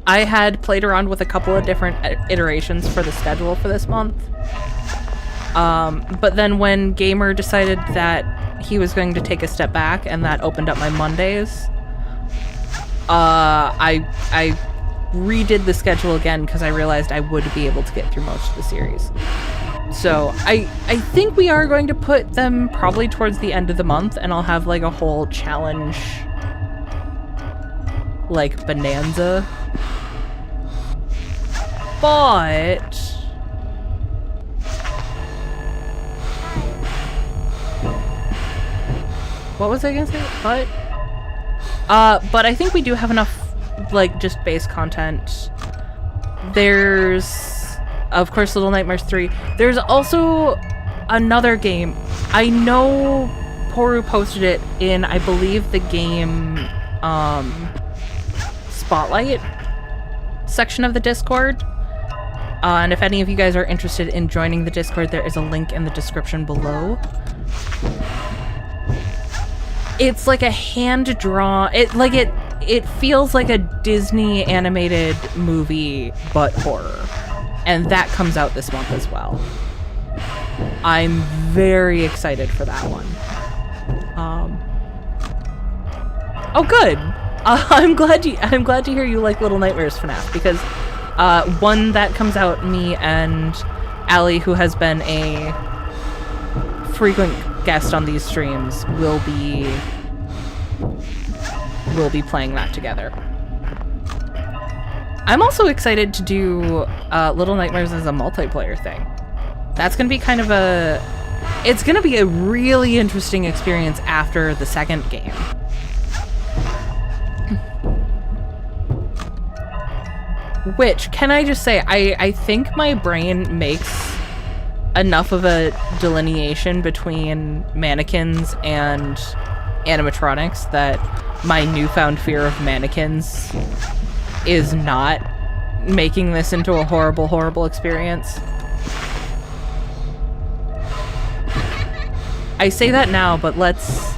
I had played around with a couple of different iterations for the schedule for this month. But then when Gamer decided that he was going to take a step back and that opened up my Mondays, I redid the schedule again because I realized I would be able to get through most of the series. So I think we are going to put them probably towards the end of the month, and I'll have like a whole challenge, like bonanza. But what was I gonna say? But I think we do have enough, like, just base content. There's, of course, Little Nightmares 3. There's also another game. I know Poru posted it in, I believe, the game, Spotlight section of the Discord. And if any of you guys are interested in joining the Discord, there is a link in the description below. It's like a hand-drawn... It feels like a Disney animated movie, but horror. And that comes out this month as well. I'm very excited for that one. Oh, good! I'm glad to hear you like Little Nightmares FNAF, because one that comes out, me and Allie, who has been a frequent guest on these streams, will be playing that together. I'm also excited to do Little Nightmares as a multiplayer thing. That's gonna be kind of it's gonna be a really interesting experience after the second game. Which, can I just say, I think my brain makes enough of a delineation between mannequins and animatronics that my newfound fear of mannequins is not making this into a horrible, horrible experience. I say that now, but let's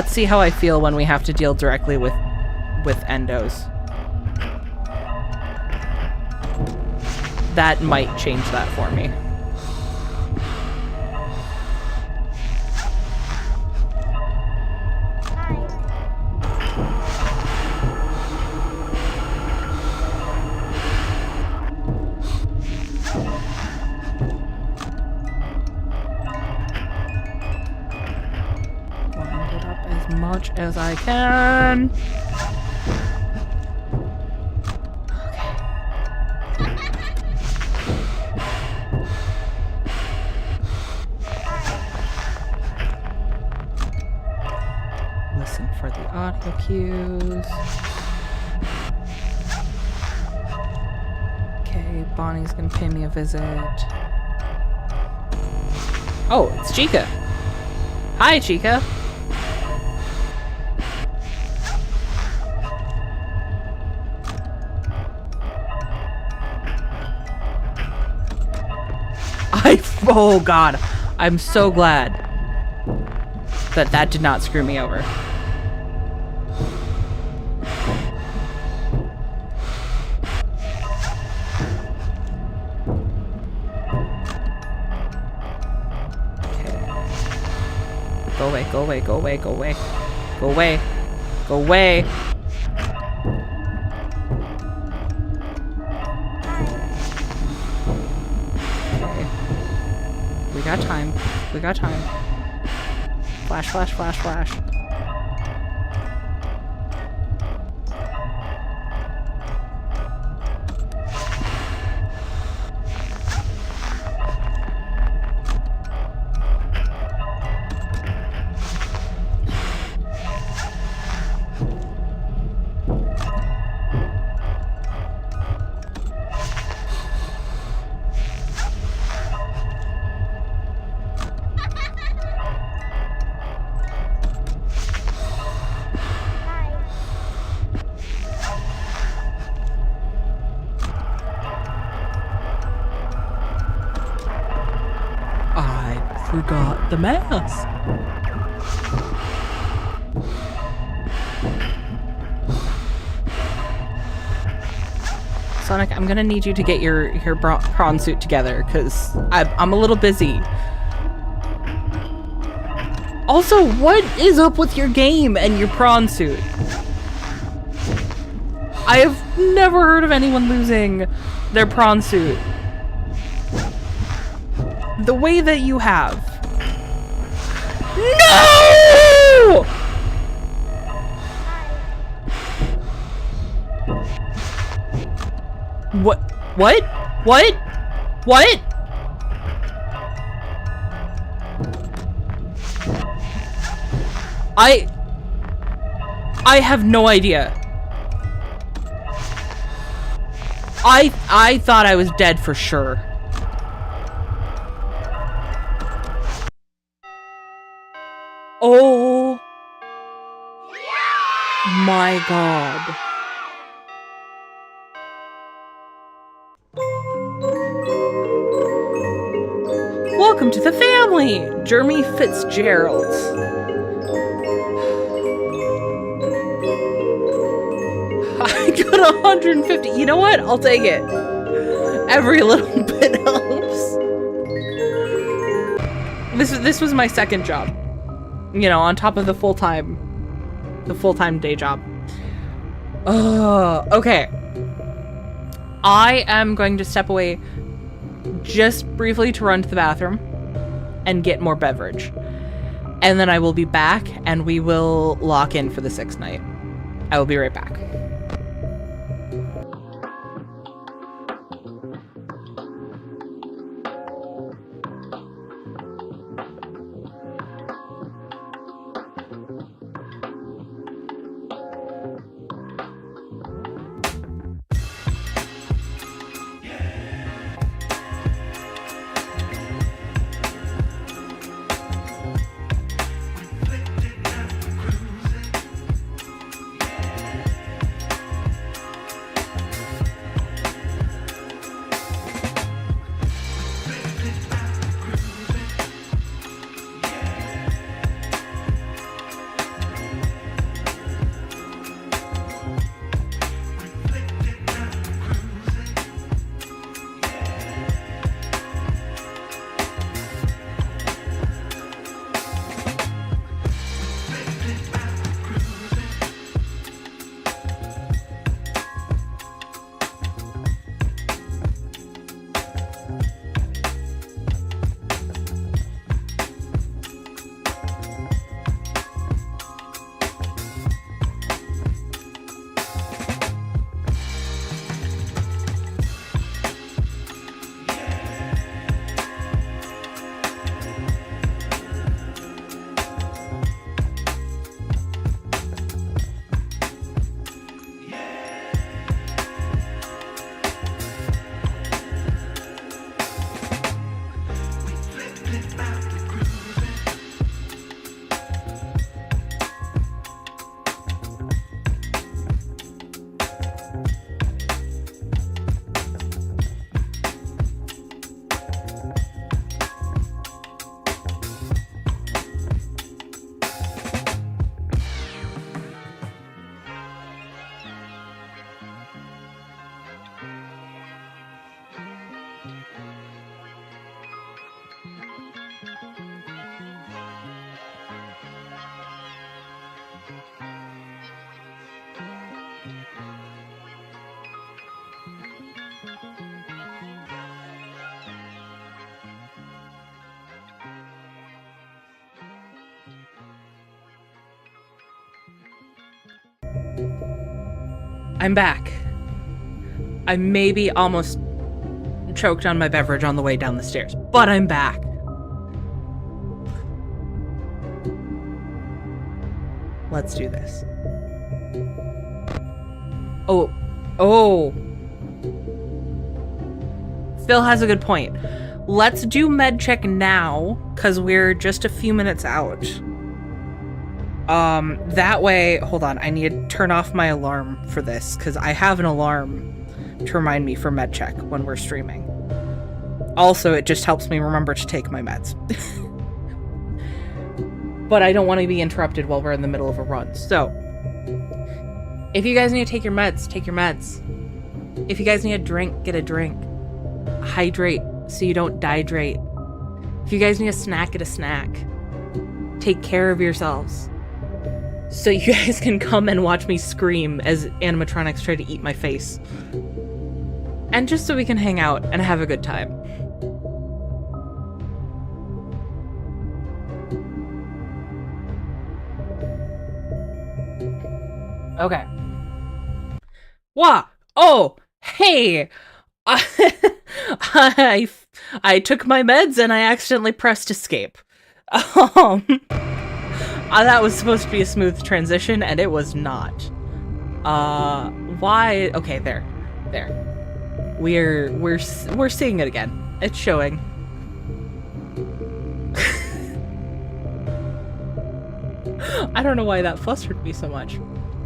see how I feel when we have to deal directly with endos. That might change that for me. Wind it up as much as I can. Listen for the audio cues. Okay, Bonnie's gonna pay me a visit. Oh, it's Chica. Hi, Chica. Oh God, I'm so glad that did not screw me over. Go away, go away, go away, go away. Go away. Go away. Okay. We got time. We got time. Flash, flash, flash, flash. Forgot the mask. Sonic, I'm gonna need you to get your prawn suit together, because I'm a little busy. Also, what is up with your game and your prawn suit? I have never heard of anyone losing their prawn suit the way that you have. No! What? What? What? What? I have no idea. I thought I was dead for sure. Oh my God. Welcome to the family, Jeremy Fitzgerald. I got 150. You know what? I'll take it. Every little bit helps. This was my second job. You know, on top of the full-time day job. Okay. I am going to step away just briefly to run to the bathroom and get more beverage. And then I will be back and we will lock in for the 6th night. I will be right back. I'm back. I maybe almost choked on my beverage on the way down the stairs, but I'm back. Let's do this. Oh. Phil has a good point. Let's do med check now, because we're just a few minutes out. That way, hold on, I need to turn off my alarm for this, because I have an alarm to remind me for med check when we're streaming. Also, it just helps me remember to take my meds. But I don't want to be interrupted while we're in the middle of a run. So, if you guys need to take your meds, take your meds. If you guys need a drink, get a drink. Hydrate so you don't dehydrate. If you guys need a snack, get a snack. Take care of yourselves. So you guys can come and watch me scream as animatronics try to eat my face. And just so we can hang out and have a good time. Okay. Wah! Oh! Hey! I took my meds and I accidentally pressed escape. That was supposed to be a smooth transition and it was not. Why? Okay, there. We're seeing it again. It's showing. I don't know why that flustered me so much.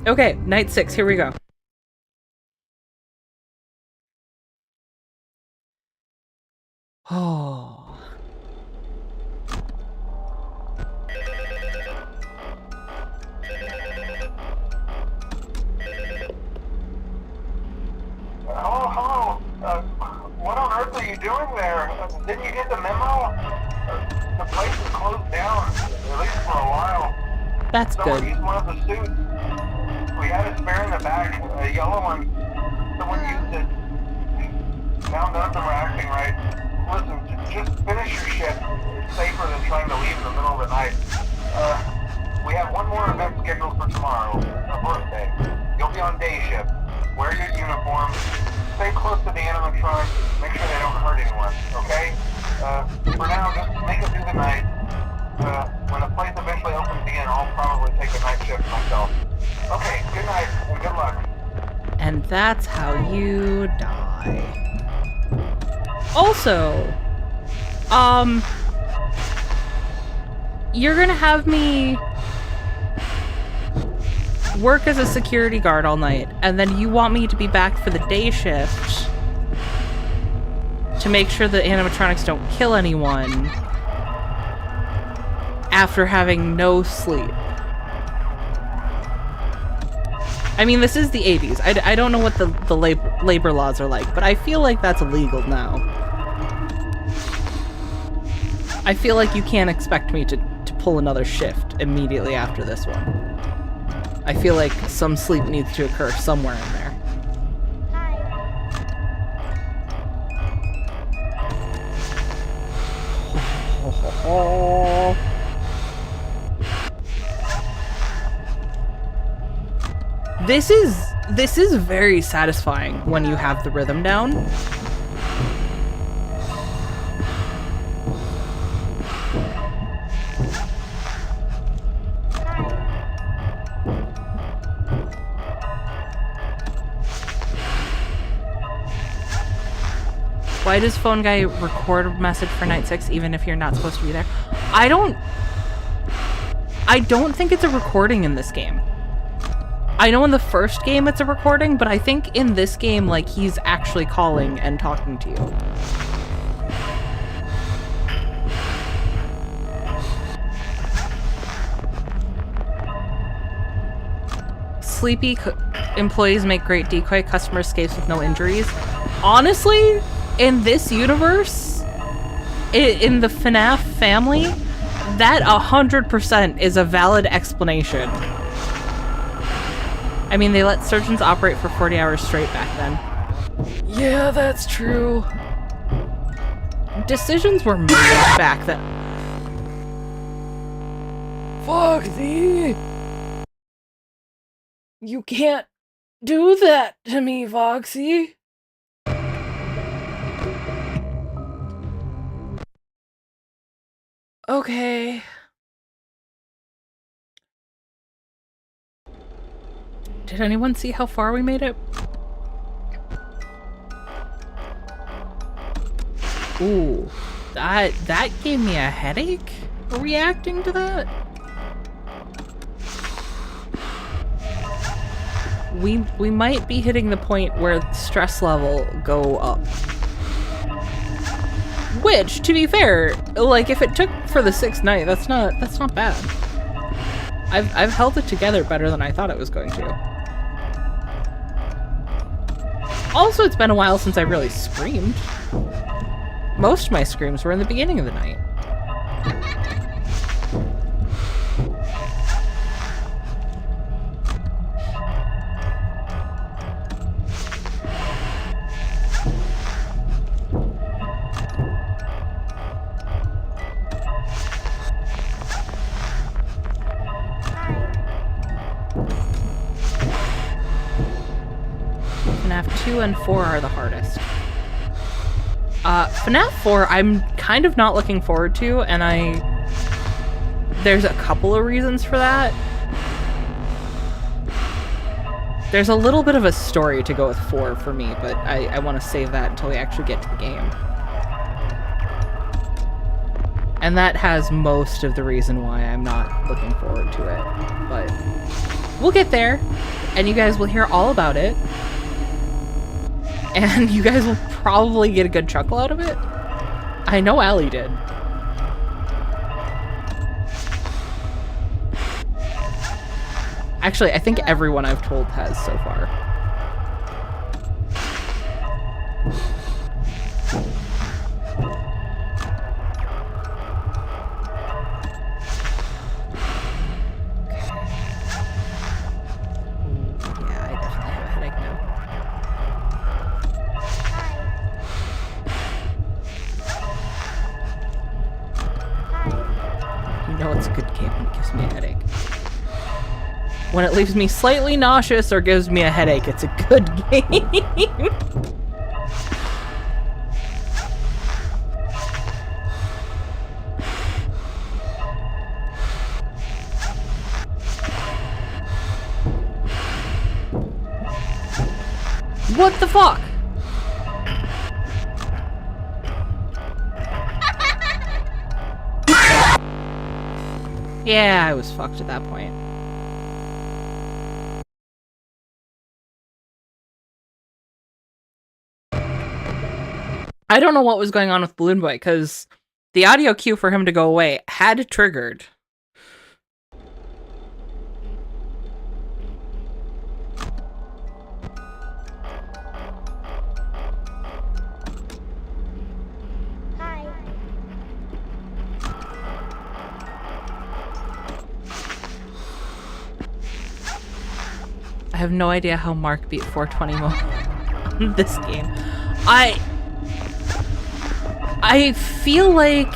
Okay, night 6, here we go. Oh. Hello. What on earth are you doing there? Didn't you get the memo? The place is closed down, at least for a while. That's Someone good. used one of the suits. We had a spare in the back, a yellow one. Someone used it. Now none of them are acting right. Listen, just finish your shift. It's safer than trying to leave in the middle of the night. We have one more event scheduled for tomorrow, a birthday. You'll be on day shift. Wear your uniform. Stay close to the animatronics. Make sure they don't hurt anyone, okay? For now, just make it through the night. When the place eventually opens again, I'll probably take a night shift myself. Okay, good night and good luck. And that's how you die. Also, you're gonna have me work as a security guard all night, and then you want me to be back for the day shift to make sure the animatronics don't kill anyone after having no sleep. I mean, this is the 80s. I don't know what the labor laws are like, but I feel like that's illegal now. I feel like you can't expect me to pull another shift immediately after this one. I feel like some sleep needs to occur somewhere in there. Hi. This is very satisfying when you have the rhythm down. Why does phone guy record a message for night 6 even if you're not supposed to be there? I don't think it's a recording in this game. I know in the first game it's a recording, but I think in this game, like, he's actually calling and talking to you. Sleepy employees make great decoy. Customer escapes with no injuries. Honestly, in this universe, in the FNAF family, that 100% is a valid explanation. I mean, they let surgeons operate for 40 hours straight back then. Yeah, that's true. Decisions were made back then. Fuck thee! You can't do that to me, Foxy. Okay. Did anyone see how far we made it? Ooh, that gave me a headache reacting to that. We might be hitting the point where the stress level go up. Which, to be fair, like if it took for the 6th night, that's not bad. I've held it together better than I thought it was going to. Also, it's been a while since I really screamed. Most of my screams were in the beginning of the night. FNAF 2 and 4 are the hardest. FNAF 4 I'm kind of not looking forward to, and there's a couple of reasons for that. There's a little bit of a story to go with 4 for me, but I want to save that until we actually get to the game. And that has most of the reason why I'm not looking forward to it. But we'll get there, and you guys will hear all about it. And you guys will probably get a good chuckle out of it. I know Allie did. Actually, I think everyone I've told has so far. Yeah, I definitely have a headache now. You know it's a good game when it gives me a headache. When it leaves me slightly nauseous or gives me a headache, it's a good game. What the fuck? Yeah, I was fucked at that point. I don't know what was going on with Balloon Boy, because the audio cue for him to go away had triggered. Hi. I have no idea how Mark beat 420 mode on this game. I feel like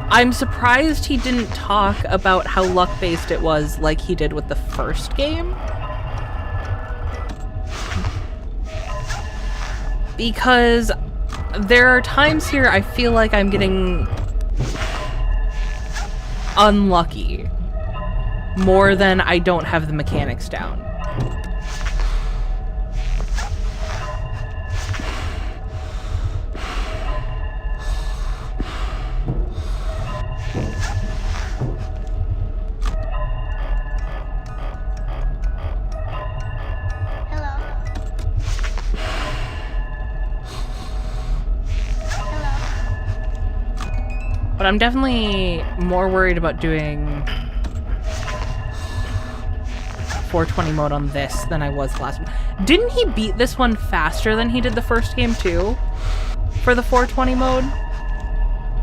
I'm surprised he didn't talk about how luck-based it was like he did with the first game. Because there are times here I feel like I'm getting unlucky more than I don't have the mechanics down. But I'm definitely more worried about doing 420 mode on this than I was last one. Didn't he beat this one faster than he did the first game too? For the 420 mode?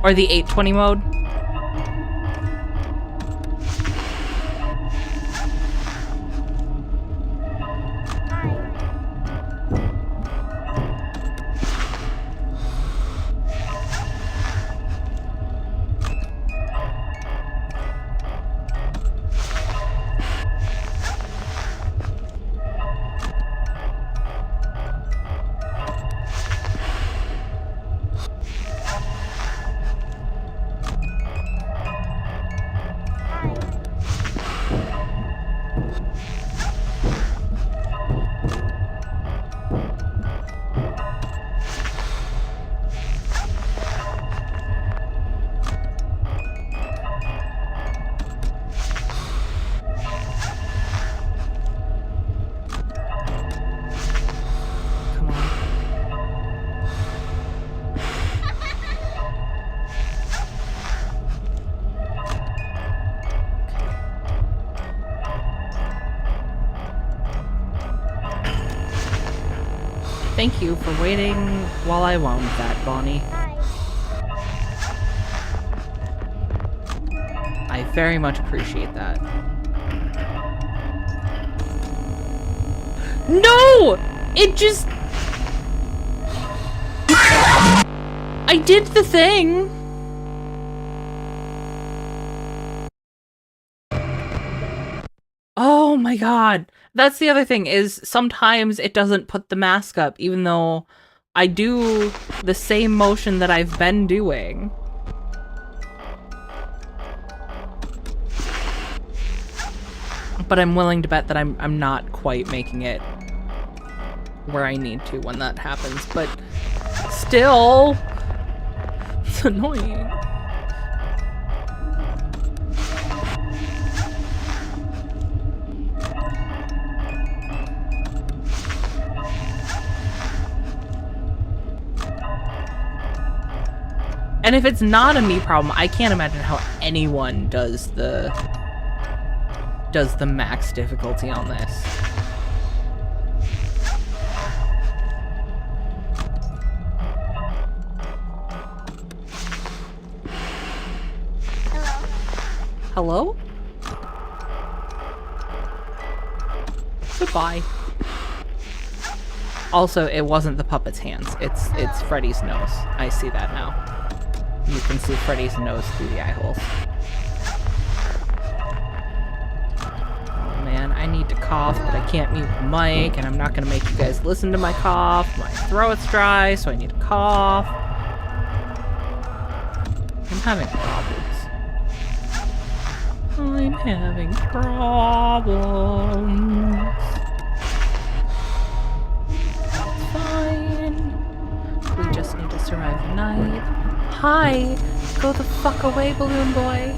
Or the 820 mode? Thank you for waiting while I wound that, Bonnie. Hi. I very much appreciate that. No! It just... I did the thing! Oh my god. That's the other thing, is sometimes it doesn't put the mask up, even though I do the same motion that I've been doing. But I'm willing to bet that I'm not quite making it where I need to when that happens, but still, it's annoying. And if it's not a me problem, I can't imagine how anyone does the max difficulty on this. Hello. Hello? Goodbye. Also, it wasn't the puppet's hands. It's Freddy's nose. I see that now. You can see Freddy's nose through the eye holes. Oh man, I need to cough, but I can't mute the mic, and I'm not gonna make you guys listen to my cough. My throat's dry, so I need to cough. I'm having problems. I'm having problems. It's fine. We just need to survive the night. Hi! Go the fuck away, balloon boy!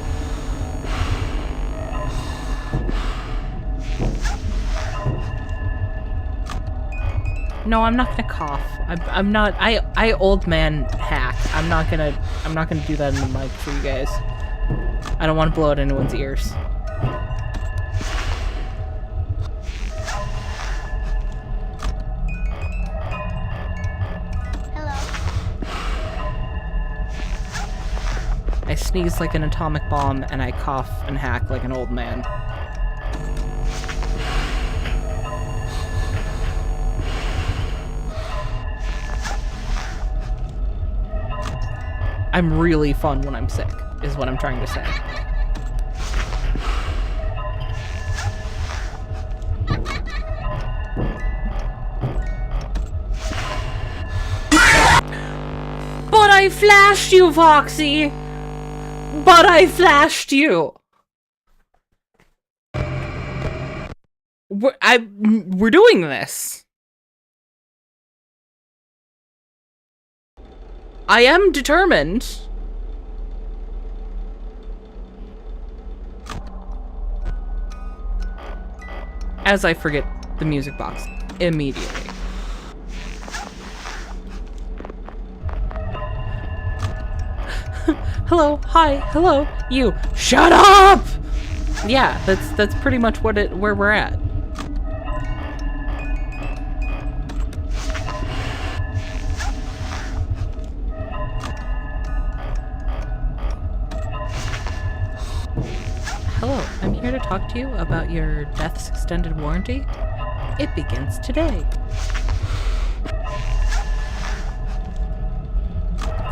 No, I'm not gonna cough. I'm not. I old man hack. I'm not gonna do that in the mic for you guys. I don't want to blow out anyone's ears. Hello. I sneeze like an atomic bomb, and I cough and hack like an old man. I'm really fun when I'm sick, is what I'm trying to say. But I flashed you, Foxy! But I flashed you! We're doing this. I am determined. As I forget the music box immediately. Hello, hi, hello, you. Shut up! Yeah, that's pretty much where we're at. Hello, I'm here to talk to you about your Death's extended warranty. It begins today.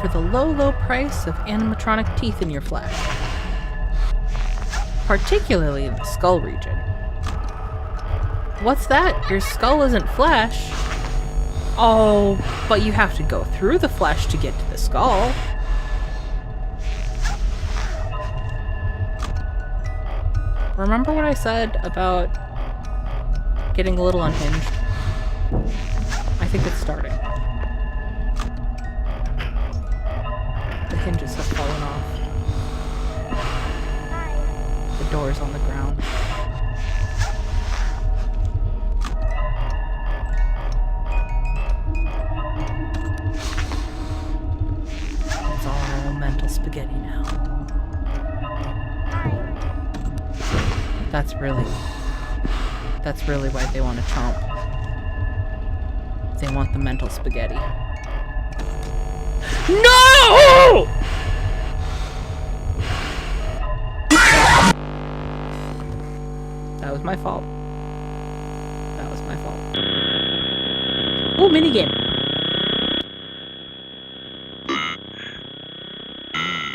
For the low, low price of animatronic teeth in your flesh. Particularly in the skull region. What's that? Your skull isn't flesh? Oh, but you have to go through the flesh to get to the skull. Remember what I said about getting a little unhinged? I think it's starting. The hinges have fallen off. The door's on the ground. It's all mental spaghetti now. That's really why they want to chomp. They want the mental spaghetti. No! That was my fault. That was my fault. Ooh, minigame.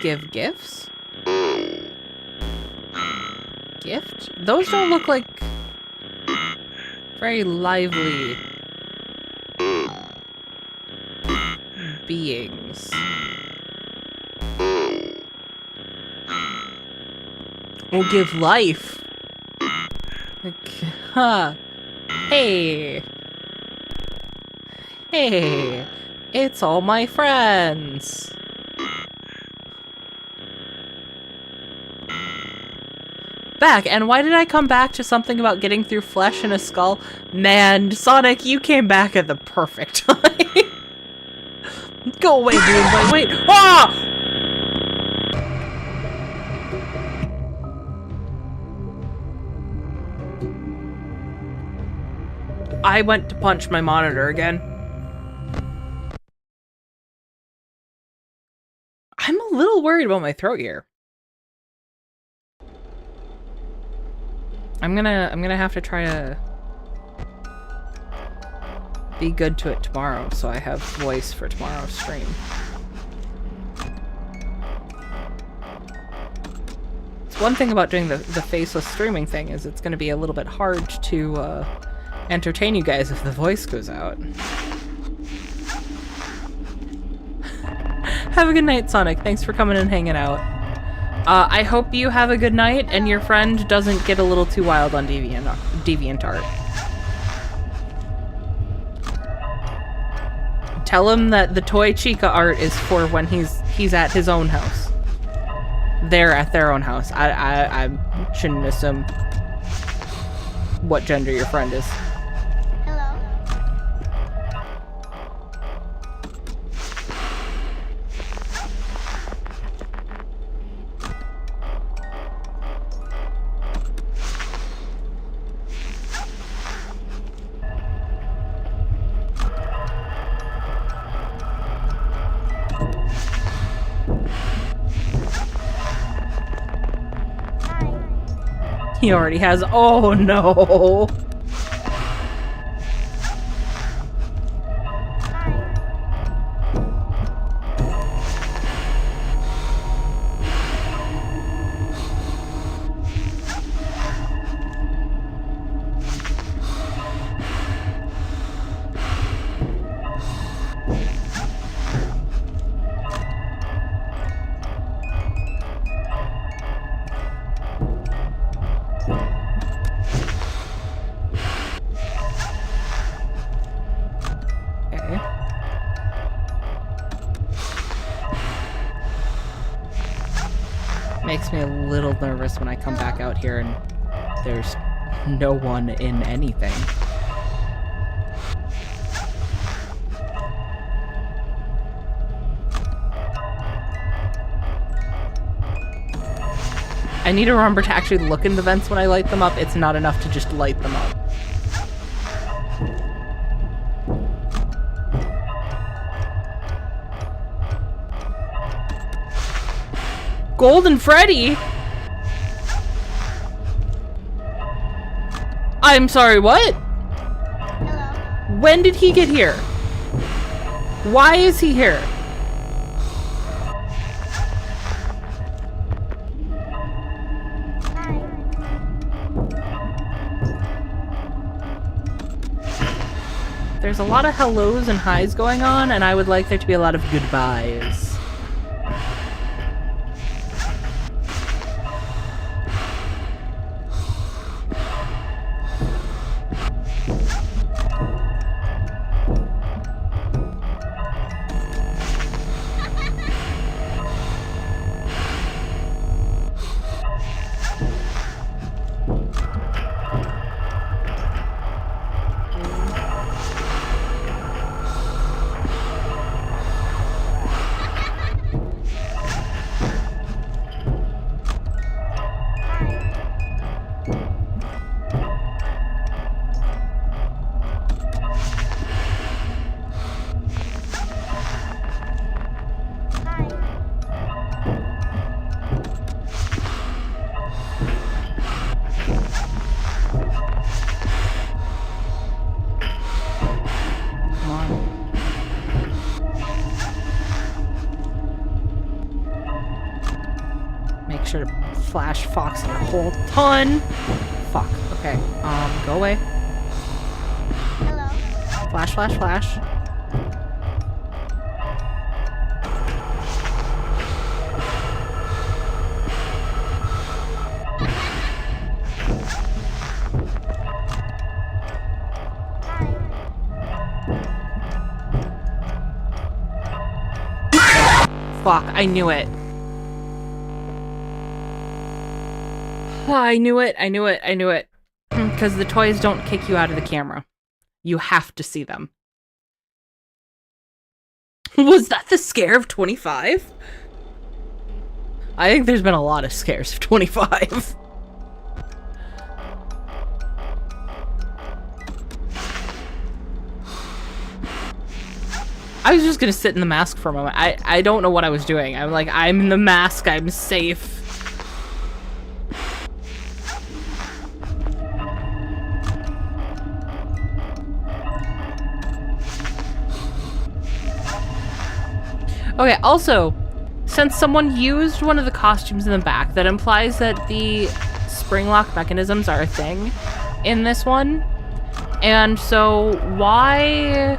Give gifts? Gift? Those don't look like very lively beings. We'll give life. Like, huh. Hey. Hey. It's all my friends. Back, and why did I come back to something about getting through flesh in a skull? Man, Sonic, you came back at the perfect time. Go away, Balloon Boy, wait! Ah! I went to punch my monitor again. I'm a little worried about my throat here. I'm gonna have to try to be good to it tomorrow so I have voice for tomorrow's stream. It's one thing about doing the faceless streaming thing is it's gonna be a little bit hard to entertain you guys if the voice goes out. Have a good night, Sonic. Thanks for coming and hanging out. I hope you have a good night and your friend doesn't get a little too wild on DeviantArt. Tell him that the Toy Chica art is for when he's at his own house. They're at their own house. I shouldn't assume what gender your friend is. He already has. Oh no! Makes me a little nervous when I come back out here and there's no one in anything. I need to remember to actually look in the vents when I light them up. It's not enough to just light them up. Golden Freddy? I'm sorry, what? Hello. When did he get here? Why is he here? Hi. There's a lot of hellos and highs going on, and I would like there to be a lot of goodbyes. flash Foxy a whole ton. Fuck. Okay. Go away. Hello. Flash, flash, flash. Fuck, I knew it. I knew it, I knew it, I knew it. Because the toys don't kick you out of the camera. You have to see them. Was that the scare of 25? I think there's been a lot of scares of 25. I was just gonna sit in the mask for a moment. I don't know what I was doing. I'm like, I'm in the mask, I'm safe. Okay, also, since someone used one of the costumes in the back, that implies that the spring lock mechanisms are a thing in this one. And so why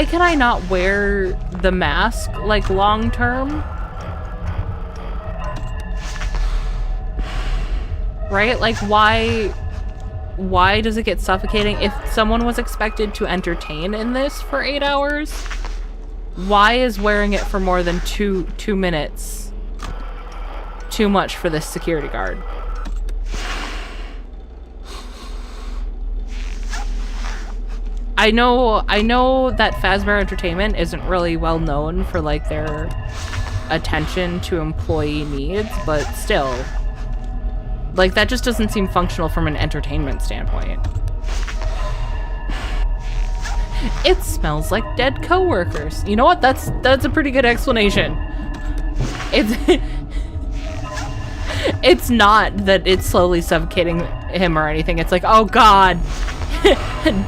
can I not wear the mask, like, long term? Right? Like, why does it get suffocating? If someone was expected to entertain in this for 8 hours, why is wearing it for more than two minutes too much for this security guard? I know that Fazbear Entertainment isn't really well known for, like, their attention to employee needs, but still, like, that just doesn't seem functional from an entertainment standpoint. It smells like dead coworkers. You know what? That's a pretty good explanation. It's not that it's slowly suffocating him or anything. It's like, oh god,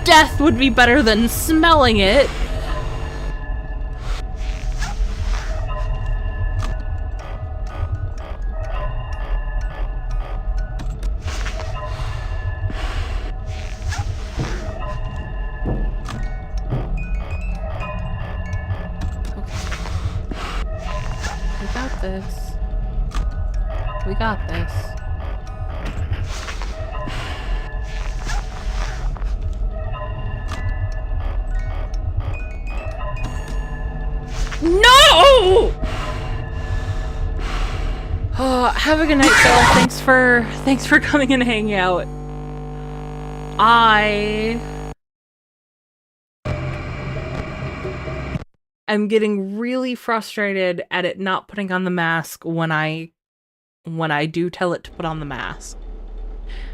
death would be better than smelling it. We got this. No! Oh, have a good night, Phil. Thanks for coming and hanging out. I'm getting really frustrated at it not putting on the mask when I do tell it to put on the mask.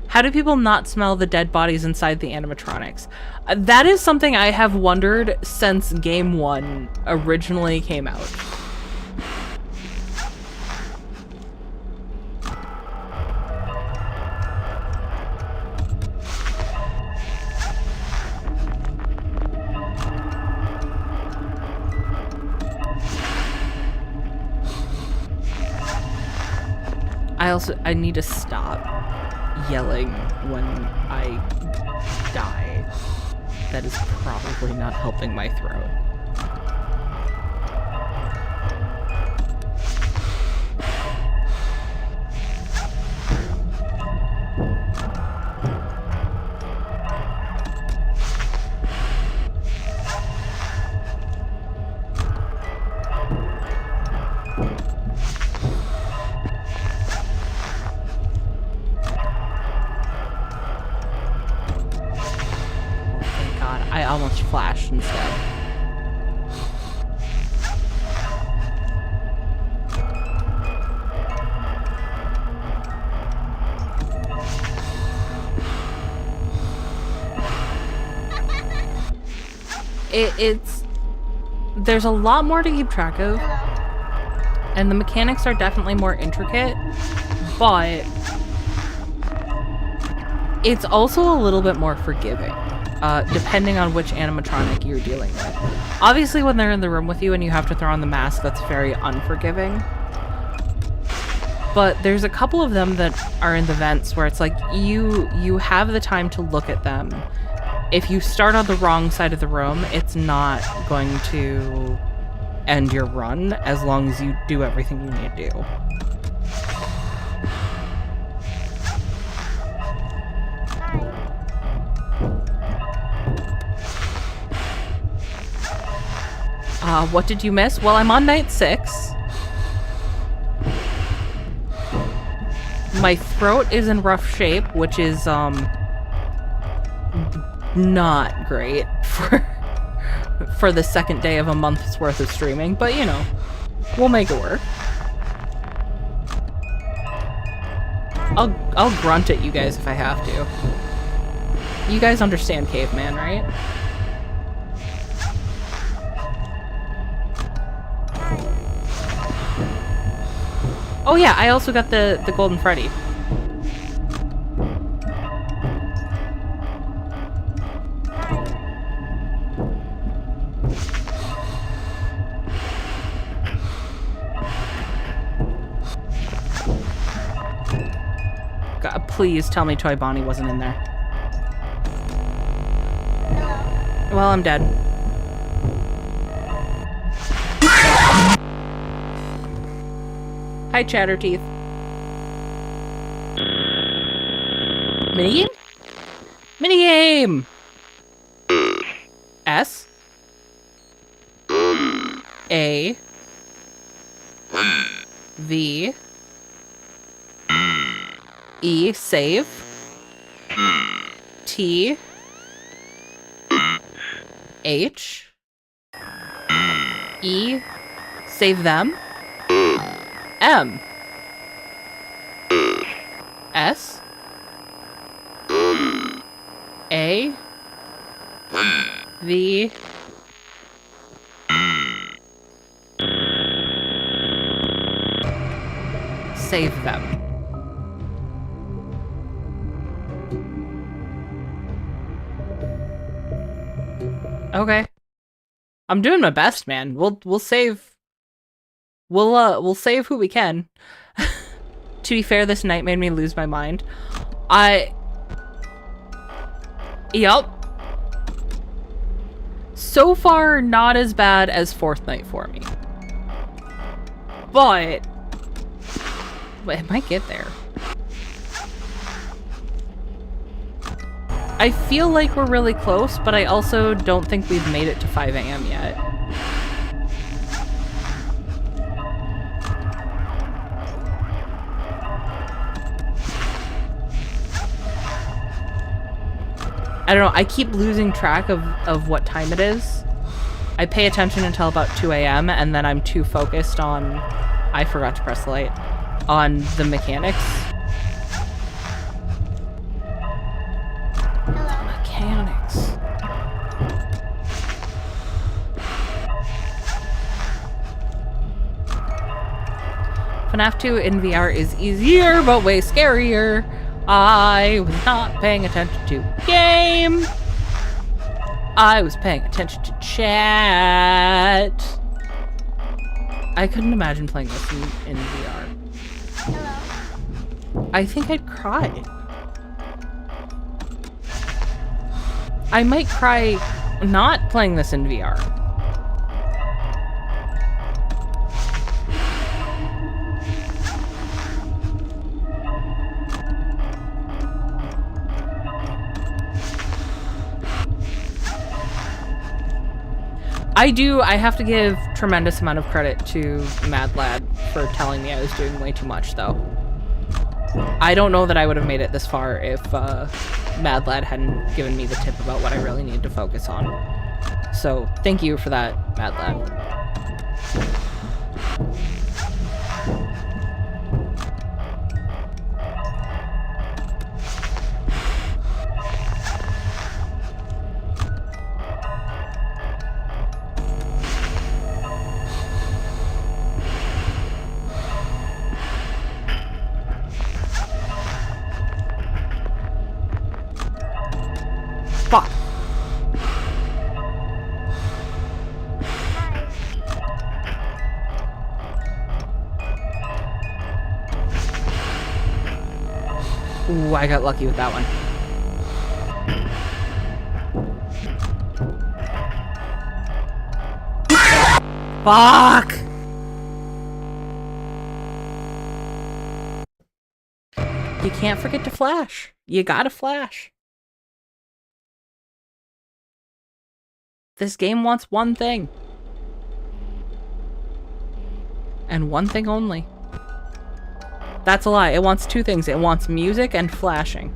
How do people not smell the dead bodies inside the animatronics? That is something I have wondered since Game 1 originally came out. I need to stop yelling when I die. That is probably not helping my throat. I almost flashed instead. There's a lot more to keep track of, and the mechanics are definitely more intricate, but it's also a little bit more forgiving. Depending on which animatronic you're dealing with. Obviously, when they're in the room with you and you have to throw on the mask, that's very unforgiving. But there's a couple of them that are in the vents where it's like you have the time to look at them. If you start on the wrong side of the room, it's not going to end your run as long as you do everything you need to do. What did you miss? Well, I'm on night 6. My throat is in rough shape, which is, not great for the second day of a month's worth of streaming, but you know, we'll make it work. I'll grunt at you guys if I have to. You guys understand caveman, right? Oh yeah, I also got the golden Freddy. God, please tell me Toy Bonnie wasn't in there. Hello. Well, I'm dead. Hi, Chatterteeth. Minigame? Minigame! S A V E, save. T H E, save them. M S A V save them. Okay. I'm doing my best, man. We'll save we'll save who we can. To be fair, this night made me lose my mind. Yup. So far, not as bad as 4th night for me. But it might get there. I feel like we're really close, but I also don't think we've made it to 5 a.m. yet. I don't know, I keep losing track of what time it is. I pay attention until about 2 a.m. and then I'm too focused on... I forgot to press the light. On the mechanics. Hello. Mechanics. FNAF 2 in VR is easier, but way scarier. I was not paying attention to game. I was paying attention to chat. I couldn't imagine playing this in VR. Hello. I think I'd cry. I might cry not playing this in VR. I have to give tremendous amount of credit to Mad Lad for telling me I was doing way too much, though. I don't know that I would have made it this far if Mad Lad hadn't given me the tip about what I really needed to focus on. So, thank you for that, Mad Lad. Fuck. Ooh, I got lucky with that one. Fuck! You can't forget to flash. You gotta flash. This game wants one thing. And one thing only. That's a lie. It wants two things. It wants music and flashing.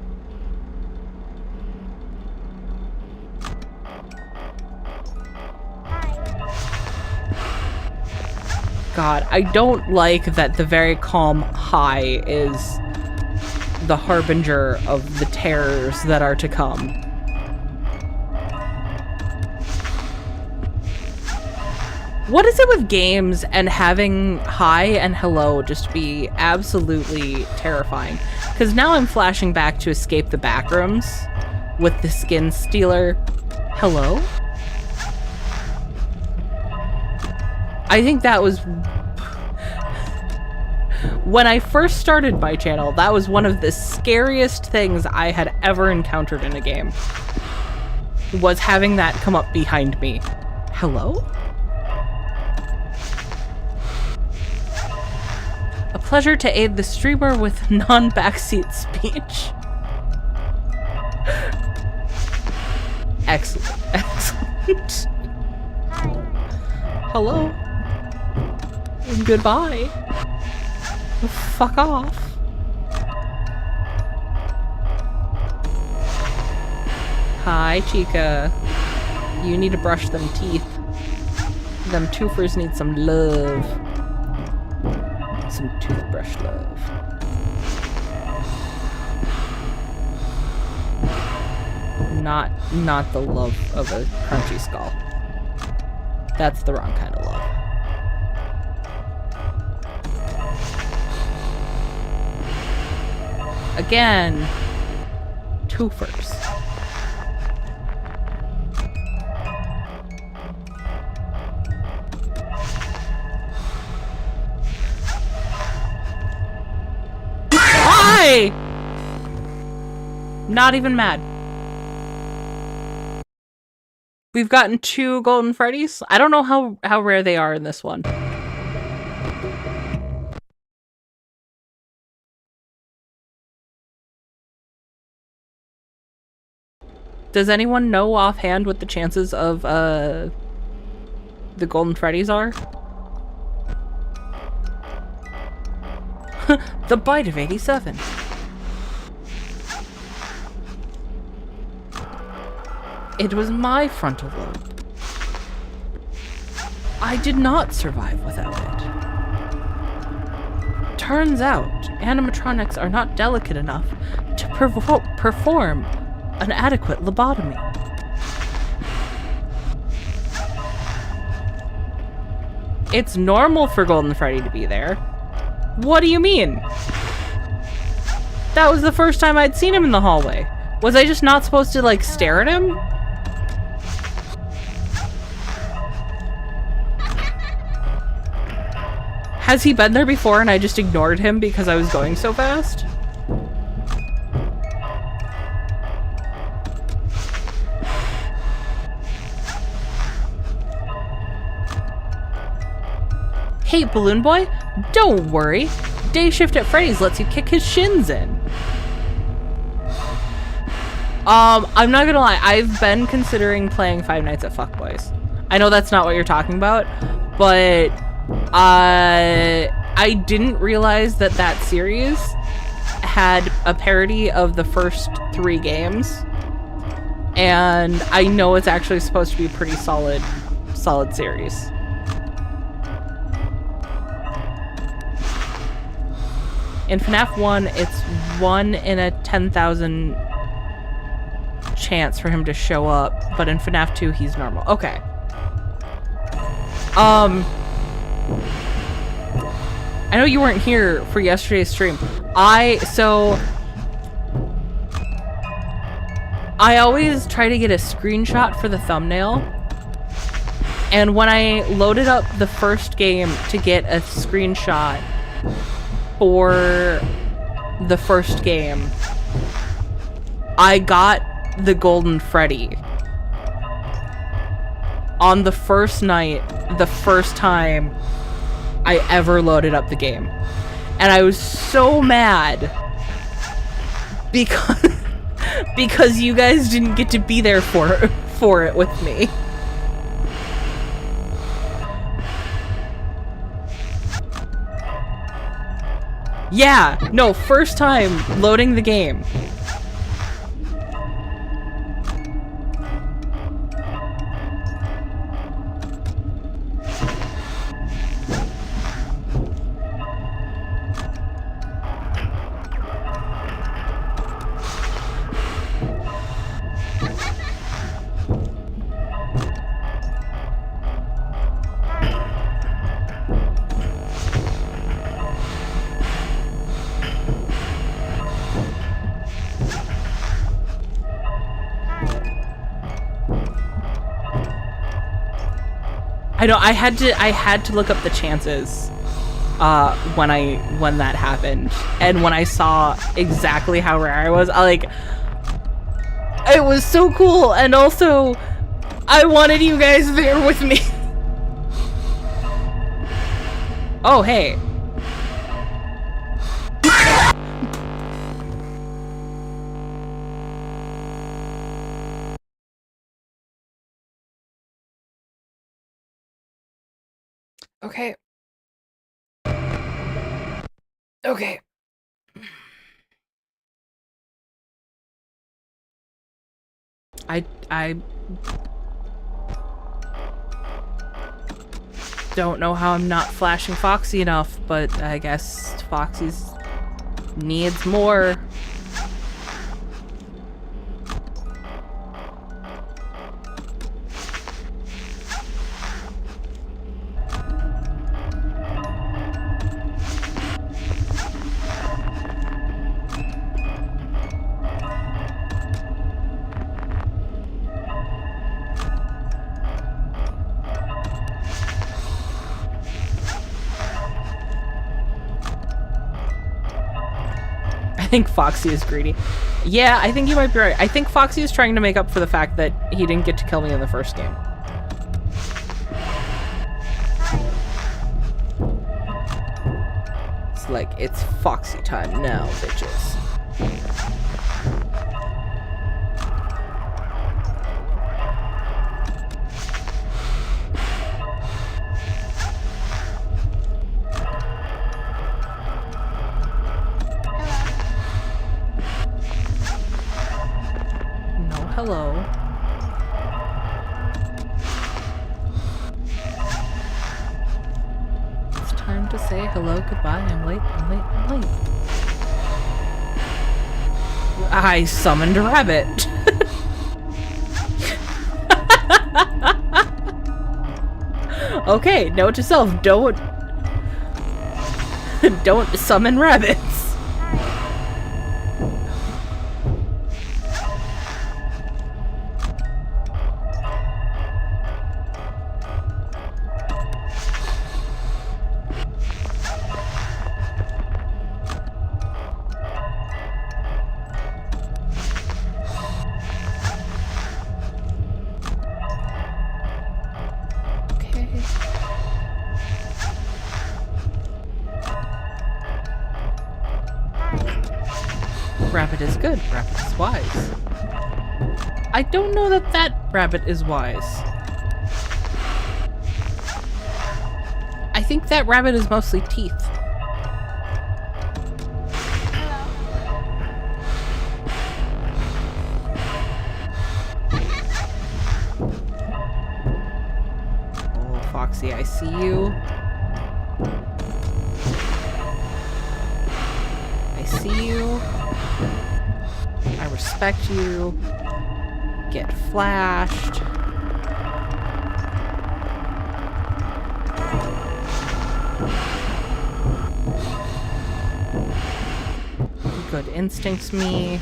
God, I don't like that the very calm hi is the harbinger of the terrors that are to come. What is it with games and having hi and hello just be absolutely terrifying? Because now I'm flashing back to escape the backrooms with the skin stealer. Hello? I think that was... When I first started my channel, that was one of the scariest things I had ever encountered in a game. Was having that come up behind me. Hello? A pleasure to aid the streamer with non-backseat speech. Excellent. Excellent. Hello? Goodbye. Fuck off. Hi, Chica. You need to brush them teeth. Them twofers need some love. Some toothbrush love. Not the love of a crunchy skull. That's the wrong kind of love. Again, twofers. Why? Not even mad. We've gotten 2 golden Freddys. I don't know how rare they are in this one. Does anyone know offhand what the chances of the golden Freddys are? The bite of 87. It was my frontal lobe. I did not survive without it. Turns out, animatronics are not delicate enough to perform an adequate lobotomy. It's normal for Golden Freddy to be there. What do you mean? That was the first time I'd seen him in the hallway. Was I just not supposed to, like, stare at him? Has he been there before and I just ignored him because I was going so fast? Hey, Balloon Boy, don't worry. Day shift at Freddy's lets you kick his shins in. I'm not gonna lie, I've been considering playing Five Nights at Fuckboys. I know that's not what you're talking about, but I didn't realize that that series had a parody of the first 3 games, and I know it's actually supposed to be a pretty solid series. In FNAF 1, it's 1 in a 10,000 chance for him to show up, but in FNAF 2, he's normal. Okay. I know you weren't here for yesterday's stream. I always try to get a screenshot for the thumbnail, and when I loaded up the first game to get a screenshot for the first game, I got the Golden Freddy on the first night, the first time I ever loaded up the game. And I was so mad because you guys didn't get to be there for it with me. Yeah, no, first time loading the game. I know I had to look up the chances when that happened, and when I saw exactly how rare I was, it was so cool, and also I wanted you guys there with me. Oh, hey. Okay. Okay. I don't know how I'm not flashing Foxy enough, but I guess Foxy's needs more. I think Foxy is greedy. Yeah, I think you might be right. I think Foxy is trying to make up for the fact that he didn't get to kill me in the first game. It's like, it's Foxy time now, bitches. Hello. It's time to say hello, goodbye. I'm late, I'm late, I'm late. I summoned a rabbit. Okay, note to self, don't summon rabbits. Rabbit is good. Rabbit is wise. I don't know that that rabbit is wise. I think that rabbit is mostly teeth. Oh, Foxy, I see you. I see you. I respect you. Get flashed. Good instincts me.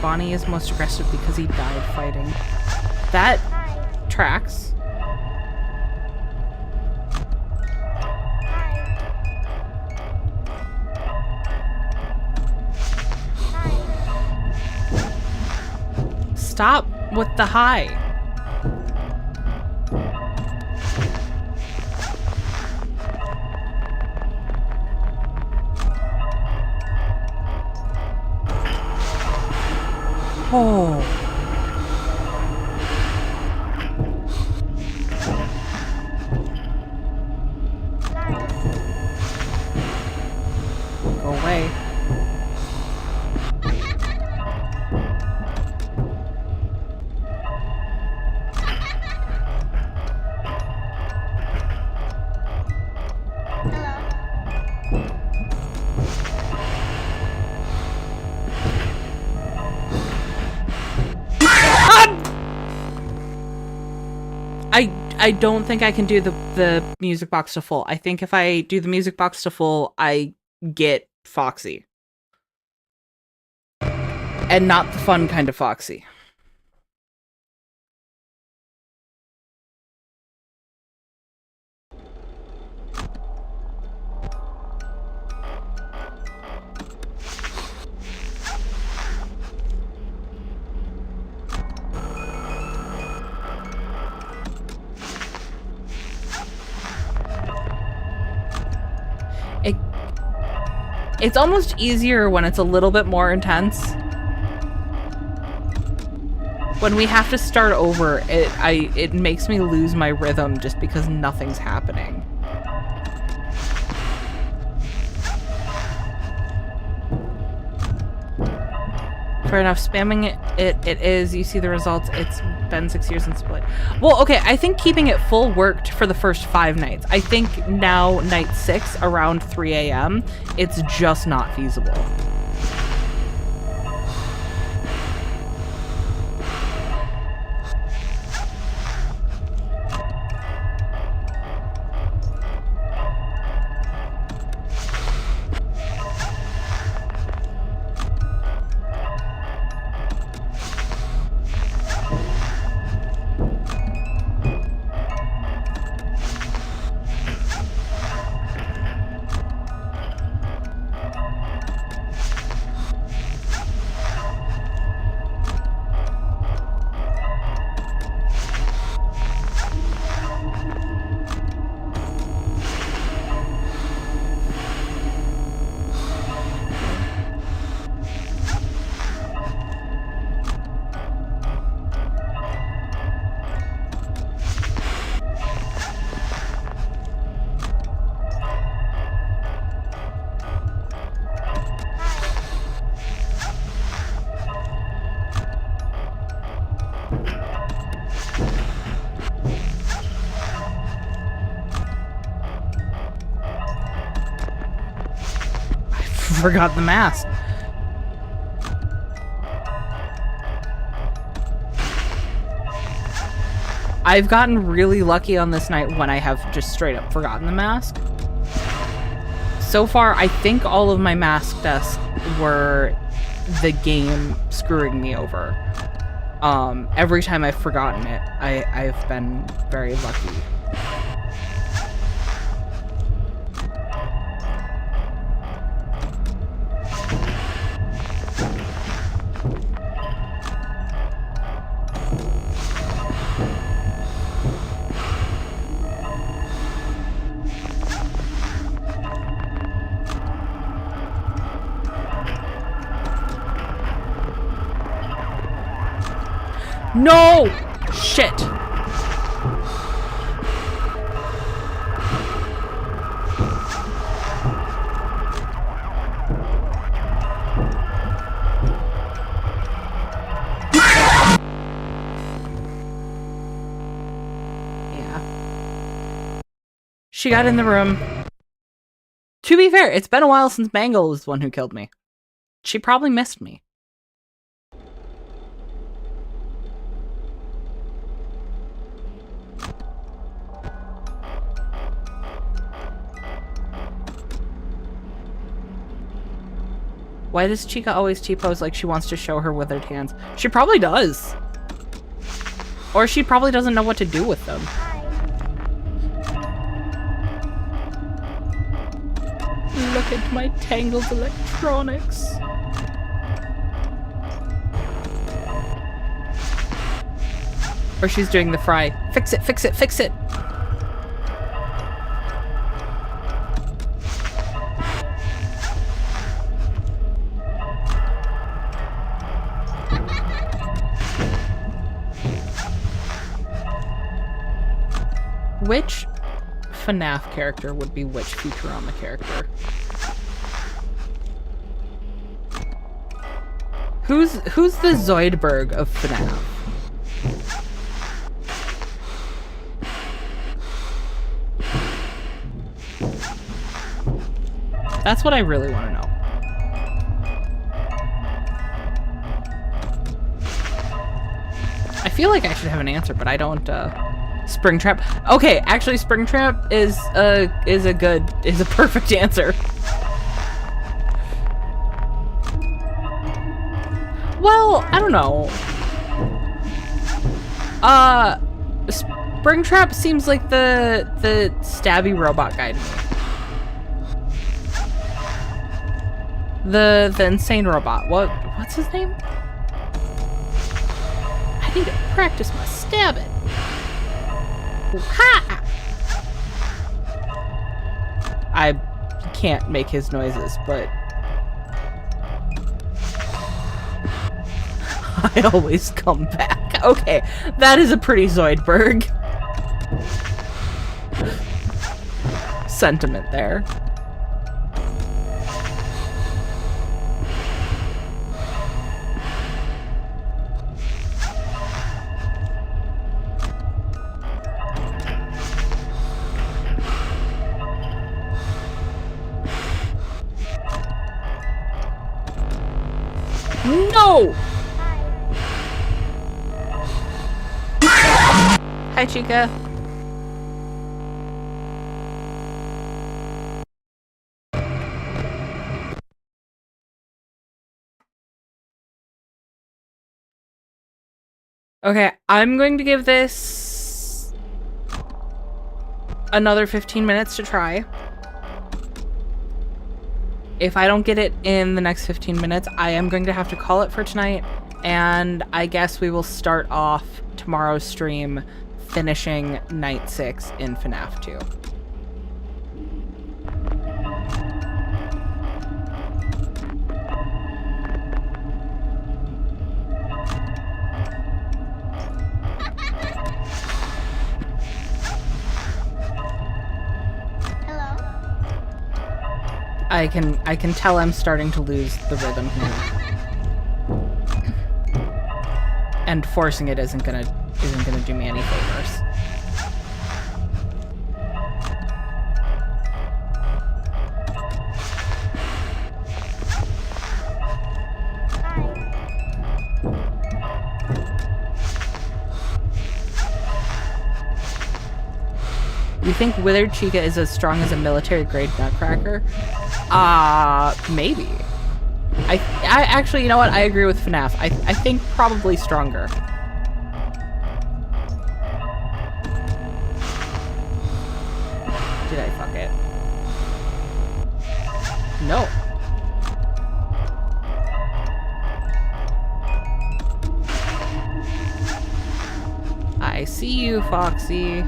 Bonnie is most aggressive because he died fighting. That tracks. Stop with the hi. Oh. Go away. I don't think I can do the music box to full. I think if I do the music box to full, I get Foxy. And not the fun kind of Foxy. It's almost easier when it's a little bit more intense. When we have to start over, it makes me lose my rhythm just because nothing's happening. Fair enough, spamming it is, you see the results, it's been 6 years since play. Well, okay, I think keeping it full worked for the first 5 nights. I think now, night 6, around 3 a.m., it's just not feasible. Forgot the mask. I've gotten really lucky on this night when I have just straight up forgotten the mask. So far, I think all of my mask deaths were the game screwing me over. Every time I've forgotten it, I've been very lucky. No! Shit! Yeah. She got in the room. To be fair, it's been a while since Bangle was the one who killed me. She probably missed me. Why does Chica always T-pose like she wants to show her withered hands? She probably does. Or she probably doesn't know what to do with them. Look at my tangled electronics. Or she's doing the fry. Fix it, fix it, fix it! Which FNAF character would be which Futurama character? Who's the Zoidberg of FNAF? That's what I really want to know. I feel like I should have an answer, but I don't. Springtrap. Okay, actually, Springtrap is a perfect answer. Well, I don't know. Springtrap seems like the stabby robot guy to me. The insane robot. What's his name? I need to practice my stabbing. Ha! I can't make his noises, but I always come back. Okay, that is a pretty Zoidberg sentiment there. No! Hi, Chica. Okay, I'm going to give this another 15 minutes to try. If I don't get it in the next 15 minutes, I am going to have to call it for tonight, and I guess we will start off tomorrow's stream finishing Night 6 in FNAF 2. I can tell I'm starting to lose the rhythm here. And forcing it isn't gonna do me any favors. You think Withered Chica is as strong as a military-grade nutcracker? Maybe. I actually, you know what? I agree with FNAF. I think probably stronger. Did I fuck it? No. I see you, Foxy.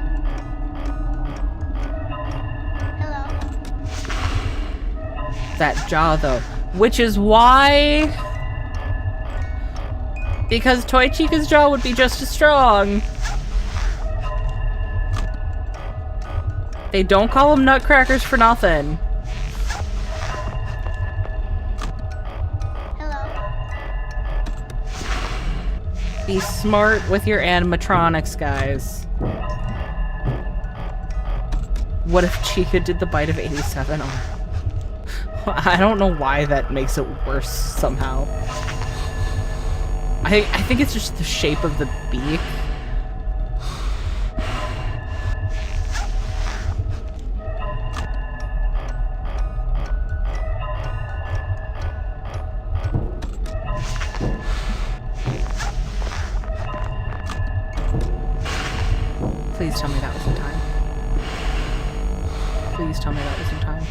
That jaw though, which is why, because Toy Chica's jaw would be just as strong. They don't call them nutcrackers for nothing. Hello. Be smart with your animatronics, guys. What if Chica did the bite of 87? Oh. I don't know why that makes it worse somehow. I think it's just the shape of the beak. tell me that was in time. Please tell me that was in time.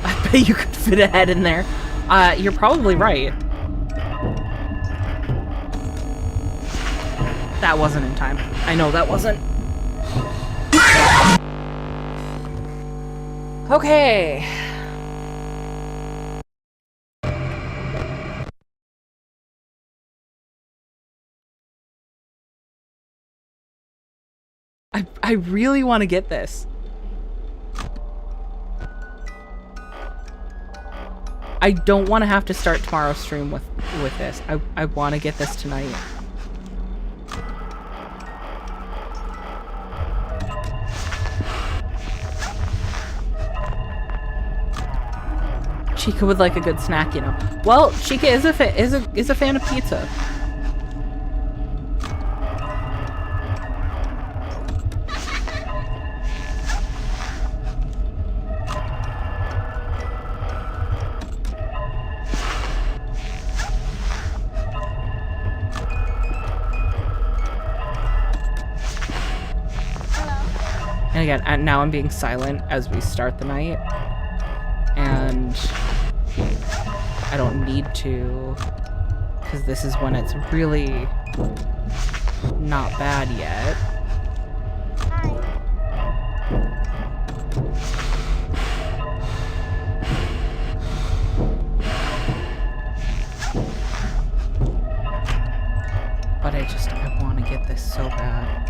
I bet you could fit a head in there. You're probably right. That wasn't in time. I know that wasn't. Okay. I really want to get this. I don't want to have to start tomorrow's stream with this. I want to get this tonight. Chica would like a good snack, you know. Well, Chica is a fan of pizza. And again, now I'm being silent as we start the night. And I don't need to, because this is when it's really not bad yet. But I want to get this so bad.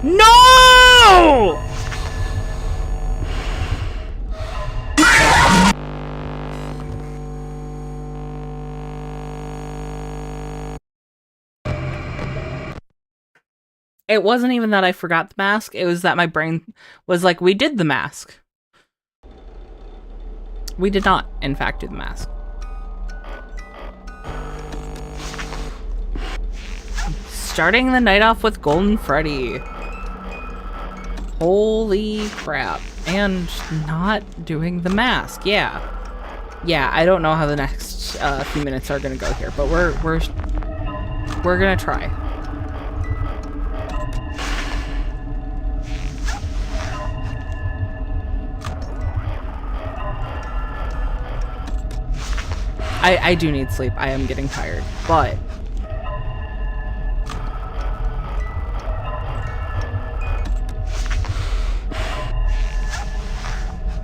No! It wasn't even that I forgot the mask, it was that my brain was like, we did the mask. We did not, in fact, do the mask. Starting the night off with Golden Freddy. Holy crap. And not doing the mask, yeah. Yeah, I don't know how the next few minutes are gonna go here, but we're gonna try. I do need sleep. I am getting tired, but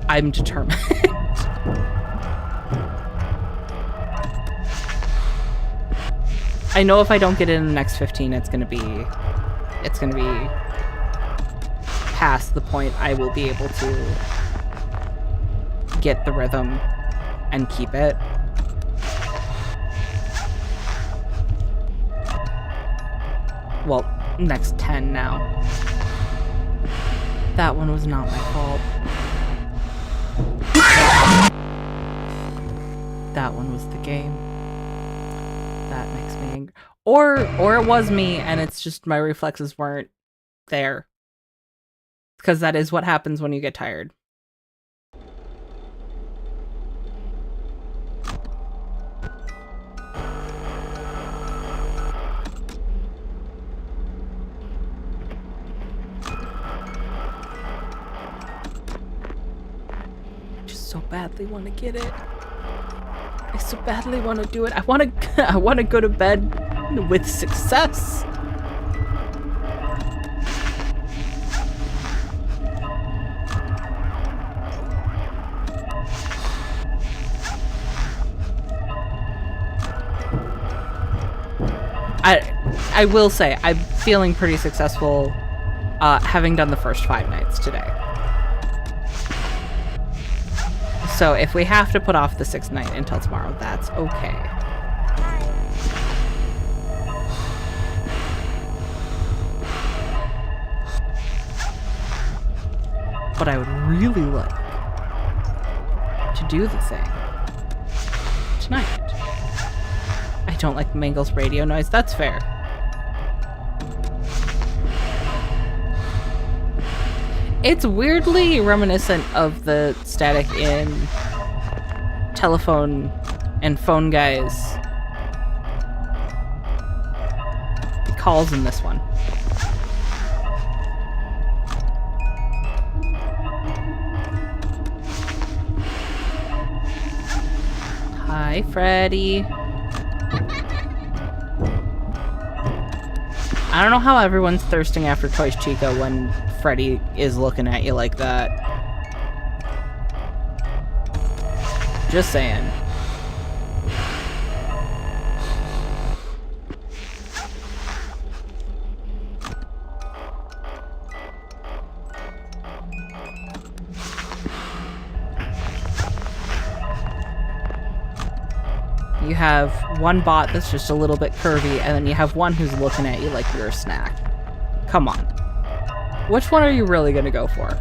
I'm determined. I know if I don't get it in the next 15, it's gonna be past the point I will be able to get the rhythm and keep it. Well, next 10 now. That one was not my fault. That one was the game. That makes me angry. Or it was me and it's just my reflexes weren't there. Because that is what happens when you get tired. So badly want to get it. I so badly want to do it. I want to go to bed with success. I will say, I'm feeling pretty successful having done the first 5 nights today. So if we have to put off the 6th night until tomorrow, that's okay. But I would really like to do the thing tonight. I don't like Mangle's radio noise. That's fair. It's weirdly reminiscent of the static in telephone and phone guys calls in this one. Hi, Freddy. I don't know how everyone's thirsting after Toys Chica when Freddy is looking at you like that. Just saying. You have one bot that's just a little bit curvy, and then you have one who's looking at you like you're a snack. Come on. Which one are you really gonna go for?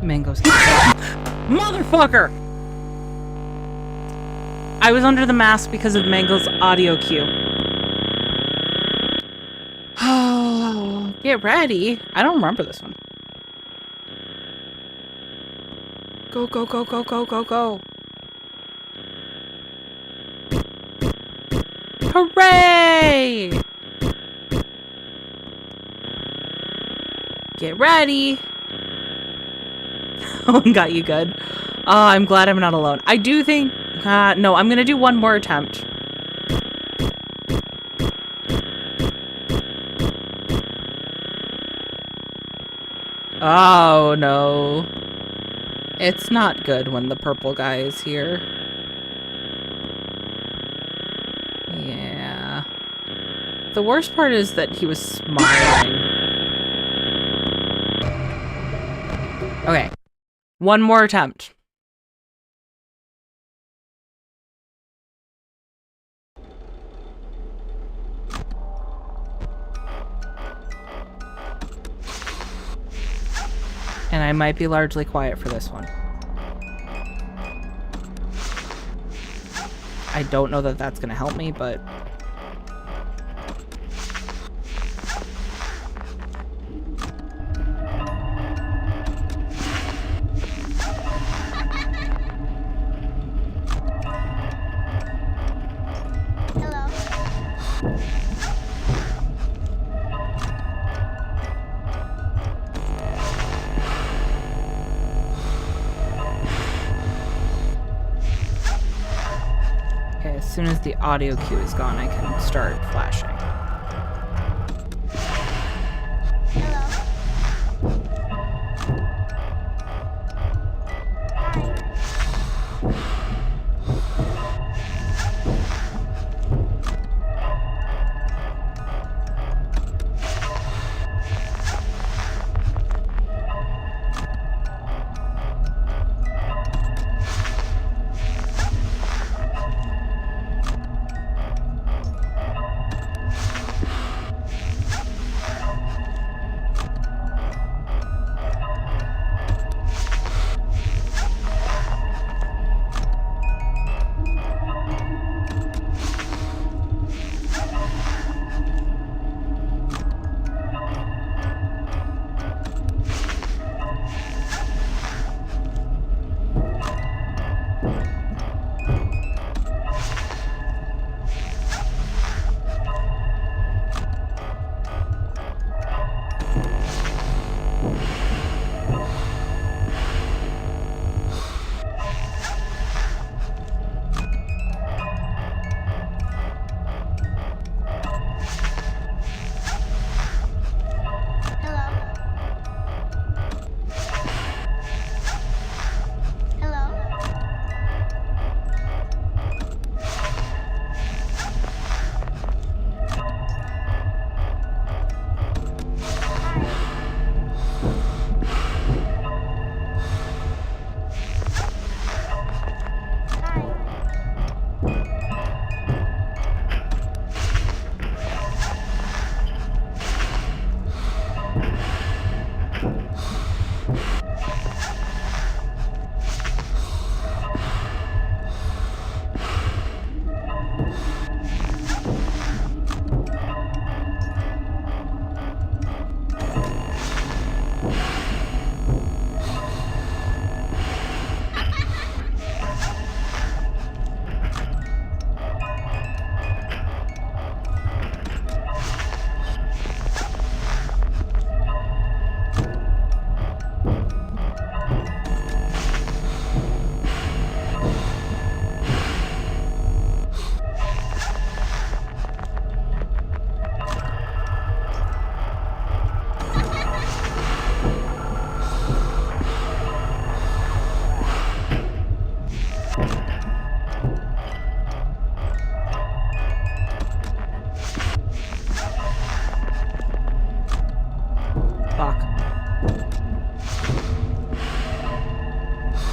Mango's motherfucker! I was under the mask because of Mango's audio cue. Get ready. I don't remember this one. Go, go, go, go, go, go, go. Hooray! Get ready. That one got you good. Oh, I'm glad I'm not alone. I do think... no, I'm gonna do one more attempt. Oh, no. It's not good when the purple guy is here. Yeah. The worst part is that he was smiling. Okay. One more attempt. And I might be largely quiet for this one. I don't know that that's going to help me, but... as soon as the audio cue is gone, I can start flashing.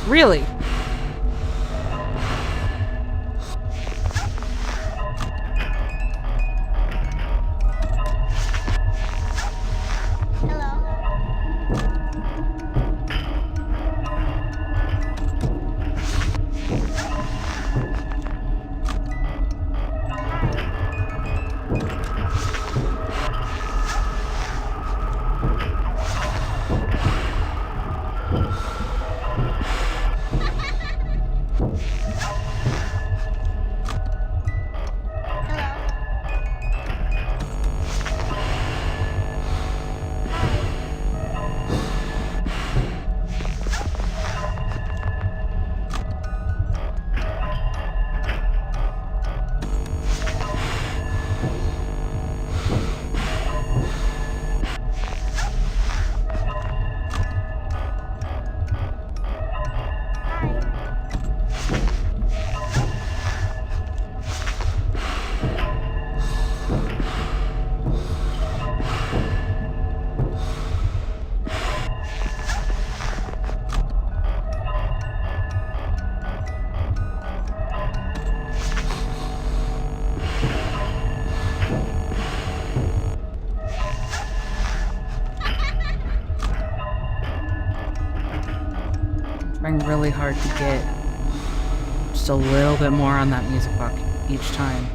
Really? Trying really hard to get just a little bit more on that music box each time.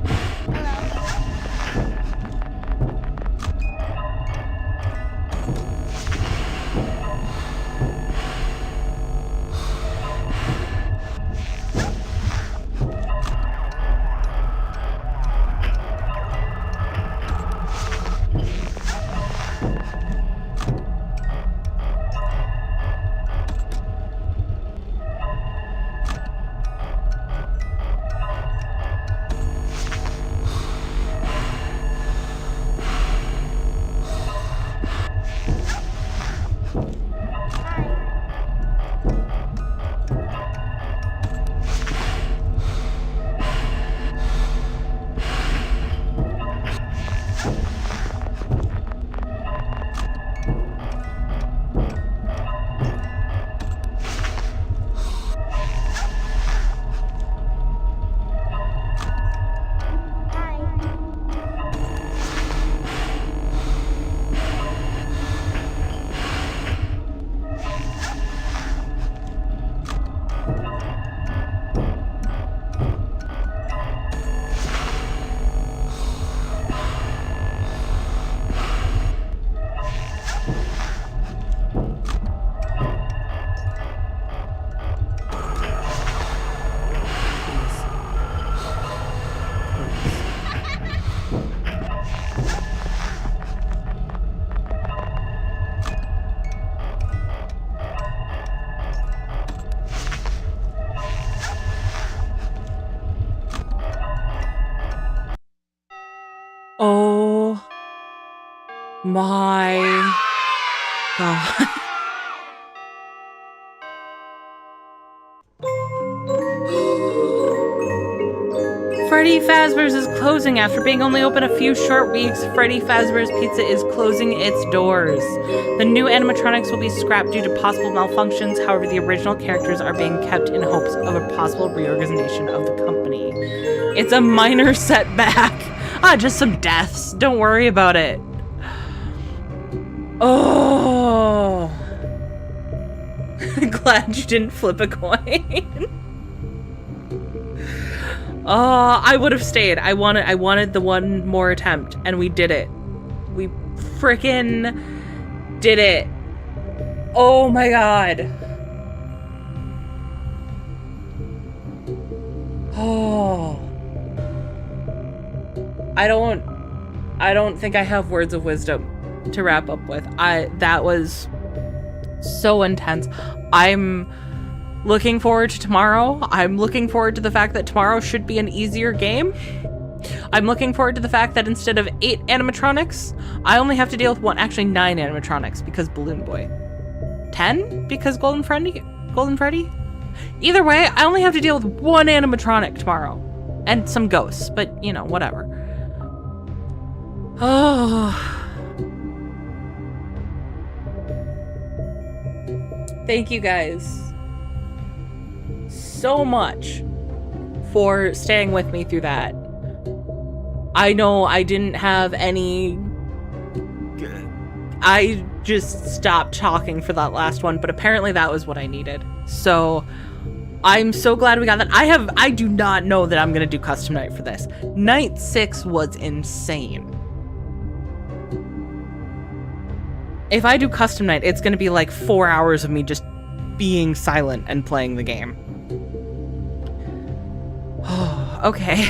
Oh my god. Freddy Fazbear's is closing. After being only open a few short weeks, Freddy Fazbear's Pizza is closing its doors. The new animatronics will be scrapped due to possible malfunctions. However, the original characters are being kept in hopes of a possible reorganization of the company. It's a minor setback. Just some deaths. Don't worry about it. Oh. Glad you didn't flip a coin. Oh, I would have stayed. I wanted the one more attempt, and we did it. We frickin' did it. Oh my god. Oh. I don't think I have words of wisdom to wrap up with. That was so intense. I'm looking forward to tomorrow. I'm looking forward to the fact that tomorrow should be an easier game. I'm looking forward to the fact that instead of 8 animatronics, I only have to deal with 9 animatronics because Balloon Boy. 10 because Golden Freddy? Either way, I only have to deal with 1 animatronic tomorrow. And some ghosts, but you know, whatever. Oh. Thank you guys so much for staying with me through that. I know I didn't have any... I just stopped talking for that last one, but apparently that was what I needed. So I'm so glad we got that. I do not know that I'm gonna do custom night for this. Night 6 was insane. If I do custom night, it's gonna be like 4 hours of me just being silent and playing the game. Oh, okay.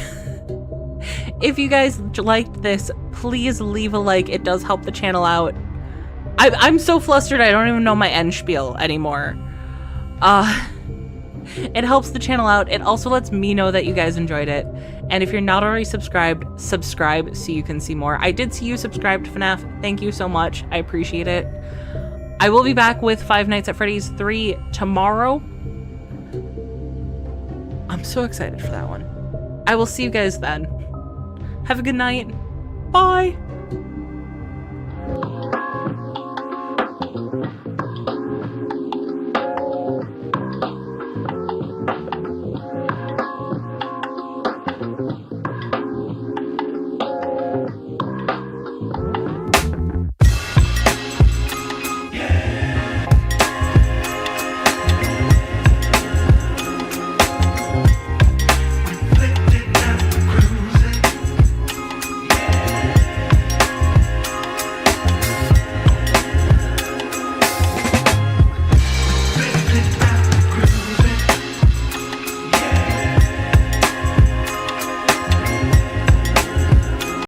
If you guys liked this, please leave a like. It does help the channel out. I'm so flustered I don't even know my end spiel anymore. It helps the channel out. It also lets me know that you guys enjoyed it. And if you're not already subscribed, subscribe so you can see more. I did see you subscribe to FNAF. Thank you so much. I appreciate it. I will be back with Five Nights at Freddy's 3 tomorrow. I'm so excited for that one. I will see you guys then. Have a good night. Bye.